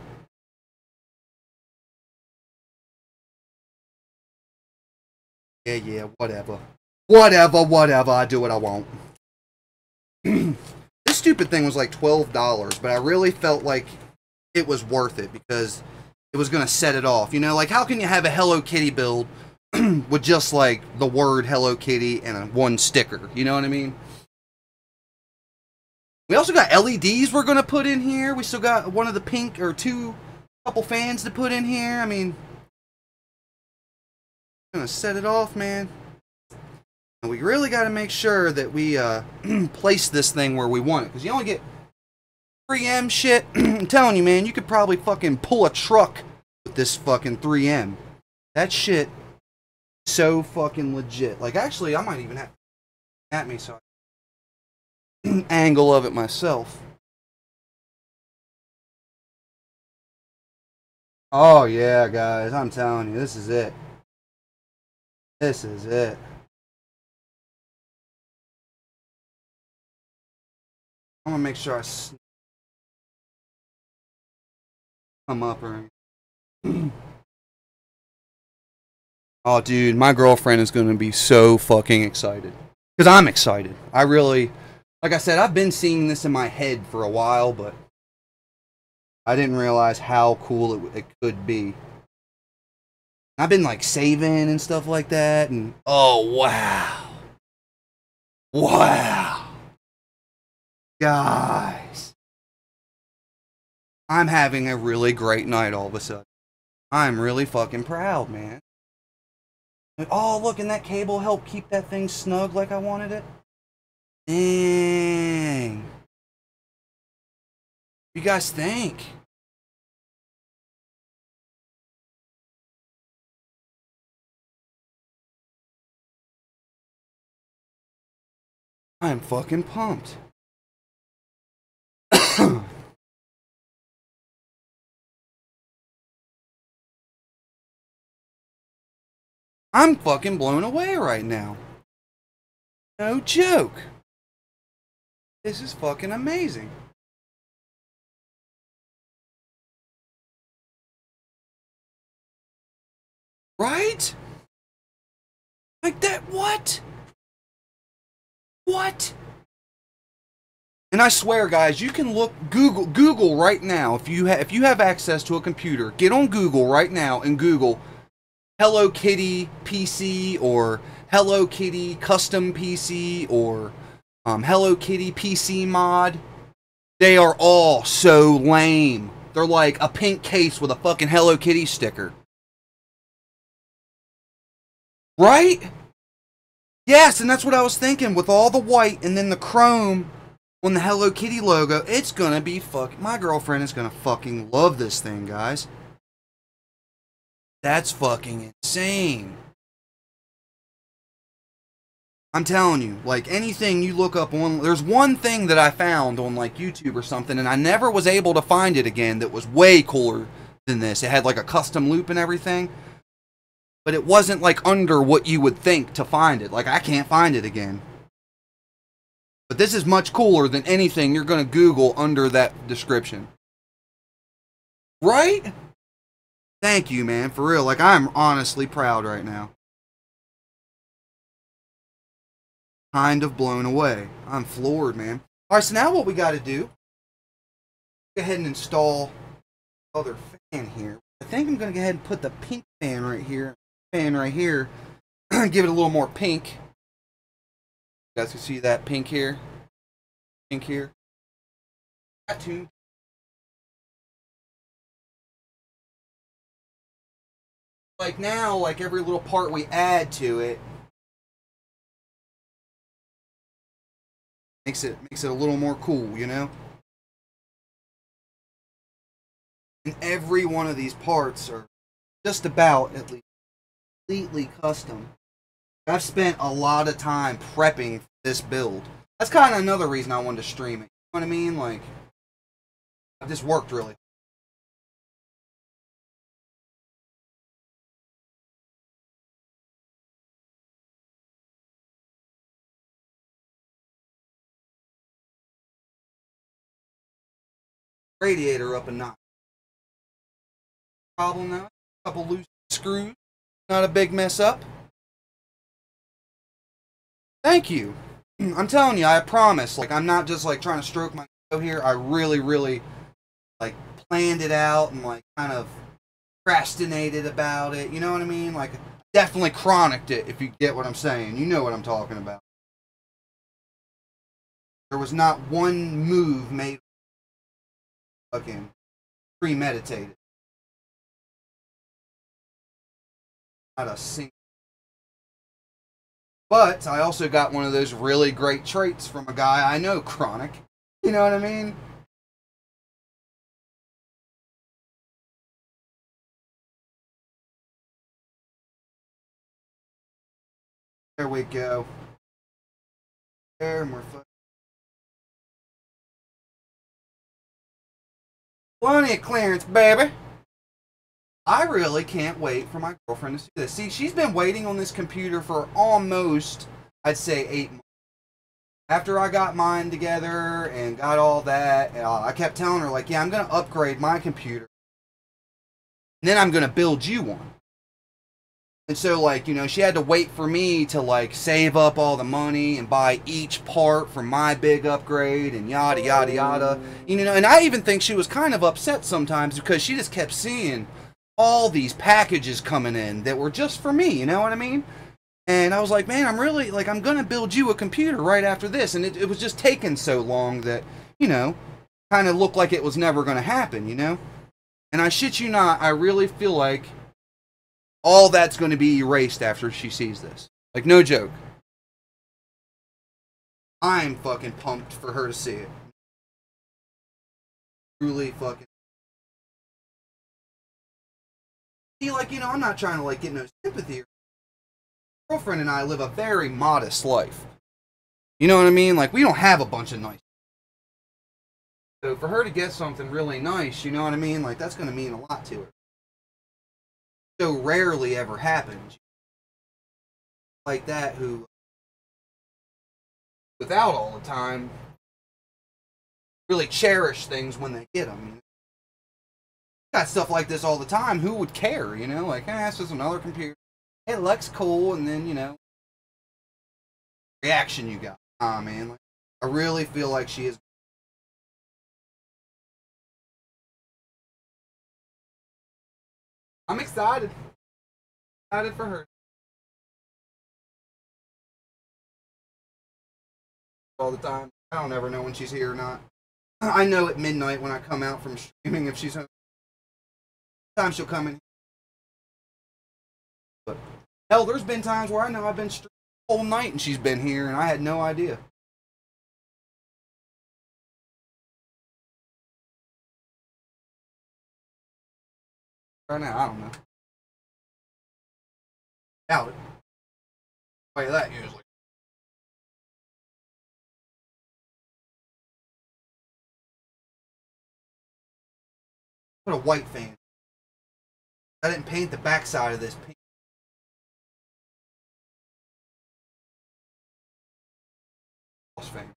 Yeah, whatever. Whatever, I do what I want. This stupid thing was like $12, but I really felt like it was worth it because it was going to set it off. You know, like how can you have a Hello Kitty build with just like the word Hello Kitty and one sticker? You know what I mean? We also got LEDs we're going to put in here. We still got one of the pink or couple fans to put in here. I mean, gonna set it off, man. And we really got to make sure that we place this thing where we want it, because you only get 3M shit. I'm telling you, man, you could probably fucking pull a truck with this fucking 3M. That shit, so fucking legit. Like, actually, I might even have at me so I angle of it myself. Oh yeah, guys, I'm telling you, this is it. This is it. I'm gonna make sure I come up or. Oh, dude, my girlfriend is gonna be so fucking excited. Because I'm excited. I really, like I said, I've been seeing this in my head for a while, but I didn't realize how cool it could be. I've been like saving and stuff like that, and oh wow. Wow. Guys. I'm having a really great night all of a sudden. I'm really fucking proud, man. Oh, look, and that cable helped keep that thing snug like I wanted it. Dang. What do you guys think? I'm fucking pumped. I'm fucking blown away right now. No joke. This is fucking amazing. Right? Like that, what? What? And I swear, guys, you can look Google right now if you have access to a computer. Get on Google right now and Google Hello Kitty PC or Hello Kitty custom PC or Hello Kitty PC mod. They are all so lame. They're like a pink case with a fucking Hello Kitty sticker. Right? Yes, and that's what I was thinking. With all the white and then the chrome on the Hello Kitty logo, it's gonna be my girlfriend is gonna fucking love this thing, guys. That's fucking insane. I'm telling you, like anything you look up on, there's one thing that I found on like YouTube or something, and I never was able to find it again that was way cooler than this. It had like a custom loop and everything, but it wasn't like under what you would think to find it. Like I can't find it again. But this is much cooler than anything you're going to Google under that description. Right? Thank you, man, for real. Like I'm honestly proud right now. Kind of blown away. I'm floored, man. Alright, so now what we got to do, go ahead and install the other fan here. I think I'm going to go ahead and put the pink fan right here. Give it a little more pink. You guys can see that pink here. Pink here. That too. Like now, like every little part we add to it, makes it a little more cool, you know? And every one of these parts are just about, at least, completely custom. I've spent a lot of time prepping for this build. That's kind of another reason I wanted to stream it. You know what I mean? Like, this worked really. Radiator up a notch. Problem now, a couple loose screws. Not a big mess up. Thank you. I'm telling you, I promise. Like, I'm not just like trying to stroke my ego here. I really, really like planned it out and like kind of procrastinated about it. You know what I mean? Like, definitely chronicked it. If you get what I'm saying, you know what I'm talking about. There was not one move made fucking premeditated. Not a single. But I also got one of those really great traits from a guy I know, Chronic. You know what I mean? There we go. There, more fun. Plenty of clearance, baby. I really can't wait for my girlfriend to see this. See, she's been waiting on this computer for almost, I'd say, 8 months. After I got mine together and got all that, I kept telling her, like, yeah, I'm going to upgrade my computer. And then I'm going to build you one. And so, like, you know, she had to wait for me to, like, save up all the money and buy each part for my big upgrade and yada, yada, yada. You know, and I even think she was kind of upset sometimes because she just kept seeing all these packages coming in that were just for me, you know what I mean? And I was like, man, I'm really, like, I'm going to build you a computer right after this. And it was just taking so long that, you know, kind of looked like it was never going to happen, you know? And I shit you not, I really feel like all that's going to be erased after she sees this. Like, no joke. I'm fucking pumped for her to see it. Truly fucking. See, like, you know, I'm not trying to, like, get no sympathy. My girlfriend and I live a very modest life. You know what I mean? Like, we don't have a bunch of nice. So for her to get something really nice, you know what I mean? Like, that's going to mean a lot to her. So rarely ever happens. Like that, who, without all the time, really cherish things when they get them. You know? Got stuff like this all the time. Who would care, you know? Like, it's just another computer. It looks cool, and then, you know, reaction you got. Man, like, I really feel like she is. I'm excited. Excited for her. All the time. I don't ever know when she's here or not. I know at midnight when I come out from streaming if she's home. Sometimes she'll come in. But hell, there's been times where I know I've been streaming the whole night and she's been here and I had no idea. Right now, I don't know. Doubt it. Play that usually. Put a white fan. I didn't paint the backside of this pink. Fan.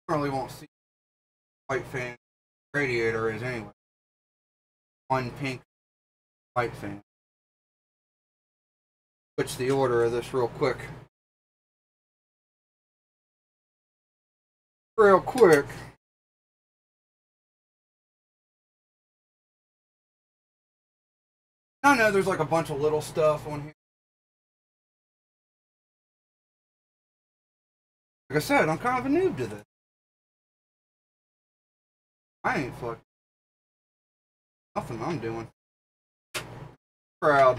Probably won't see white fan radiator is anyway. One pink white fan. Switch the order of this real quick. Real quick. I know there's like a bunch of little stuff on here. Like I said, I'm kind of a noob to this. I ain't fucking nothing I'm doing. Proud.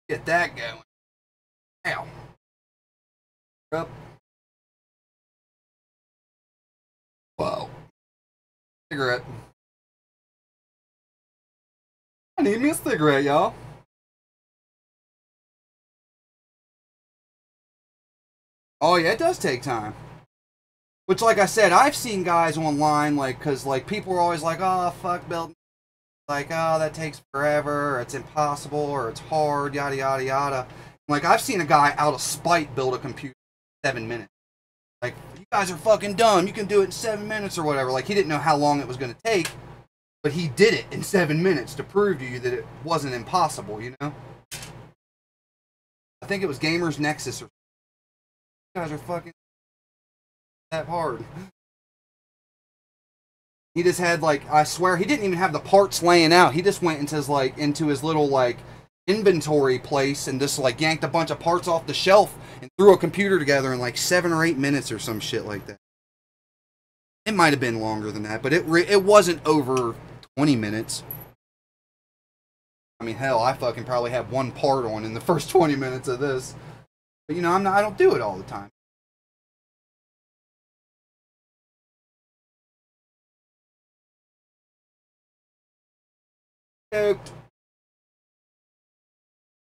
Get that going. Ow. Up. Wow. Cigarette. I need me a cigarette, y'all. Oh yeah, it does take time. Which, like I said, I've seen guys online, like, cause like people are always like, oh fuck building, like, oh that takes forever, or it's impossible, or it's hard, yada yada yada. Like I've seen a guy out of spite build a computer in 7 minutes. Like, you guys are fucking dumb. You can do it in 7 minutes or whatever. Like he didn't know how long it was going to take, but he did it in 7 minutes to prove to you that it wasn't impossible. You know. I think it was Gamers Nexus or. You guys are fucking that hard. He just had like, I swear he didn't even have the parts laying out. He just went into his little like inventory place and just like yanked a bunch of parts off the shelf and threw a computer together in like 7 or 8 minutes or some shit like that. It might have been longer than that, but it wasn't over 20 minutes. I mean, hell, I fucking probably have one part on in the first 20 minutes of this. But you know, I don't do it all the time.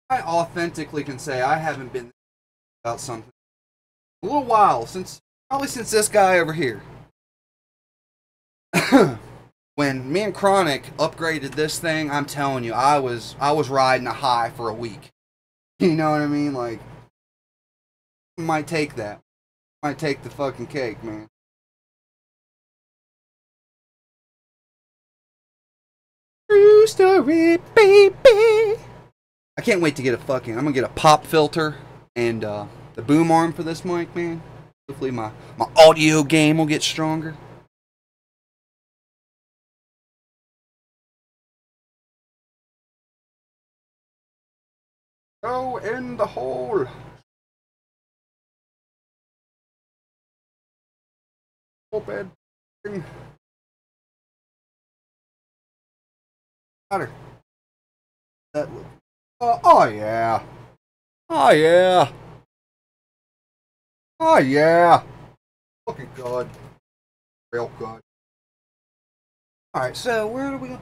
I authentically can say I haven't been about something a little while, probably since this guy over here. When me and Chronic upgraded this thing, I'm telling you, I was riding a high for a week. You know what I mean? Like, might take that. Might take the fucking cake, man. True story, baby. I can't wait to get I'm gonna get a pop filter and the boom arm for this mic, man. Hopefully my audio game will get stronger. Go in the hole. Open. Water. That. Oh yeah. Oh yeah. Oh yeah. Looking good. Real good. Alright, so where are we gonna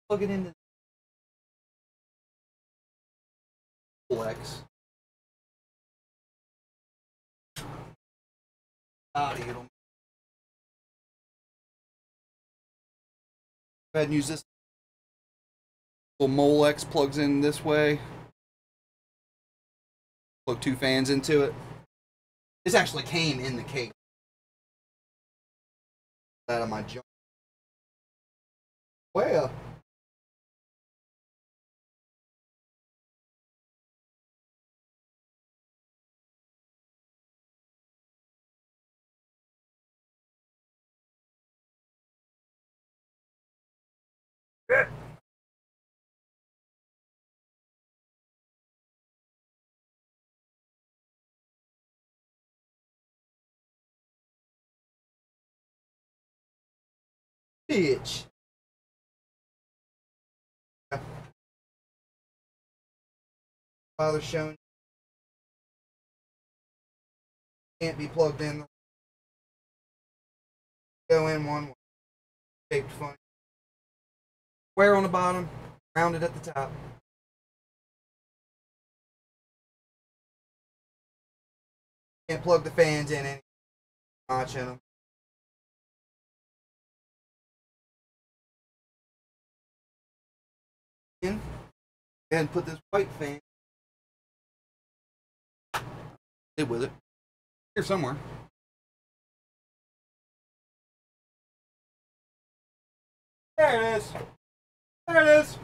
plug it into Flex? It'll go ahead and use this. Little Molex plugs in this way. Plug 2 fans into it. This actually came in the case. Out of my junk. Well. bitch. Father showing can't be plugged in. Go in one way. Shaped funny. Square on the bottom, rounded at the top. Can't plug the fans in any notch in them. In and put this white fan with it here somewhere. There it is. There it is.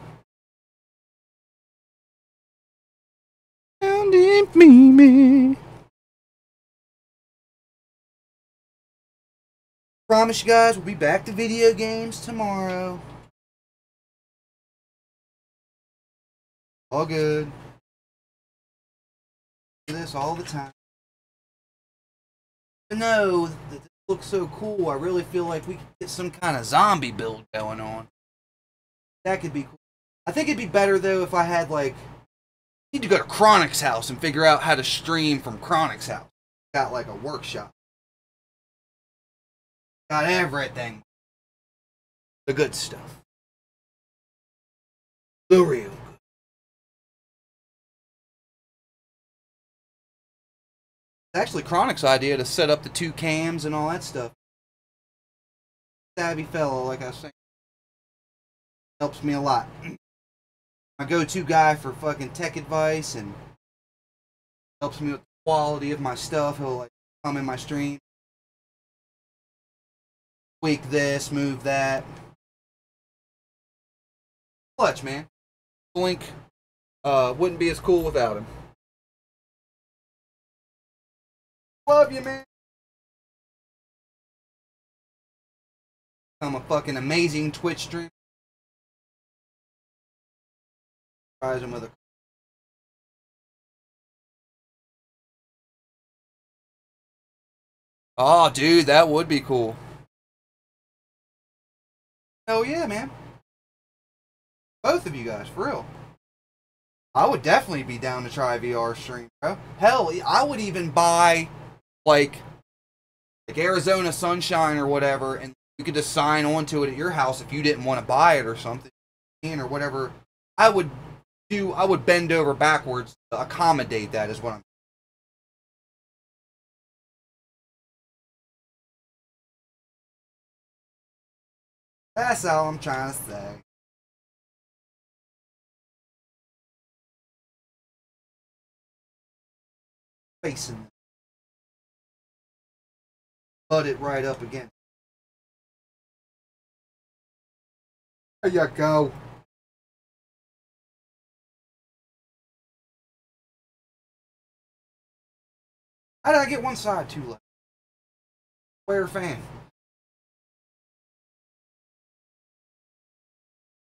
Found it, me. Promise you guys, we'll be back to video games tomorrow. All good. Do this all the time. But no, this looks so cool. I really feel like we could get some kind of zombie build going on. That could be cool. I think it'd be better though if I had like, need to go to Chronic's house and figure out how to stream from Chronic's house. Got like a workshop. Got everything. The good stuff. The real good. It's actually Chronic's idea to set up the 2 cams and all that stuff. Savvy fellow, like I was saying. Helps me a lot. My go-to guy for fucking tech advice and helps me with the quality of my stuff. He'll like come in my stream. Tweak this, move that. Clutch, man. Blink wouldn't be as cool without him. Love you, man. I'm a fucking amazing Twitch streamer. Surprise him with a. Oh, dude, that would be cool. Hell yeah, man. Both of you guys, for real. I would definitely be down to try VR stream, bro. Hell, I would even buy, like Arizona Sunshine or whatever, and you could just sign on to it at your house if you didn't want to buy it or something, or whatever. I would bend over backwards to accommodate that, is what I'm. That's all I'm trying to say. Facing. Butt it right up again. There you go. How did I get one side too low? Square fan.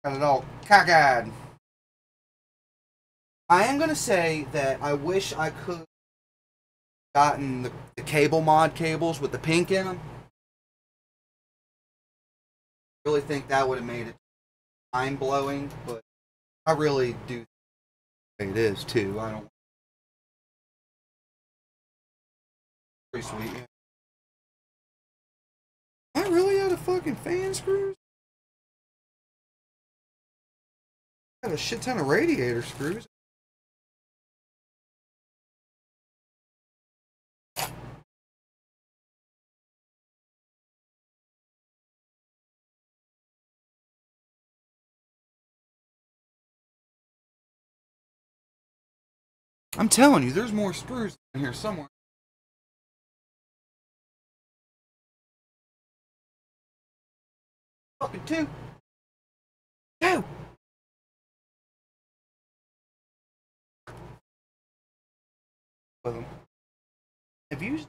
Got it all cockeyed. I am gonna say that I wish I could gotten the cable mod cables with the pink in them. I really think that would have made it mind blowing, but I really do think it is too. I don't. Pretty sweet. Yeah. Am I really out of fucking fan screws? I have a shit ton of radiator screws. I'm telling you, there's more screws in here somewhere. Fucking two. Have you used?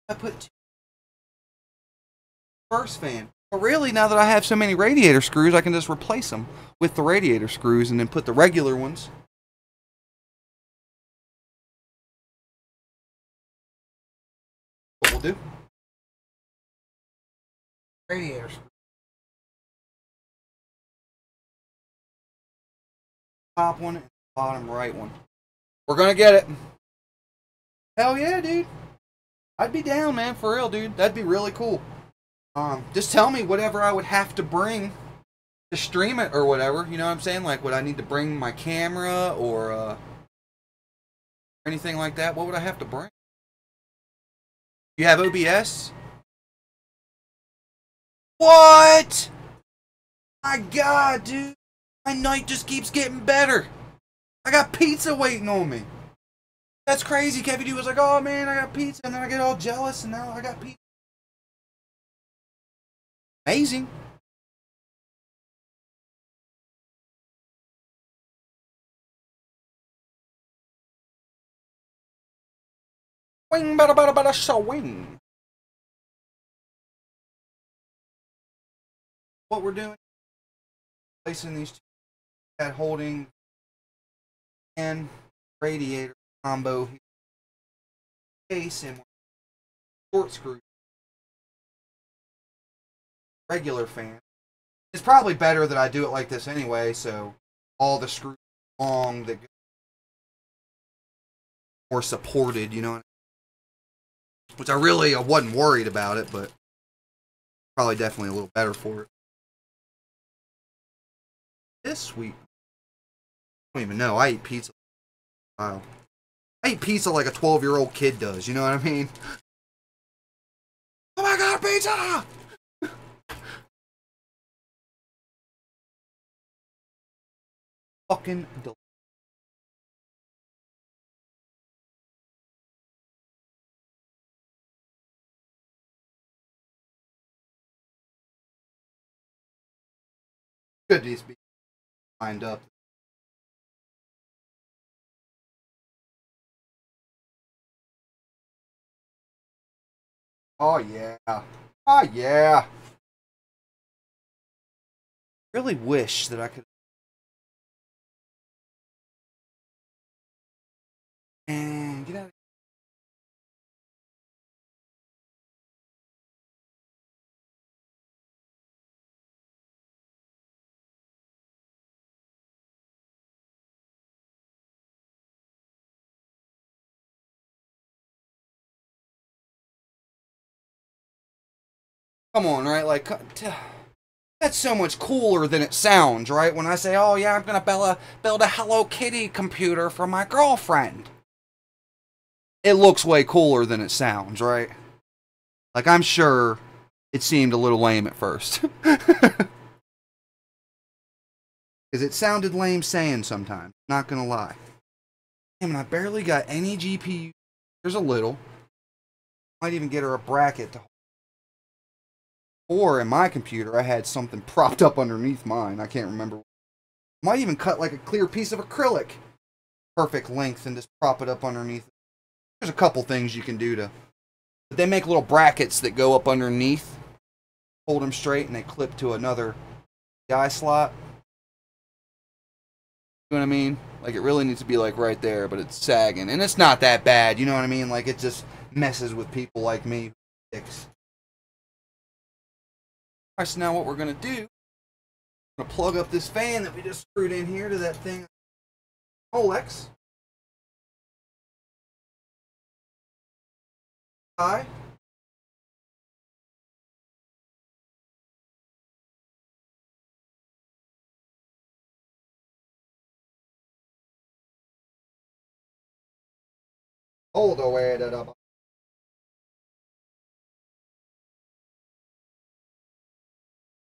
I put first fan. But really, now that I have so many radiator screws, I can just replace them with the radiator screws and then put the regular ones. What we'll do. radiator screw. Top one and bottom right one. We're gonna get it. Hell yeah, dude. I'd be down, man, for real, dude. That'd be really cool. Just tell me whatever I would have to bring to stream it or whatever. You know what I'm saying? Like, would I need to bring my camera or anything like that? What would I have to bring? You have OBS? What? My God, dude. My night just keeps getting better. I got pizza waiting on me. That's crazy. Kevin D was like, oh man, I got pizza. And then I get all jealous and now I got pizza. Amazing. Wing, bada, bada, bada, swing. What we're doing, placing these two, that holding and radiator combo here. Case and short screw. Regular fan. It's probably better that I do it like this anyway, so all the screws long that go more supported, you know. Which I wasn't worried about it, but probably definitely a little better for it. This week, I don't even know. I eat pizza. Wow. I eat pizza like a 12-year-old kid does, you know what I mean? Oh my God, pizza! Fucking delicious. Good these be lined up. Oh yeah. Oh yeah. Really wish that I could. And get out of. Come on, right? Like, that's so much cooler than it sounds, right? When I say, oh yeah, I'm gonna build a Hello Kitty computer for my girlfriend. It looks way cooler than it sounds, right? Like, I'm sure it seemed a little lame at first. Because it sounded lame saying sometimes, not gonna lie. Damn, and I barely got any GPU. There's a little. Might even get her a bracket to hold. Or in my computer, I had something propped up underneath mine. I can't remember. Might even cut like a clear piece of acrylic. Perfect length and just prop it up underneath. There's a couple things you can do to... But they make little brackets that go up underneath. Hold them straight and they clip to another eye slot. You know what I mean? Like, it really needs to be like right there, but it's sagging. And it's not that bad, you know what I mean? Like, it just messes with people like me. Alright, so now what we're going to do, I'm going to plug up this fan that we just screwed in here to that thing. Molex. Hi. Hold the way that up.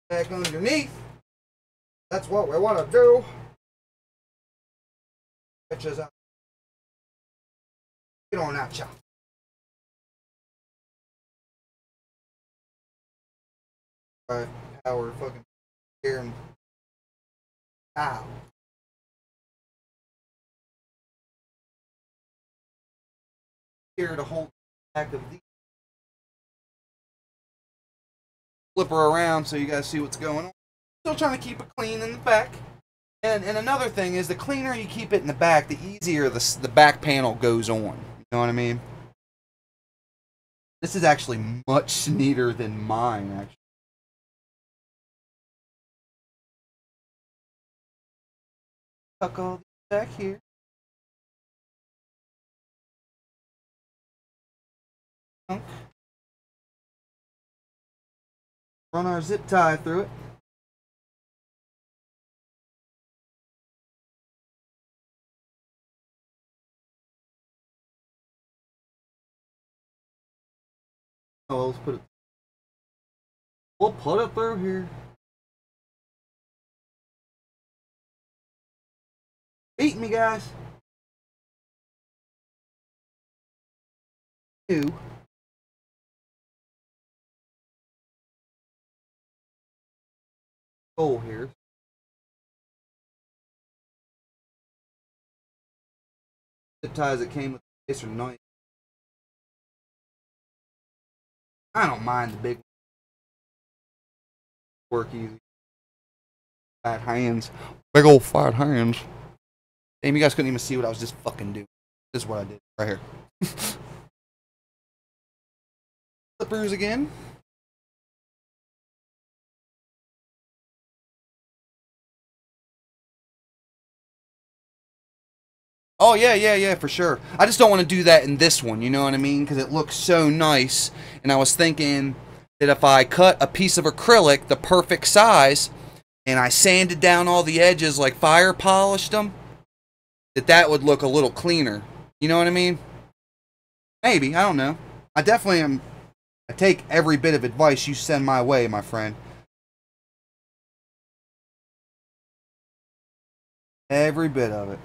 Back underneath. That's what we want to do. Pitches up. Get on that chop. Alright, power fucking here and ow. Here to hold the back of the flip her around so you guys see what's going on. Still trying to keep it clean in the back. And another thing is, the cleaner you keep it in the back, the easier the back panel goes on. You know what I mean? This is actually much neater than mine, actually. tuck all these back here. Run our zip tie through it. Oh, let's put it. We'll put it through here. Beat me, guys. 2. Goal here. Zip ties that came with this are nice. I don't mind the big work easy. Fat hands. Big old fat hands. Damn, you guys couldn't even see what I was just fucking doing. This is what I did right here. Flippers again. Oh, yeah, for sure. I just don't want to do that in this one, you know what I mean? Because it looks so nice. And I was thinking that if I cut a piece of acrylic the perfect size and I sanded down all the edges, like fire polished them, that would look a little cleaner. You know what I mean? Maybe. I don't know. I definitely am. I take every bit of advice you send my way, my friend. Every bit of it.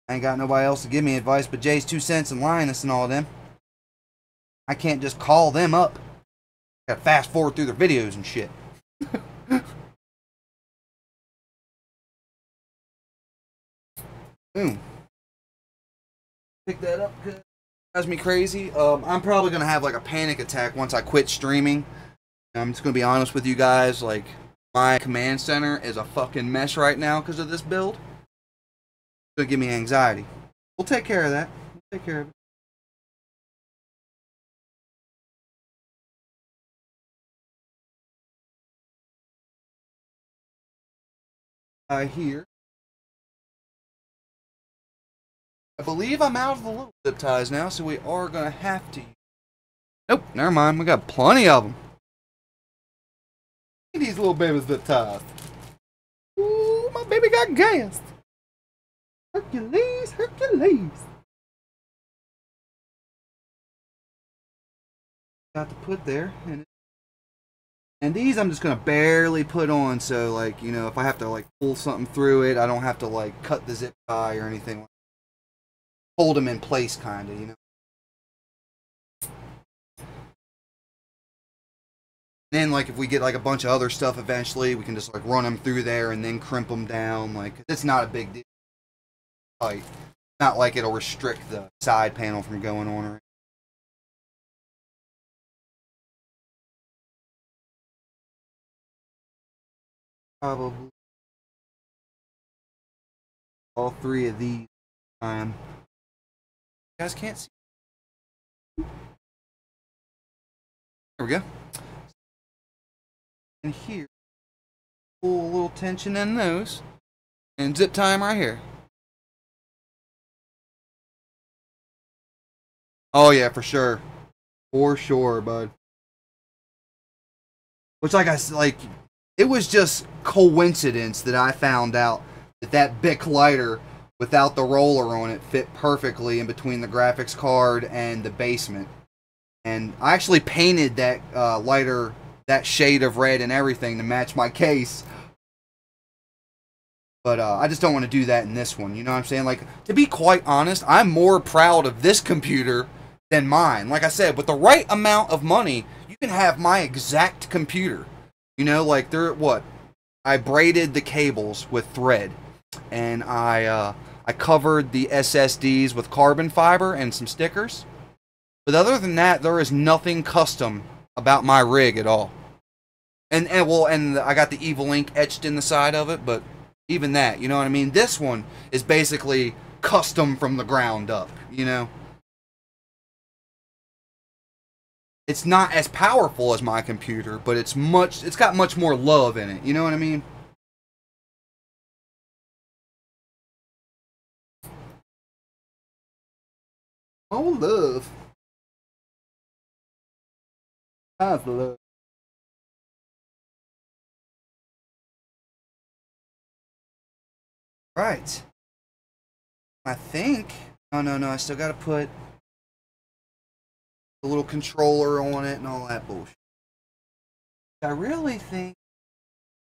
I ain't got nobody else to give me advice but Jay's 2 cents and Linus and all of them. I can't just call them up. Gotta fast forward through their videos and shit. Boom. Pick that up because it drives me crazy. I'm probably gonna have like a panic attack once I quit streaming. I'm just gonna be honest with you guys. Like, my command center is a fucking mess right now because of this build. It's gonna give me anxiety. We'll take care of that. We'll take care of it. Here. I believe I'm out of the little zip ties now, so we are gonna have to. Nope, never mind. We got plenty of them. Look at these little baby zip ties. Ooh, my baby got gassed. Hercules, Hercules. Got to put there. And these I'm just gonna barely put on, so like, you know, if I have to like pull something through it, I don't have to like cut the zip tie or anything. Hold them in place, kinda, you know. Then, like, if we get like a bunch of other stuff eventually, we can just like run them through there and then crimp them down. Like, it's not a big deal. Like, not like it'll restrict the side panel from going on or anything. Probably all 3 of these. You guys can't see. There we go. And here, pull a little tension in those, and zip tie them right here. Oh yeah, for sure, bud. Which, like I said, like, it was just coincidence that I found out that Bic lighter without the roller on it fit perfectly in between the graphics card and the basement. And I actually painted that lighter, that shade of red and everything to match my case. But I just don't want to do that in this one. You know what I'm saying? Like, to be quite honest, I'm more proud of this computer than mine. Like I said, with the right amount of money, you can have my exact computer. You know, like, I braided the cables with thread. And I covered the SSDs with carbon fiber and some stickers. But other than that, there is nothing custom about my rig at all. And I got the Evil Ink etched in the side of it, but even that, you know what I mean? This one is basically custom from the ground up, you know? It's not as powerful as my computer, but it's got much more love in it, you know what I mean? Oh, love. How's the love? Right. I think. Oh, no. I still got to put the little controller on it and all that bullshit. I really think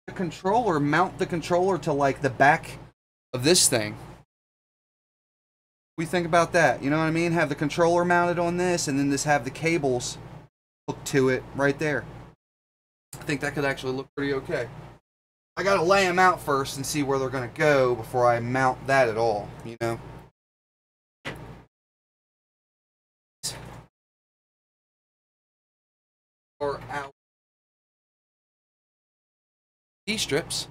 the controller, mount the controller to like the back of this thing. We think about that, you know what I mean? Have the controller mounted on this and then just have the cables hooked to it right there. I think that could actually look pretty okay. I gotta lay them out first and see where they're gonna go before I mount that at all, you know? Or out. D-strips.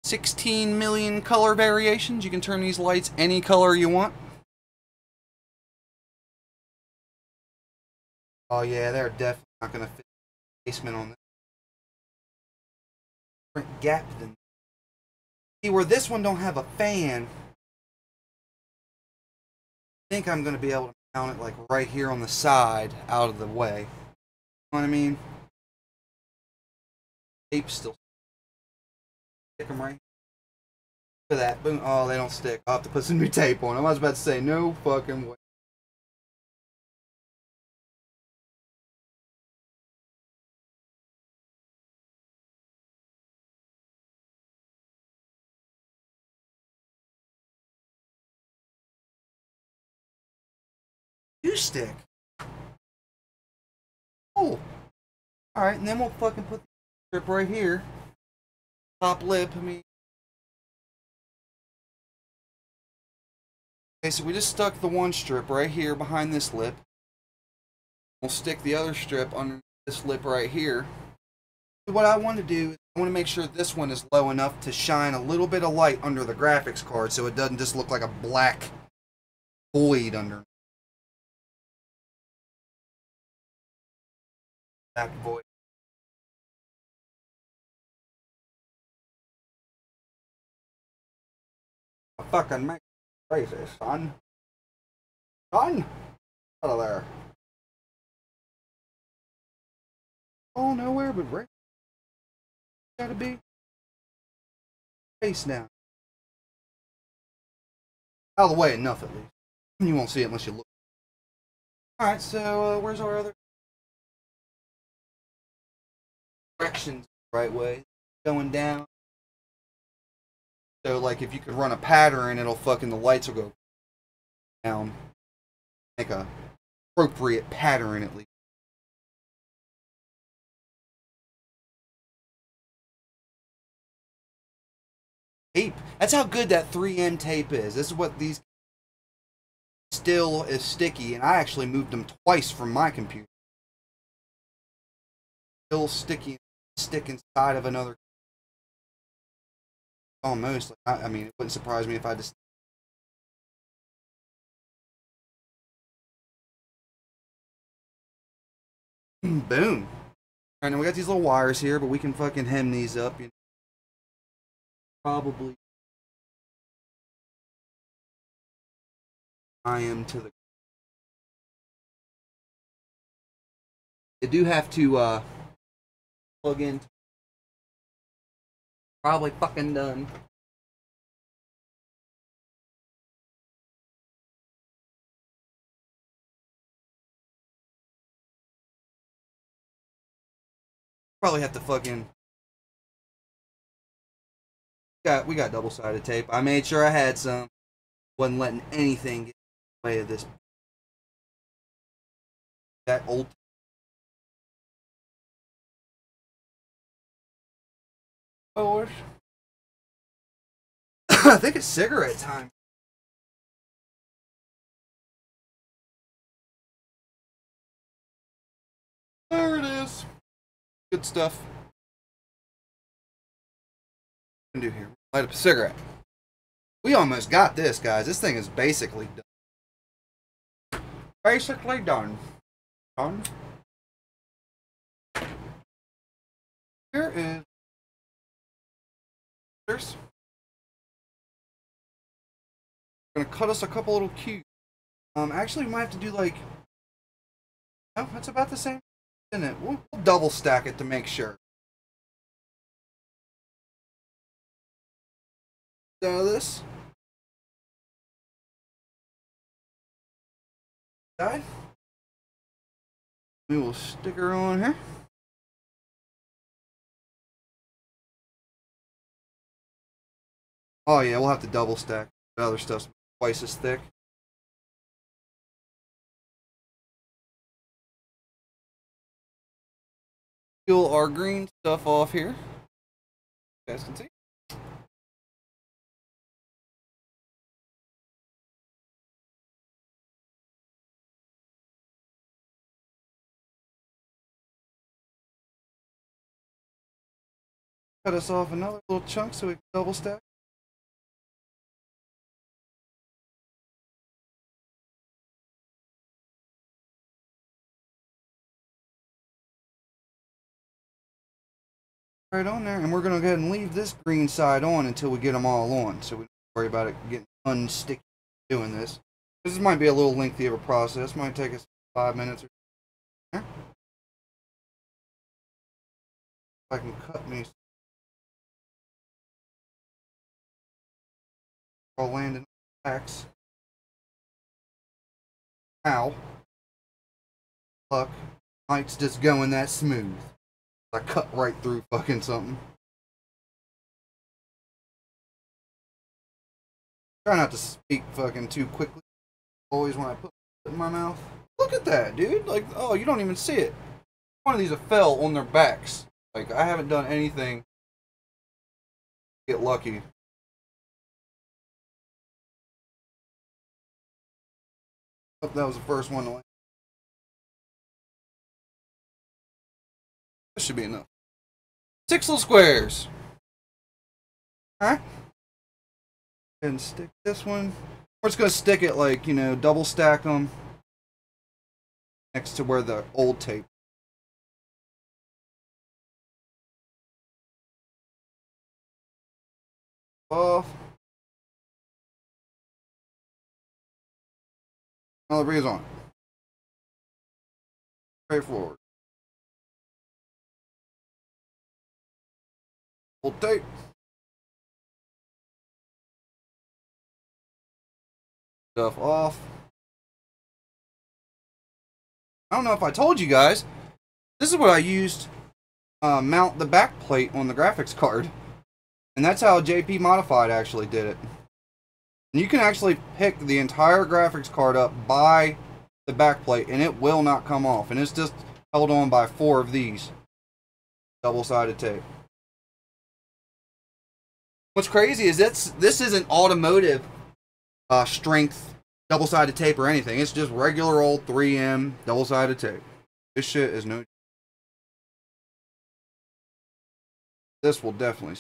16 million color variations. You can turn these lights any color you want. Oh yeah, they're definitely not gonna fit the basement on this. Different gap than. See where this one don't have a fan. I think I'm gonna be able to mount it like right here on the side, out of the way. You know what I mean? Tape still. Stick them right. Look at that. Boom. Oh, they don't stick. I'll have to put some new tape on them. I was about to say no fucking way. You stick. Oh. Alright, and then we'll fucking put the strip right here. Top lip, I mean. Okay, so we just stuck the one strip right here behind this lip. We'll stick the other strip under this lip right here. What I want to do is I want to make sure this one is low enough to shine a little bit of light under the graphics card so it doesn't just look like a black void under. Black void. I fucking make crazy, son. Son! Out of there. Oh, nowhere but right. Gotta be. Face down. Out of the way enough, at least. You won't see it unless you look. Alright, so where's our other directions the right way? Going down. So, like, if you could run a pattern, it'll fucking, the lights will go down. Make a appropriate pattern, at least. Tape. That's how good that 3M tape is. This is what these still is sticky, and I actually moved them twice from my computer. Still sticky, stick inside of another. Almost. I mean, it wouldn't surprise me if I just. Boom. Alright, now we got these little wires here, but we can fucking hem these up. You know. Probably. I am to the. You do have to plug in. Probably fucking done. Probably have to fucking. We got double-sided tape. I made sure I had some. Wasn't letting anything get in the way of this. That old. Oh, I think it's cigarette time. There it is. Good stuff. What do here? Light up a cigarette. We almost got this, guys. This thing is basically done. Basically done. Done. Here is. There's. Gonna cut us a couple little cubes. Actually, we might have to do like. Oh, that's about the same, isn't it? We'll double stack it to make sure. So this. Side. We will stick her on here. Oh yeah, we'll have to double stack. The other stuff's twice as thick. Peel our green stuff off here. You guys can see. Cut us off another little chunk so we can double stack. Right on there, and we're gonna go ahead and leave this green side on until we get them all on, so we don't worry about it getting unsticky doing this. This might be a little lengthy of a process. Might take us 5 minutes or so. If I can cut me. I'll land in the axe. Ow. Fuck. Mike's just going that smooth. I cut right through fucking something. Try not to speak fucking too quickly. Always when I put it in my mouth. Look at that, dude. Like, oh, you don't even see it. One of these have fell on their backs. Like, I haven't done anything to get lucky. Oh, that was the first one to land. This should be enough. 6 little squares. Alright. And stick this one. We're just going to stick it like, you know, double stack them next to where the old tape. Off. Now the breeze on. Straightforward. Old tape. Stuff off. I don't know if I told you guys, this is what I used mount the back plate on the graphics card. And that's how JP Modified actually did it. And you can actually pick the entire graphics card up by the back plate and it will not come off. And it's just held on by 4 of these double-sided tape. What's crazy is this isn't automotive strength double-sided tape or anything. It's just regular old 3M double-sided tape. This shit is no. This will definitely.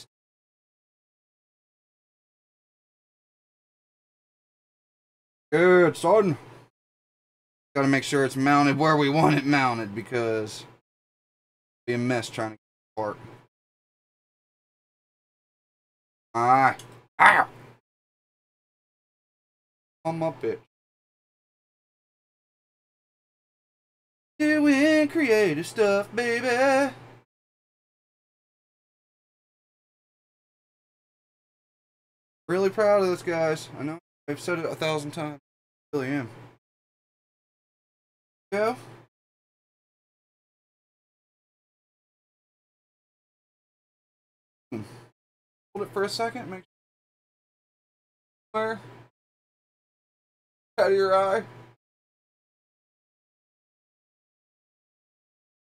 Good, son. Gotta make sure it's mounted where we want it mounted because it'll be a mess trying to get it apart. Ah! I'm up it. Doing creative stuff, baby. Really proud of this, guys. I know I've said it 1,000 times. I really am. Go. Hold it for a second. Make sure. Out of your eye.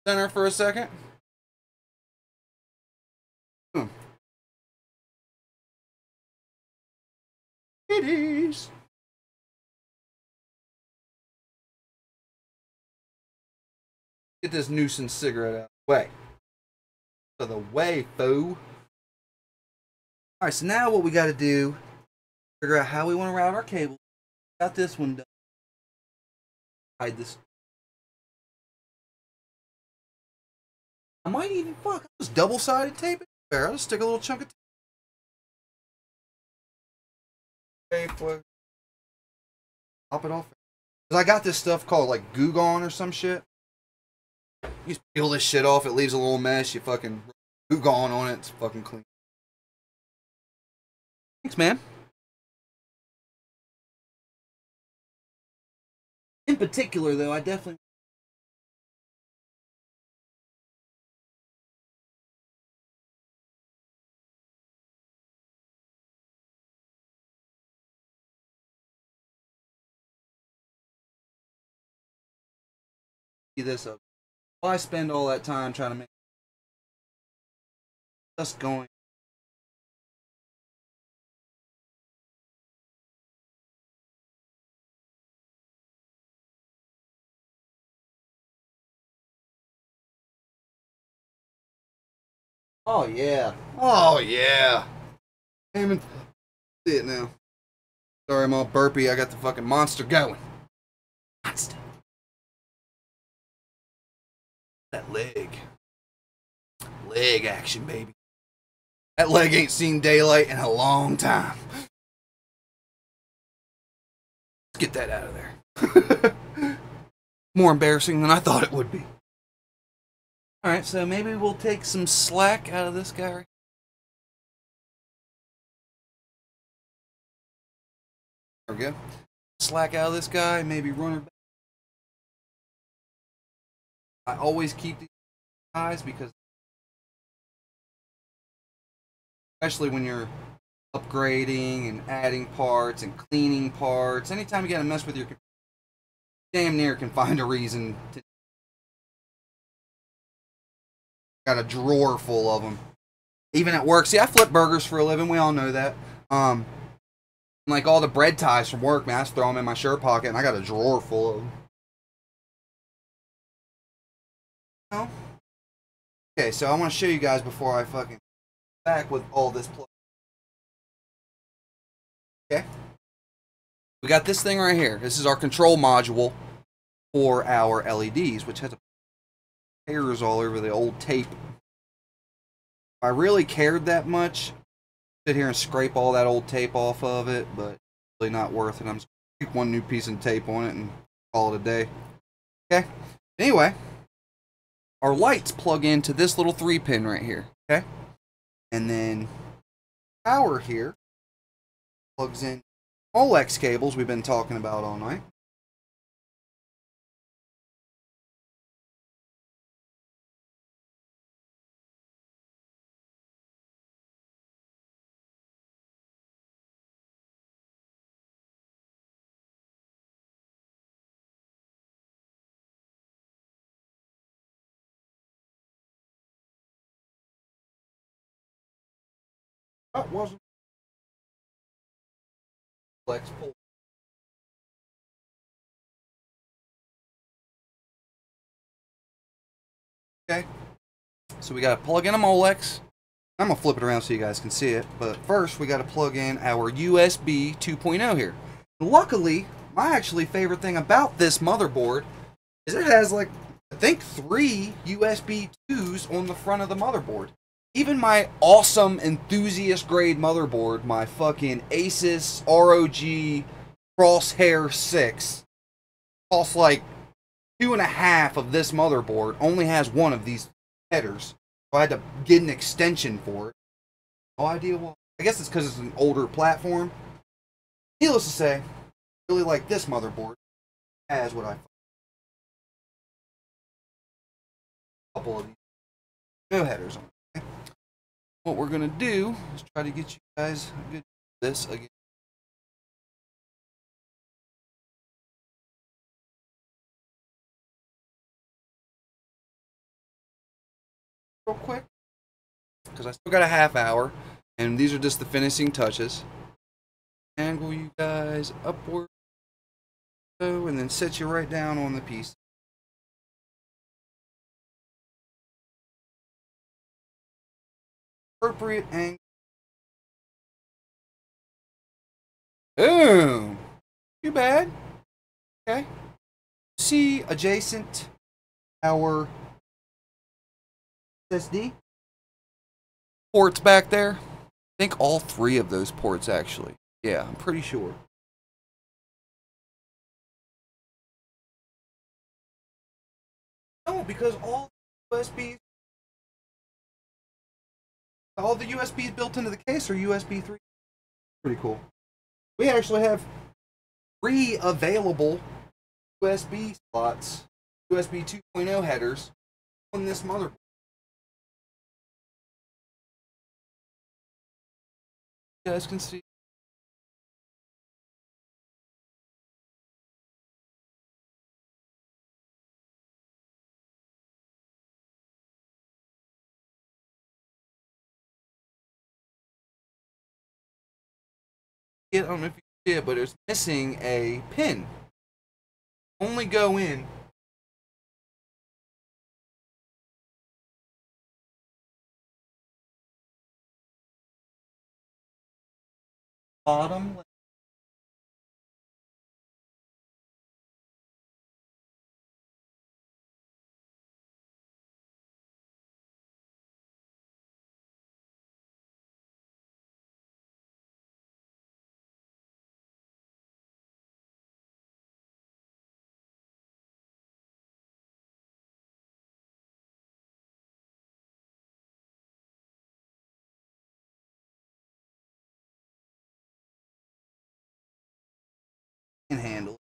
Center for a second. Kitties. Get this nuisance cigarette out of the way. Out of the way, fool. Alright, so now what we gotta do, figure out how we want to route our cable. Got this one done. Hide this. I might even fuck. I'll just double-sided tape it there. I'll just stick a little chunk of tape. Pop it off. Cause I got this stuff called like Goo Gone or some shit. You just peel this shit off, it leaves a little mess, you fucking Goo Gone on it, it's fucking clean. Thanks, man. In particular, though, I definitely see this up. Why spend all that time trying to make us going? Oh yeah. Oh yeah. Can't even see it now. Sorry, I'm all burpy. I got the fucking monster going. Monster. That leg. Leg action, baby. That leg ain't seen daylight in a long time. Let's get that out of there. More embarrassing than I thought it would be. Alright, so maybe we'll take some slack out of this guy right. There we go. Slack out of this guy, maybe run her back. I always keep these guys because, especially when you're upgrading and adding parts and cleaning parts, anytime you gotta mess with your computer, damn near can find a reason to. Got a drawer full of them. Even at work. See, I flip burgers for a living. We all know that. Like all the bread ties from work, man, I just throw them in my shirt pocket, and I got a drawer full of them. No? Okay, so I want to show you guys before I fucking back with all this plug. Okay? We got this thing right here. This is our control module for our LEDs, which has hairs all over the old tape. If I really cared that much, sit here and scrape all that old tape off of it, but really not worth it. I'm just gonna keep one new piece of tape on it and call it a day. Okay? Anyway, our lights plug into this little 3-pin right here. Okay? And then power here plugs in Molex cables we've been talking about all night. That wasn't Molex pull. Okay, so we got to plug in a Molex. I'm going to flip it around so you guys can see it. But first, we got to plug in our USB 2.0 here. Luckily, my actually favorite thing about this motherboard is it has like, I think 3 USB 2s on the front of the motherboard. Even my awesome enthusiast grade motherboard, my fucking Asus ROG Crosshair 6, costs like 2.5 of this motherboard, only has one of these headers. So I had to get an extension for it. No idea why. I guess it's because it's an older platform. Needless to say, I really like this motherboard. It has what I thought. A couple of these. No headers on it. Okay? What we're going to do is try to get you guys a good this again. Real quick, because I still got a half hour, and these are just the finishing touches. Angle you guys upward, so, and then set you right down on the piece. Appropriate angle. Boom. Too bad. Okay. See adjacent our SSD ports back there. I think all 3 of those ports actually. Yeah, I'm pretty sure. No, because all the USBs built into the case are USB 3. Pretty cool. We actually have 3 available USB slots, USB 2.0 headers on this motherboard. You guys can see. I don't know if you see it, but it's missing a pin. Only go in bottom. Can handle.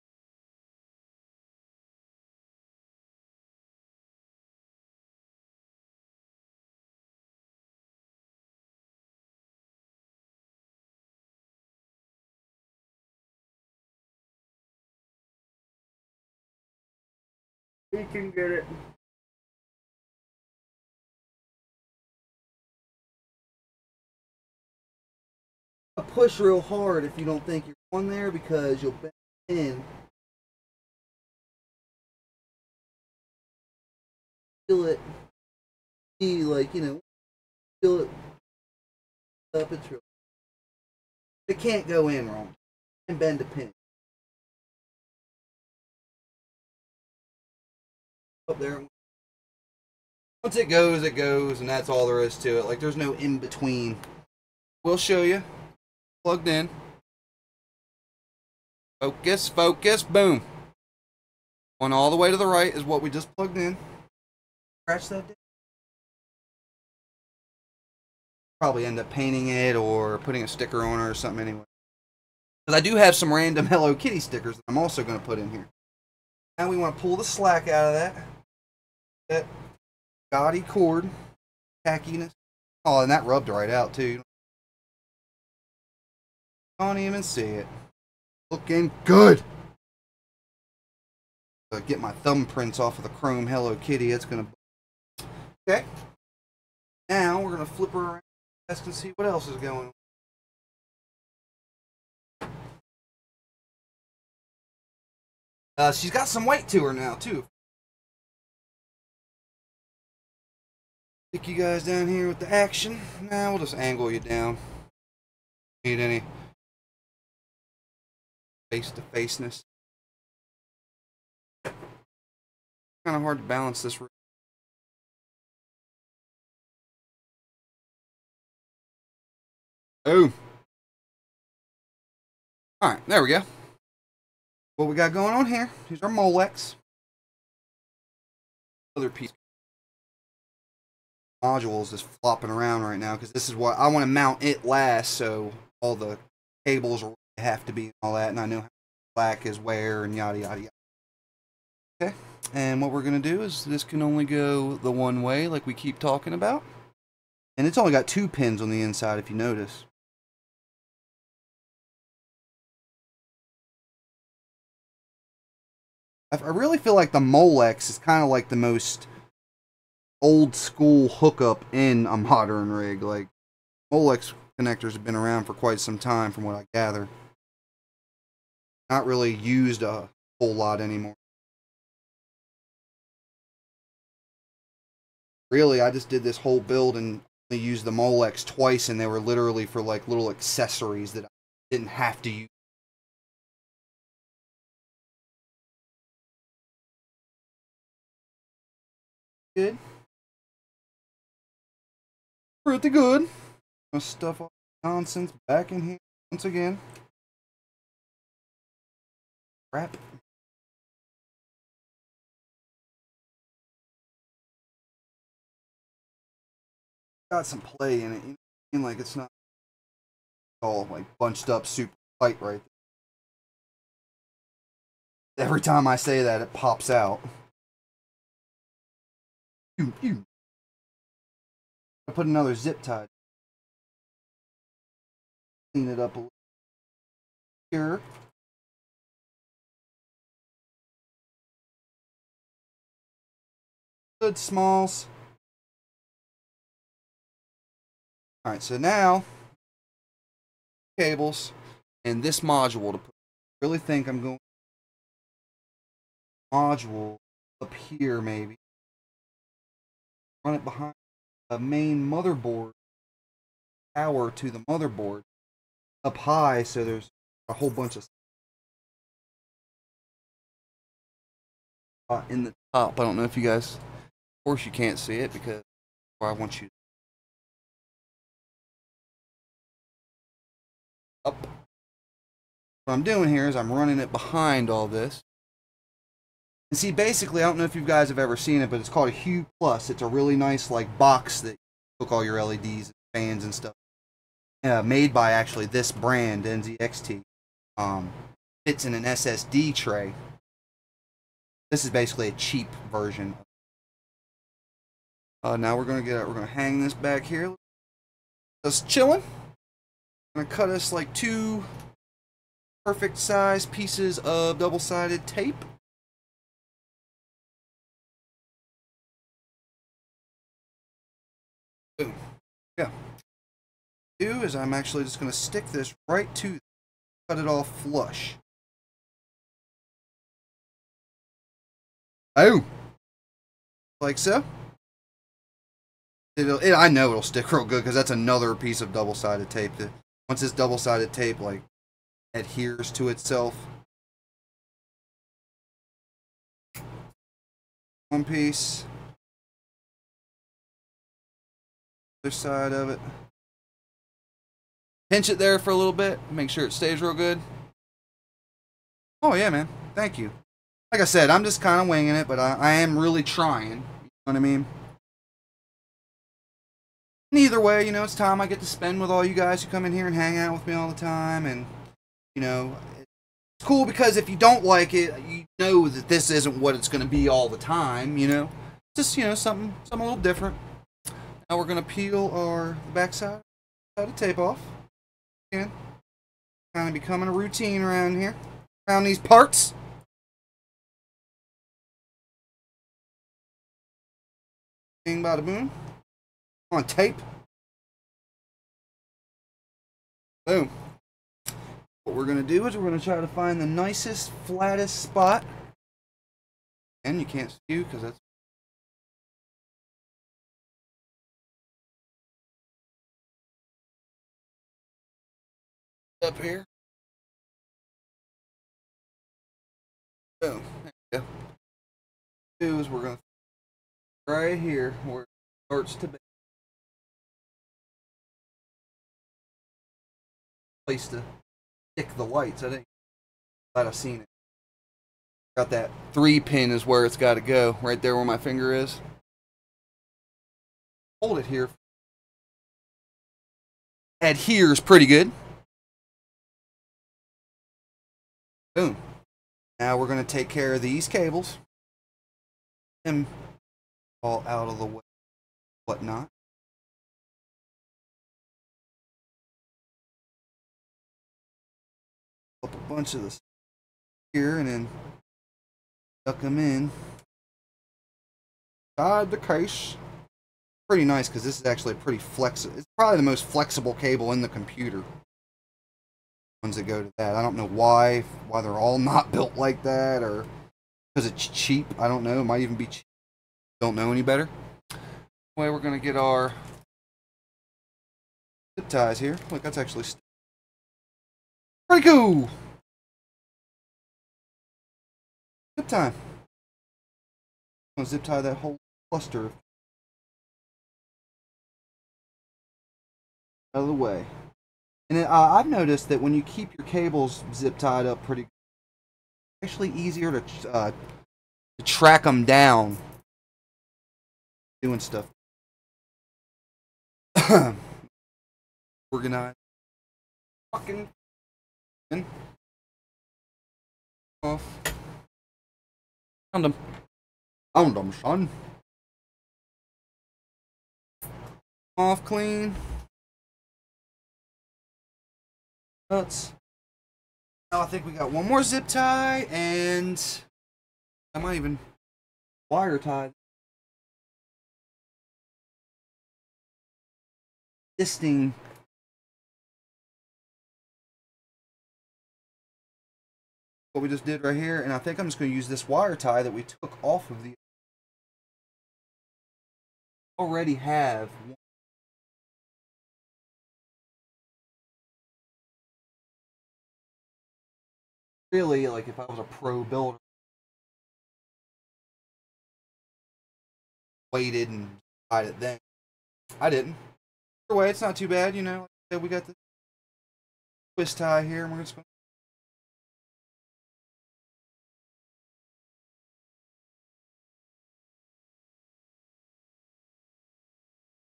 We can get it. Push real hard if you don't think you're on there because you'll bend in. Feel it. See, like, feel it up. It's real. It can't go in wrong. And bend a pin. Up there. Once it goes, and that's all there is to it. Like, there's no in between. We'll show you. Plugged in. Focus, focus, boom. One all the way to the right is what we just plugged in. Scratch that down. Probably end up painting it or putting a sticker on it or something anyway. Because I do have some random Hello Kitty stickers that I'm also going to put in here. Now we want to pull the slack out of that. That gaudy cord. Tackiness. Oh, and that rubbed right out too. Don't even see it. Looking good. Get my thumbprints off of the chrome Hello Kitty. It's gonna. Okay. Now we're gonna flip her around. You guys can see what else is going on. She's got some weight to her now too. Take you guys down here with the action. Now we'll just angle you down. Need any face-to-faceness? Kind of hard to balance this. Oh. Alright, there we go. What we got going on here, here's our Molex. Other piece. Modules is flopping around right now because this is what I want to mount it last, so all the cables are have to be and all that, and I know how black is where and yada yada yada. Okay, and what we're gonna do is this can only go the one way, like we keep talking about, and it's only got 2 pins on the inside if you notice. I really feel like the Molex is kind of like the most old school hookup in a modern rig. Like, Molex connectors have been around for quite some time from what I gather. Not really used a whole lot anymore. Really, I just did this whole build and only used the Molex twice, and they were literally for like little accessories that I didn't have to use. Good. Pretty good. I'll stuff all the nonsense back in here once again. Crap. got some play in it. You know what I mean? Like it's not all like bunched up super tight right there. Every time I say that, it pops out. I put another zip tie. Clean it up a little here. Good smalls. Alright, so now cables and this module to put. I really think I'm going module up here maybe. Run it behind the main motherboard. Power to the motherboard up high, so there's a whole bunch of in the top. I don't know if you guys, of course you can't see it because I want you up. What I'm doing here is I'm running it behind all this. And see, basically, I don't know if you guys have ever seen it, but it's called a Hue Plus. It's a really nice like box that you hook all your LEDs and fans and stuff. Made by actually this brand, NZXT. Fits in an SSD tray. This is basically a cheap version. Now we're gonna hang this back here. Just chilling. Gonna cut us like 2 perfect size pieces of double-sided tape. Boom. Yeah. Do is I'm actually just gonna stick this right to, cut it all flush. Oh, like so. I know it'll stick real good because that's another piece of double-sided tape that once this double-sided tape like adheres to itself. One piece. Other side of it. Pinch it there for a little bit. Make sure it stays real good. Oh yeah, man. Thank you. Like I said, I'm just kind of winging it, but I am really trying. You know what I mean? And either way, you know, it's time I get to spend with all you guys who come in here and hang out with me all the time. And, you know, it's cool because if you don't like it, you know that this isn't what it's going to be all the time, you know? Just, you know, something a little different. Now we're going to peel our backside of tape off. Again, kind of becoming a routine around here, around these parts. Bing, bada boom. On tape. Boom. What we're going to do is we're going to try to find the nicest, flattest spot. And you can't see because that's up here. Boom. There we go. Do is we're going to right here where it starts to be place to stick the lights. I think glad I've seen it. Got that 3-pin is where it's got to go, right there where my finger is. Hold it here. Adheres pretty good. Boom. Now we're going to take care of these cables. And all out of the way. Whatnot. Up a bunch of this here and then duck them in. Inside the case. Pretty nice because this is actually pretty flexible. It's probably the most flexible cable in the computer. Ones that go to that. I don't know why they're all not built like that or because it's cheap. I don't know. It might even be cheap. Don't know any better. Anyway, we're going to get our zip ties here. Look, that's actually pretty cool. Zip tie. I'm going to zip tie that whole cluster out of the way. And I've noticed that when you keep your cables zip tied up pretty good, it's actually easier to track them down doing stuff. Organize. Fucking. Off. Found them. Found them, son. Off clean. Nuts. Now I think we got one more zip tie, and I might even wire tie. This thing. What we just did right here, and I think I'm just going to use this wire tie that we took off of the. Already have one. Really, like if I was a pro builder, waited and tied it then. I didn't. Either way, it's not too bad, you know. Like we got the twist tie here, and we're just going.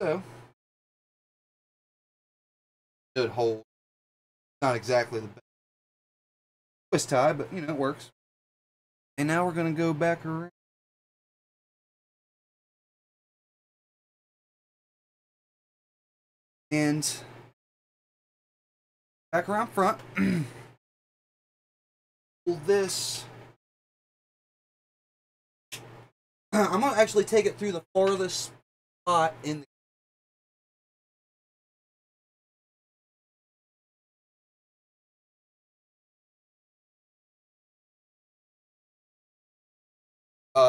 So, good hold. Not exactly the best twist tie, but you know, it works. And now we're going to go back around. And back around front. Pull this. I'm going to actually take it through the farthest spot in the.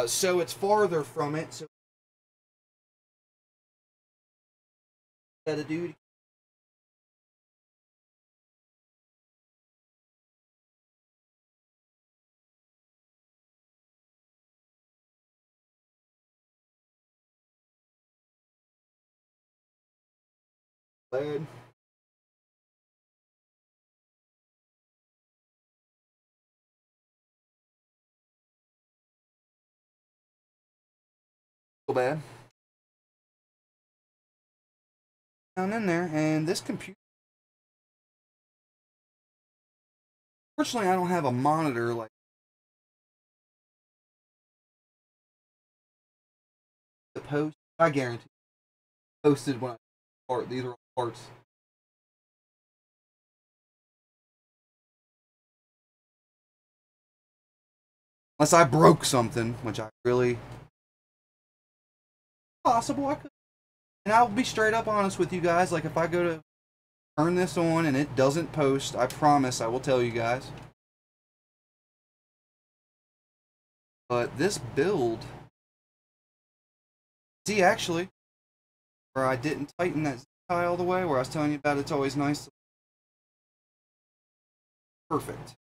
So it's farther from it, so gotta do. Lead. Bad. Down in there, and this computer. Fortunately, I don't have a monitor like the post. I guarantee. Posted when I part. These are all parts. Unless I broke something, which I really possible I could. And I'll be straight up honest with you guys. Like if I go to turn this on and it doesn't post, I promise I will tell you guys. But this build, see actually, where I didn't tighten that zip tie all the way, where I was telling you about it's always nice. Perfect.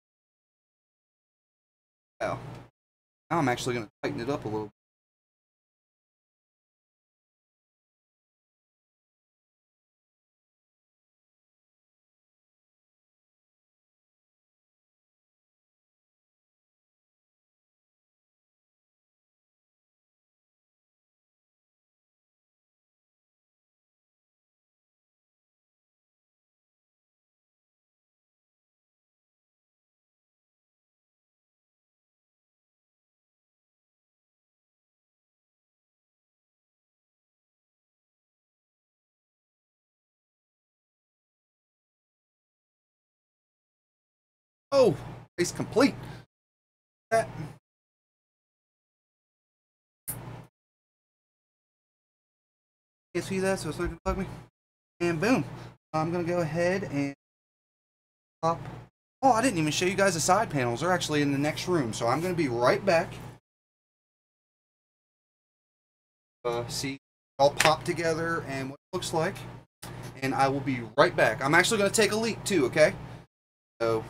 Now I'm actually going to tighten it up a little bit. Oh, it's complete. That. You see that? So it's not gonna bug me. And boom. I'm gonna go ahead and pop. Oh, I didn't even show you guys the side panels. They're actually in the next room. So I'm gonna be right back. See, all pop together and what it looks like. And I will be right back. I'm actually gonna take a leak too. Okay. So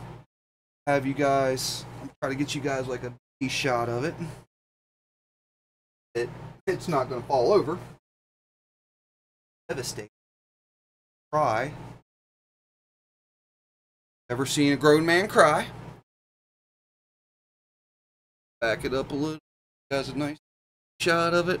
have you guys. I'm trying to get you guys like a shot of it. It's not gonna fall over. Devastating. Cry. Ever seen a grown man cry? Back it up a little. Guys, a nice shot of it.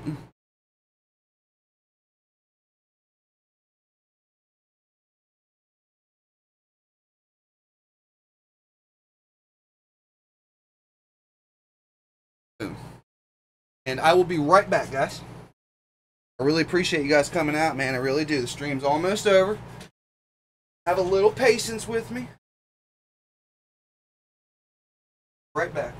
And I will be right back, guys. I really appreciate you guys coming out, man. I really do. The stream's almost over. Have a little patience with me. Right back.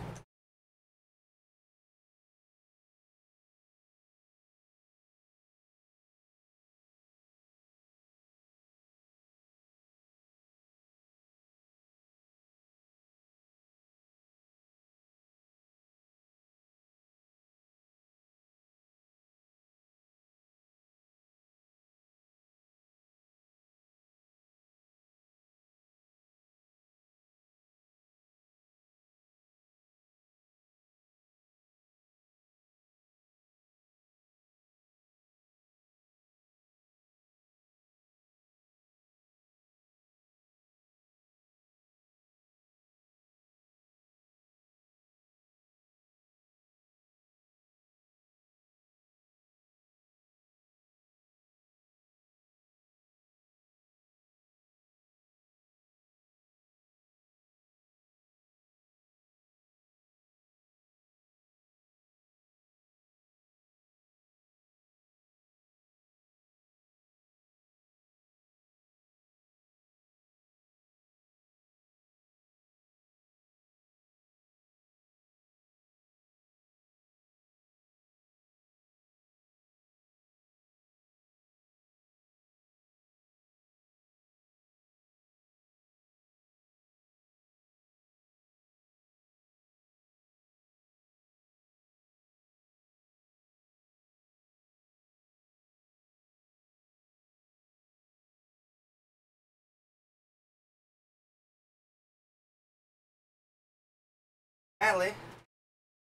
Allie,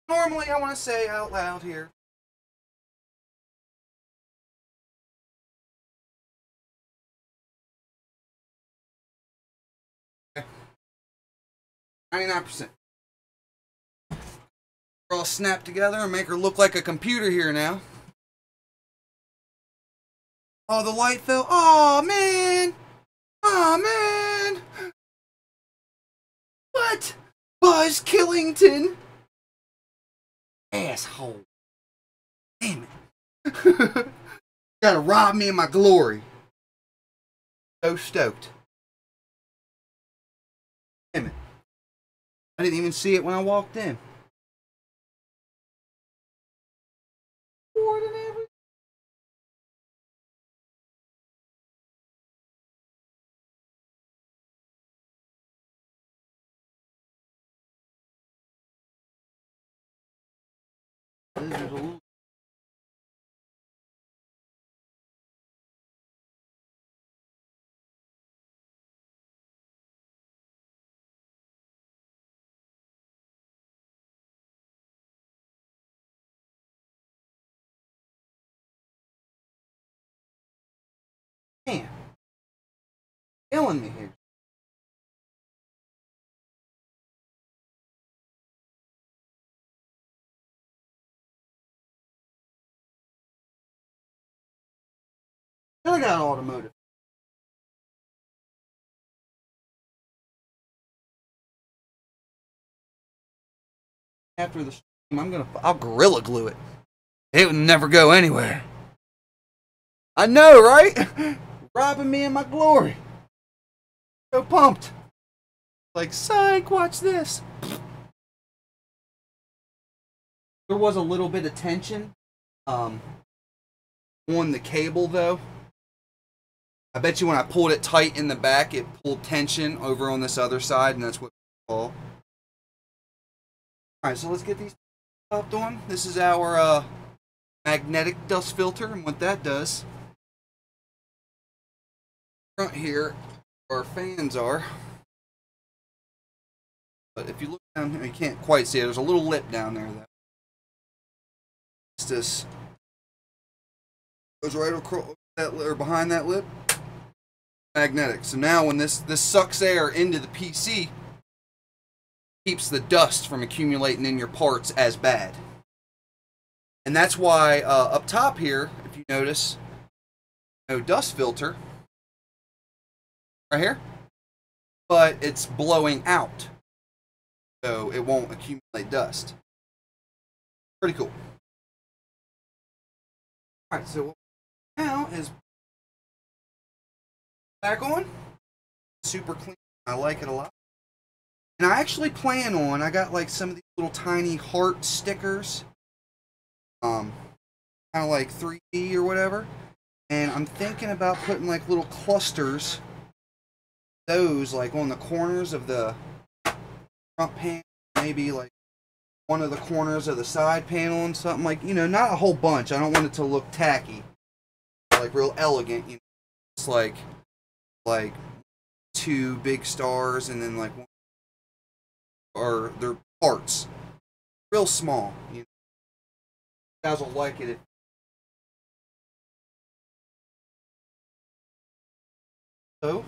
normally I want to say out loud here. Okay. 99%. We're all snap together and make her look like a computer here now. Oh, the light fell. Oh, man. Oh, man. What? Buzz Killington. Asshole. Damn it. Gotta rob me of my glory. So stoked. Damn it. I didn't even see it when I walked in. More than ever. This is a little... Man. Killing me here. I got automotive. After the stream, I'll gorilla glue it. It would never go anywhere. I know, right? Robbing me of my glory. So pumped. Like, psych, watch this. There was a little bit of tension on the cable, though. I bet you when I pulled it tight in the back, it pulled tension over on this other side, and that's what we call. Alright, so let's get these popped on. This is our magnetic dust filter, and what that does, front here, where our fans are. But if you look down here, you can't quite see it. There's a little lip down there. This goes right across that, or behind that lip. Magnetic. So now when this sucks air into the PC, keeps the dust from accumulating in your parts as bad. And that's why up top here, if you notice, no dust filter right here, but it's blowing out, so it won't accumulate dust. Pretty cool. Alright, so now is back on. Super clean. I like it a lot. And I actually plan on, I got like some of these little tiny heart stickers. Kind of like 3D or whatever. And I'm thinking about putting like little clusters, those like on the corners of the front panel, maybe like one of the corners of the side panel and something, like, you know, not a whole bunch. I don't want it to look tacky, like real elegant, you know. It's like 2 big stars and then like one, or they're parts, real small, you know. You guys will like it if so.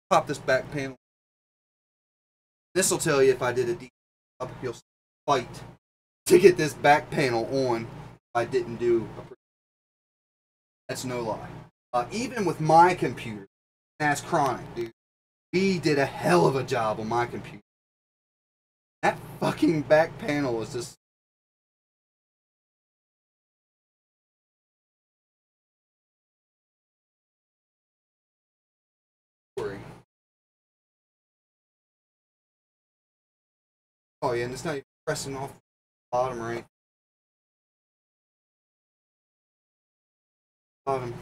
Pop this back panel. This will tell you if I did a deep job. You'll fight to get this back panel on if I didn't do a pretty. That's no lie. Even with my computer, that's Chronic, dude. We did a hell of a job on my computer. That fucking back panel is just. Oh yeah, and it's not even pressing off the bottom or anything. Bottom.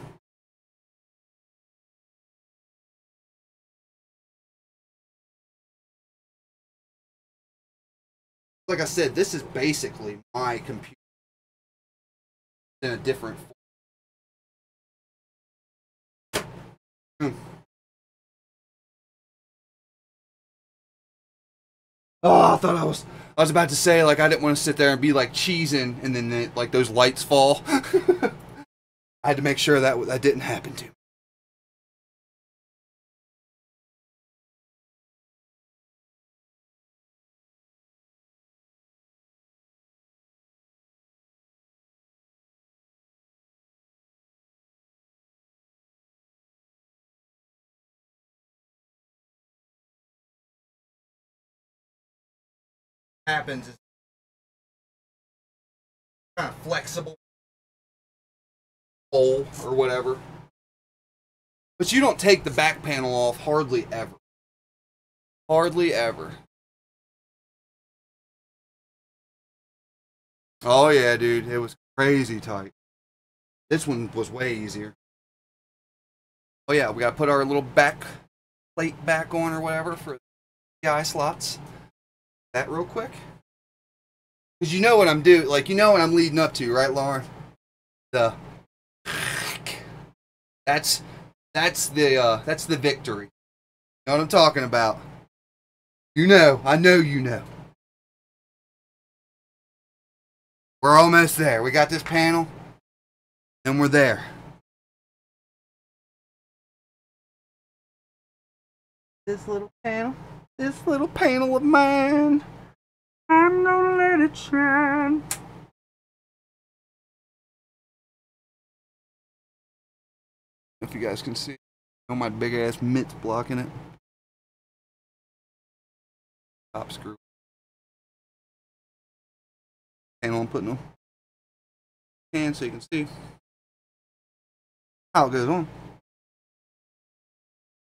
Like I said, this is basically my computer in a different form. Oh, I thought I was about to say, like, I didn't want to sit there and be like cheesing and then like those lights fall. I had to make sure that didn't happen to me. Happens is kind of flexible hole or whatever. But you don't take the back panel off hardly ever. Hardly ever. Oh yeah, dude, it was crazy tight. This one was way easier. Oh yeah, we gotta put our little back plate back on or whatever for the eye slots. That real quick. Because you know what I'm doing, like, you know what I'm leading up to, right, Lauren? That's the victory. You know what I'm talking about? You know, I know you know. We're almost there. We got this panel, and we're there. This little panel of mine, I'm gonna let it shine. If you guys can see, oh, my big ass mitts blocking it. Top screw. Panel I'm putting on. And so you can see how it goes on.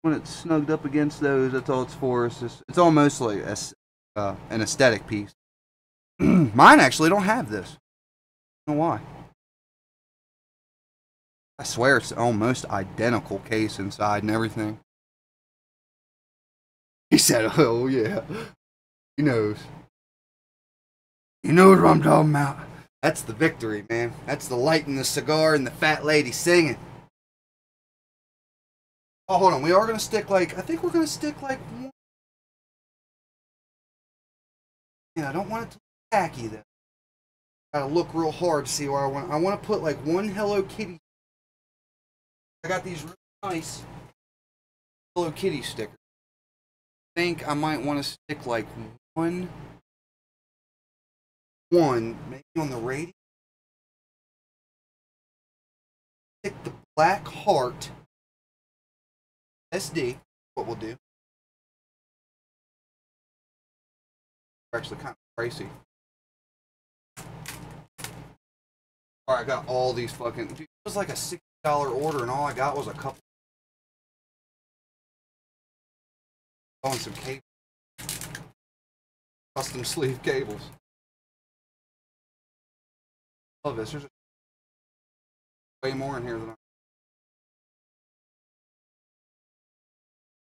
When it's snugged up against those, that's all it's for. It's almost like an aesthetic piece. Mine actually don't have this. I don't know why. I swear it's almost identical case inside and everything. He said, oh yeah. He knows. He knows what I'm talking about. That's the victory, man. That's the light in the cigar and the fat lady singing. Oh, hold on. We are going to stick like, I think we're going to stick like one. Yeah, I don't want it to look tacky though. Gotta look real hard to see where I want to put like one Hello Kitty. I got these really nice Hello Kitty stickers. I think I might want to stick like one maybe on the radio. Stick the black heart SD. What we'll do. They're actually kind of pricey. Alright, I got all these fucking... Dude, it was like a $60 order, and all I got was a couple... Oh, and some cables. Custom sleeve cables. Love this. There's way more in here than I...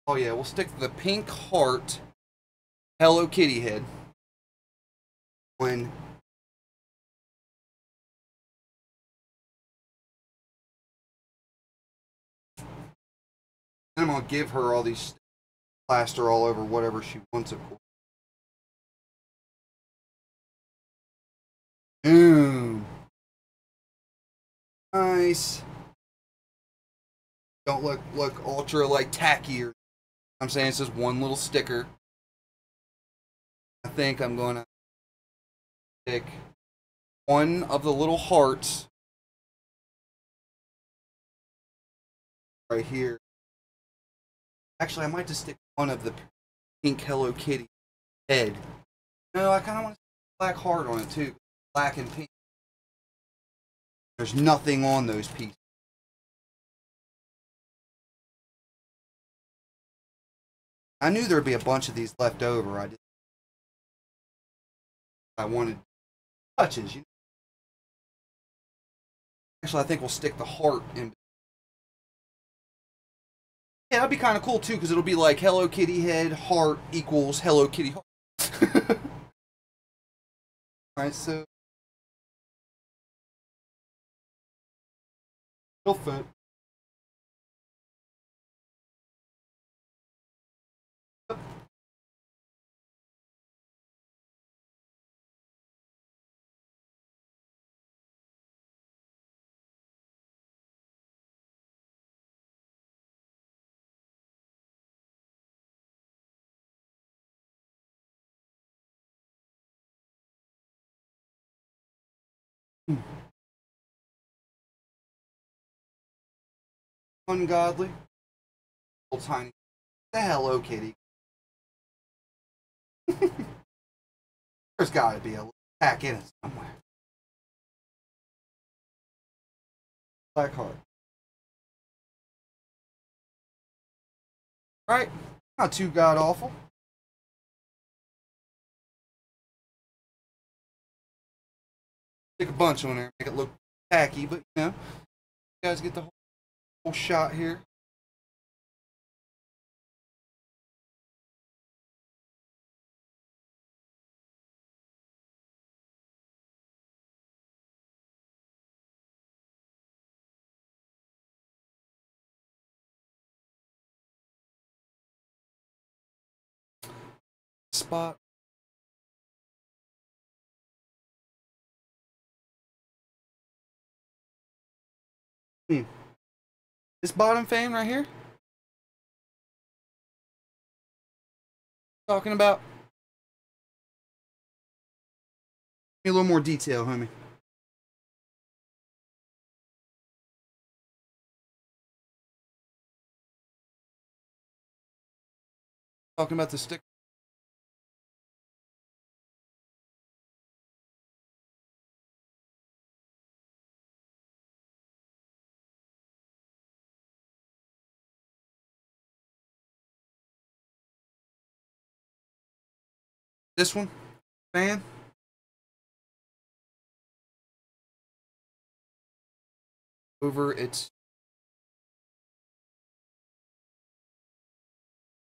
Oh yeah, we'll stick the pink heart Hello Kitty head when... And I'm gonna give her all these plaster all over whatever she wants, of course. Mmm. Nice. Don't look ultra like tacky or... I'm saying it's just one little sticker. I think I'm gonna pick one of the little hearts right here. Actually, I might just stick one of the pink Hello Kitty head. No, I kind of want to stick a black heart on it too. Black and pink. There's nothing on those pieces. I knew there'd be a bunch of these left over. I wanted touches. You know? Actually, I think we'll stick the heart in. Yeah, that'd be kind of cool too, because it'll be like Hello Kitty head heart equals Hello Kitty heart. Alright, so it'll fit. Ungodly. Little tiny. The Hello Kitty. There's gotta be a little pack in it somewhere. Black heart. Right? Not too god awful. Stick a bunch on there, make it look tacky, but you know, you guys get the whole shot here. Spot. This bottom fan right here. Talking about. Give me a little more detail, homie. Talking about the stick. This one, fan. Over its.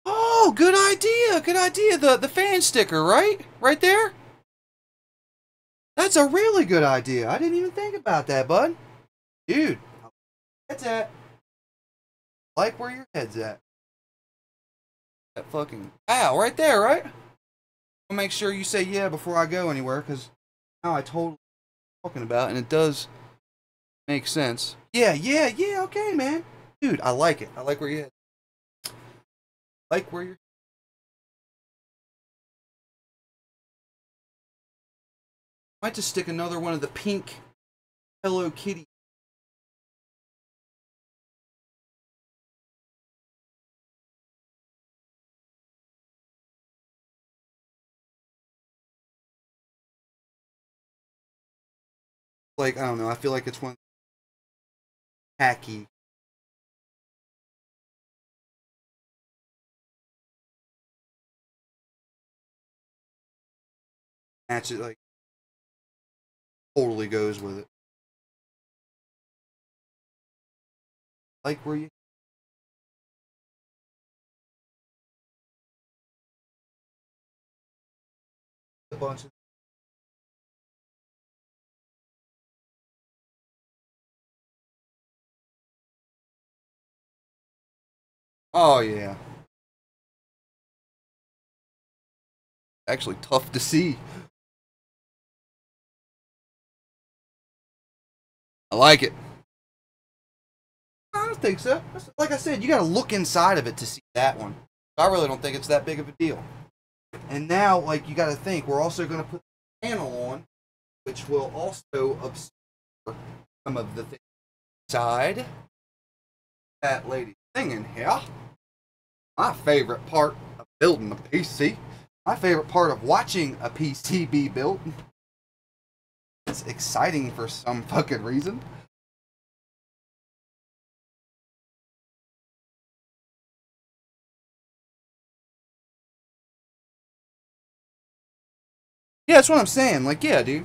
Oh, good idea. Good idea. The fan sticker, right? Right there. That's a really good idea. I didn't even think about that, bud. Dude, head's at. Like where your head's at. That fucking ow, right there, right? I'll make sure you say yeah before I go anywhere, because now I totally talking about, and it does make sense. Yeah, okay, man. Dude, I like it. I like where you head. Like where you're. Might just stick another one of the pink Hello Kitty. like, I don't know, I feel like it's one tacky. Match it, like, totally goes with it. Like where you a bunch of oh yeah. Actually tough to see. I like it. I don't think so. Like I said, you gotta look inside of it to see that one. I really don't think it's that big of a deal. And now, like, you gotta think, we're also gonna put the panel on, which will also obscure some of the things inside. That lady singing here. My favorite part of building a PC. My favorite part of watching a PC be built. It's exciting for some fucking reason. Yeah, that's what I'm saying. Like, yeah, dude.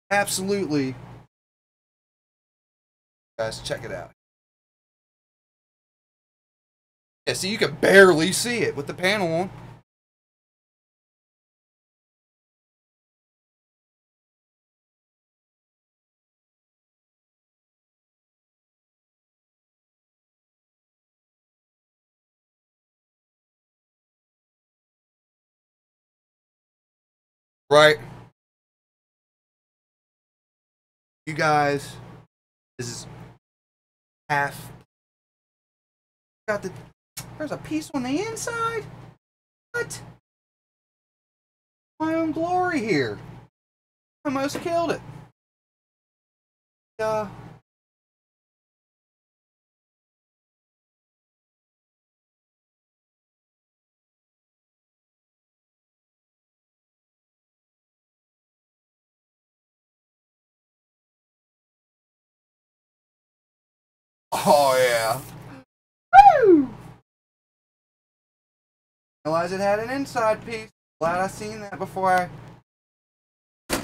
Absolutely. Guys, check it out. Yeah, see, you can barely see it with the panel on. Right. You guys, this is half. Got the. There's a piece on the inside? What? My own glory here. Almost killed it. Oh, yeah. Woo! Realized it had an inside piece. Glad I seen that before I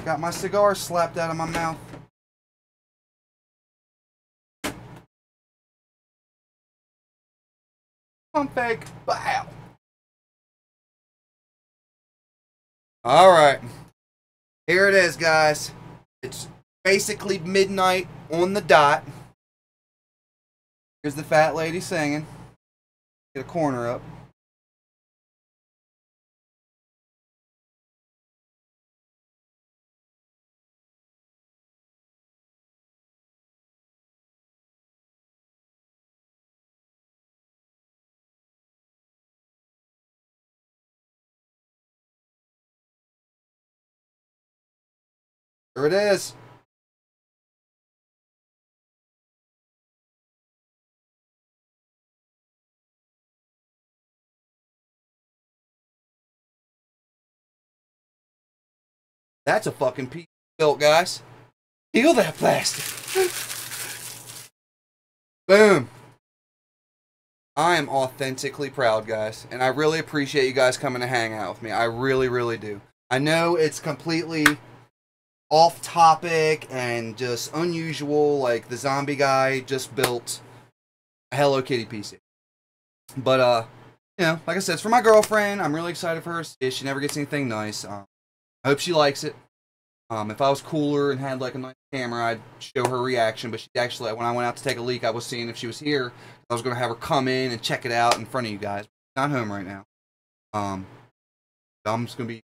got my cigar slapped out of my mouth. Pump fake. Bow. Alright. Here it is, guys. It's basically midnight on the dot. Here's the fat lady singing. Get a corner up. Here it is. That's a fucking piece built, guys. Feel that plastic. Boom. I am authentically proud, guys, and I really appreciate you guys coming to hang out with me. I really, really do. I know it's completely off topic and just unusual, like the zombie guy just built a Hello Kitty PC. But, you know, like I said, it's for my girlfriend. I'm really excited for her. She never gets anything nice. I hope she likes it. If I was cooler and had like a nice camera, I'd show her reaction. But she actually, when I went out to take a leak, I was seeing if she was here. I was going to have her come in and check it out in front of you guys. She's not home right now. I'm just going to be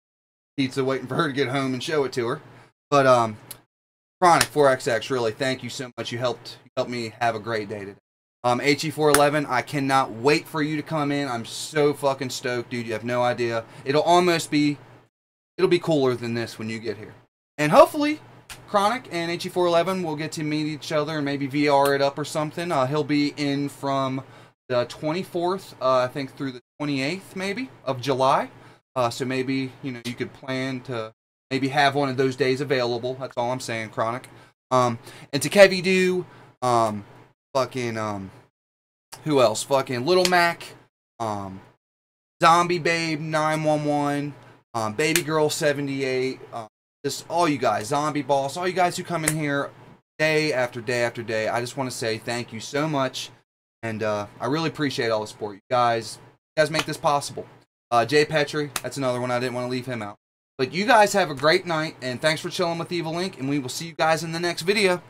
pizza waiting for her to get home and show it to her. But Chronic 4XX, really, thank you so much. You helped me have a great day today. HE411, I cannot wait for you to come in. I'm so fucking stoked, dude. You have no idea. It'll be cooler than this when you get here. And hopefully, Chronic and HE411 will get to meet each other and maybe VR it up or something. He'll be in from the 24th, I think, through the 28th, maybe, of July. So maybe, you know, you could plan to maybe have one of those days available. That's all I'm saying, Chronic. And to Kevy Do, who else? Fucking Little Mac, Zombie Babe 911, Baby Girl 78, just all you guys, Zombie Boss, all you guys who come in here day after day after day. I just want to say thank you so much, and I really appreciate all the support. You guys make this possible. Jay Petrie, that's another one. I didn't want to leave him out. But you guys have a great night, and thanks for chilling with Evil Inc., and we will see you guys in the next video.